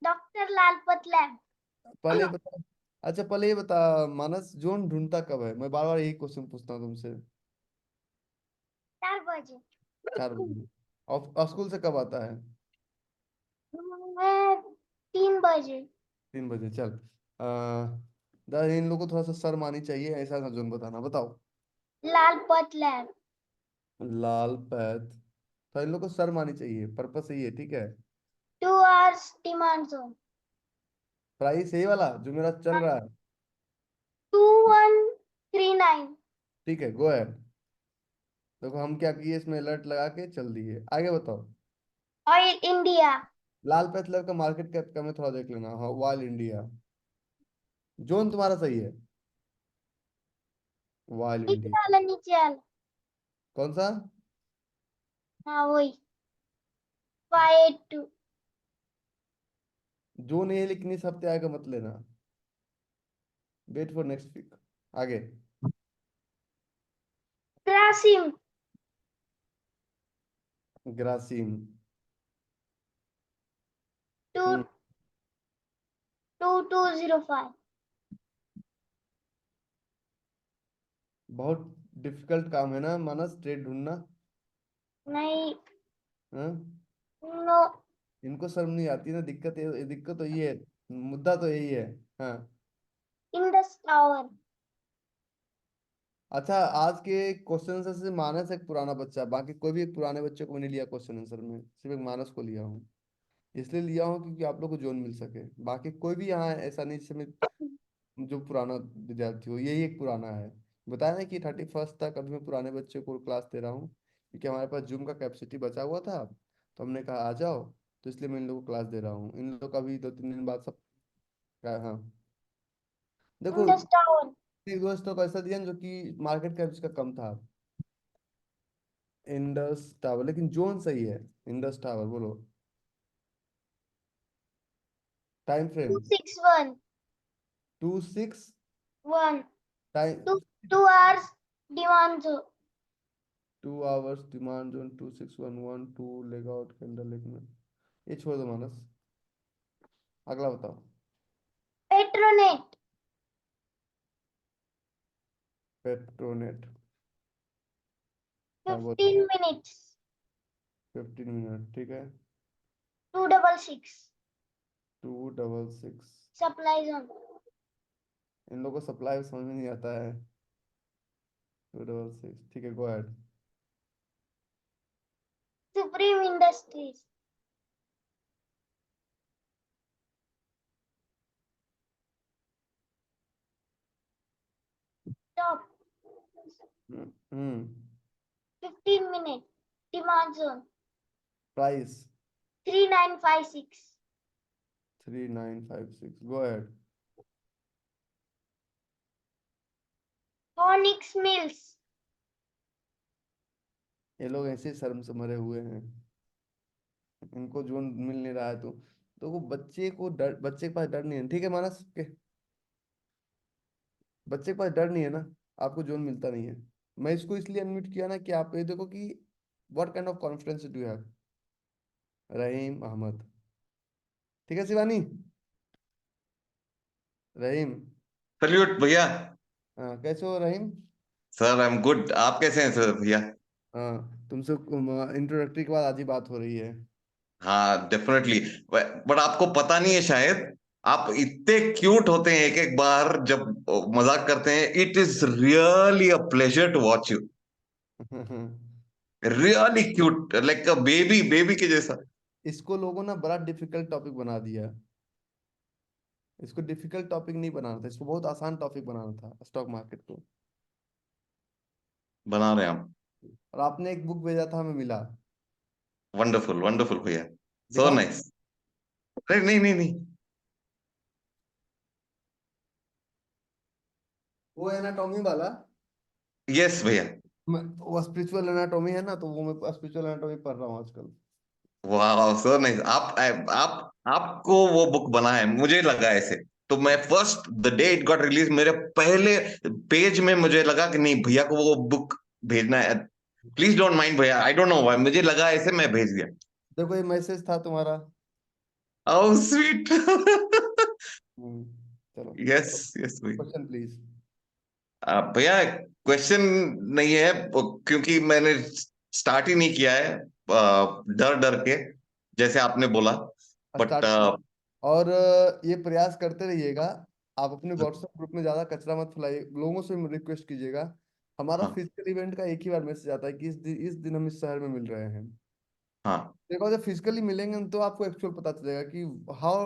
डॉक्टर लाल पतला। पहले बता। अच्छा पहले ये बता, मानस जोन ढूंढता कब है? मैं बार बार यही क्वेश्चन पूछता हूँ तुमसे। 4 बजे। 4 बजे। और स्कूल से कब आता है? मैं 3 बजे। 3 बजे। चल इन लोगों को थोड़ा सा शर्म आनी चाहिए, ऐसा ना जोन बताना। बताओ। लाल पतला। लाल पैथ। तो इन लोगों को शर्म आनी चाहिए, पर्पस यही है, ठीक है। 2 आवर्स डिमांड जोन। प्राइस यही वाला जो मेरा चल रहा है। 2139। ठीक है, गो अहेड। देखो हम क्या किए, इसमें अलर्ट लगा के चल दिए। आगे बताओ। Oil India. लाल पैथलर का मार्केट कैप का मैं थोड़ा देख लेना। हाँ, वाल इंडिया। जोन तुम्हारा सही है, वाल नीचे इंडिया। वाला नीचे वाला। कौन सा? हाँ वही 582। जोन ये लेकिन इस हफ्ते आएगा, मत लेना। Wait for next week. आगे। ग्रासिम। ग्रासीम। Two hmm 2205। बहुत डिफिकल्ट काम है ना मानस, ट्रेड ढूंढना। नहीं। हाँ? नो। इनको शर्म नहीं आती ना, दिक्कत तो ये है। मुद्दा तो यही है। हाँ। Indus tower. अच्छा, आज के क्वेश्चन आंसर से मानस एक पुराना बच्चा, बाकी कोई भी एक पुराने बच्चे को मैंने लिया क्वेश्चन आंसर में, सिर्फ एक मानस को लिया हूँ। इसलिए लिया हूँ क्योंकि आप लोग को जोन मिल सके। बाकी कोई भी यहाँ ऐसा नहीं जिसमें जो पुराना विद्यार्थी हो, यही एक पुराना है। बताया ना कि 31 तक अभी मैं पुराने बच्चे को क्लास दे रहा हूँ, क्योंकि हमारे पास जूम का कैपेसिटी बचा हुआ था। तो हमने कहा आ जाओ, तो इसलिए मैं इन लोगों को क्लास दे रहा हूँ। इन लोग का भी 2-3 दिन बाद सब। हाँ देखो, इंडस टावर। एक दो स्टॉक ऐसा दिया ना जो कि मार्केट कैप इसका कम था। इंडस टावर, लेकिन जोन सही है। इंडस टावर बोलो। Time frame. 261। 26। 1। Time. 2 hours demand zone. 2 hours demand zone 2611 2 leg out candle, एक मिनट। ये छोड़ दो मानस, अगला बताओ। पेट्रोनेट। पेट्रोनेट। हाँ वो 15 minutes। 15 मिनट, ठीक है। 266। 266। Supply zone. इन लोगों को सप्लाई समझ में नहीं आता है। 266, ठीक है, go ahead. Supreme Industries. Top. हम्म 15 minute demand zone. Price 3956। 3956, go ahead. Phoenix Mills. ये लोग ऐसे शर्म से मरे हुए हैं, इनको जोन मिल नहीं रहा है। तो तो वो बच्चे के पास डर नहीं है, ठीक है मानस के, बच्चे के पास डर नहीं है ना, आपको जोन मिलता नहीं है। मैं इसको इसलिए अनम्यूट किया ना कि आप ये देखो कि what kind of confidence do you have. Rahim Ahmed, ठीक है शिवानी, रहीम, सल्यूट भैया। हाँ कैसे हो Rahim? Sir I am good, आप कैसे हैं सर भैया? हाँ तुमसे इंट्रोडक्टरी के बाद आज ही बात हो रही है। हाँ डेफिनेटली। बट आपको पता नहीं है शायद, आप इतने क्यूट होते हैं एक एक बार जब मजाक करते हैं। It is really a pleasure to watch you, really cute, like a baby, baby के जैसा। इसको लोगों ने बड़ा डिफिकल्ट टॉपिक बना दिया। इसको डिफिकल्ट टॉपिक नहीं बनाना था, इसको बहुत आसान टॉपिक बनाना था स्टॉक मार्केट को। बना रहे हैं हम। और आपने एक बुक भेजा था, हमें मिला। वंडरफुल वंडरफुल भैया, सो दिखाओ। नाइस। नहीं नहीं नहीं नहीं। वो एनाटॉमी वाला, यस भैया। वो स्पिरिचुअल एनाटॉमी है ना, तो वो मैं स्पिरिचुअल एनाटॉमी पढ़ रहा हूँ आजकल। वाह सो नाइस। आप आपको वो बुक बना है, मुझे लगा ऐसे। तो मैं first the day it got release, मेरे पहले पेज में मुझे लगा कि नहीं भैया को वो बुक भेजना है। प्लीज डोंट माइंड भैया, आई डोंट नो व्हाई मुझे लगा ऐसे, मैं भेज दिया। देखो ये मैसेज था तुम्हारा। How sweet. चलो यस यस भैया। Question please. भैया क्वेश्चन नहीं है, क्योंकि मैंने स्टार्ट ही नहीं किया है, डर डर के, जैसे आपने बोला। बट स्टार्ट और ये प्रयास करते रहिएगा। आप अपने व्हाट्सएप ग्रुप में ज्यादा कचरा मत फैलाइए, लोगों से रिक्वेस्ट कीजिएगा। हमारा हाँ फिजिकल इवेंट का एक ही बार मैसेज आता है कि इस दिन हम इस शहर में मिल रहे हैं। हाँ देखो जब फिजिकली मिलेंगे तो आपको एक्चुअल पता चलेगा कि how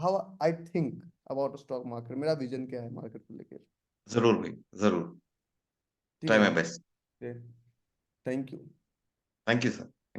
how I think about stock market, मेरा विजन क्या है मार्केट को लेकर। जरूर भाई जरूर। ठीक ट्राई है माय ना? Best. Thank you. Thank you sir.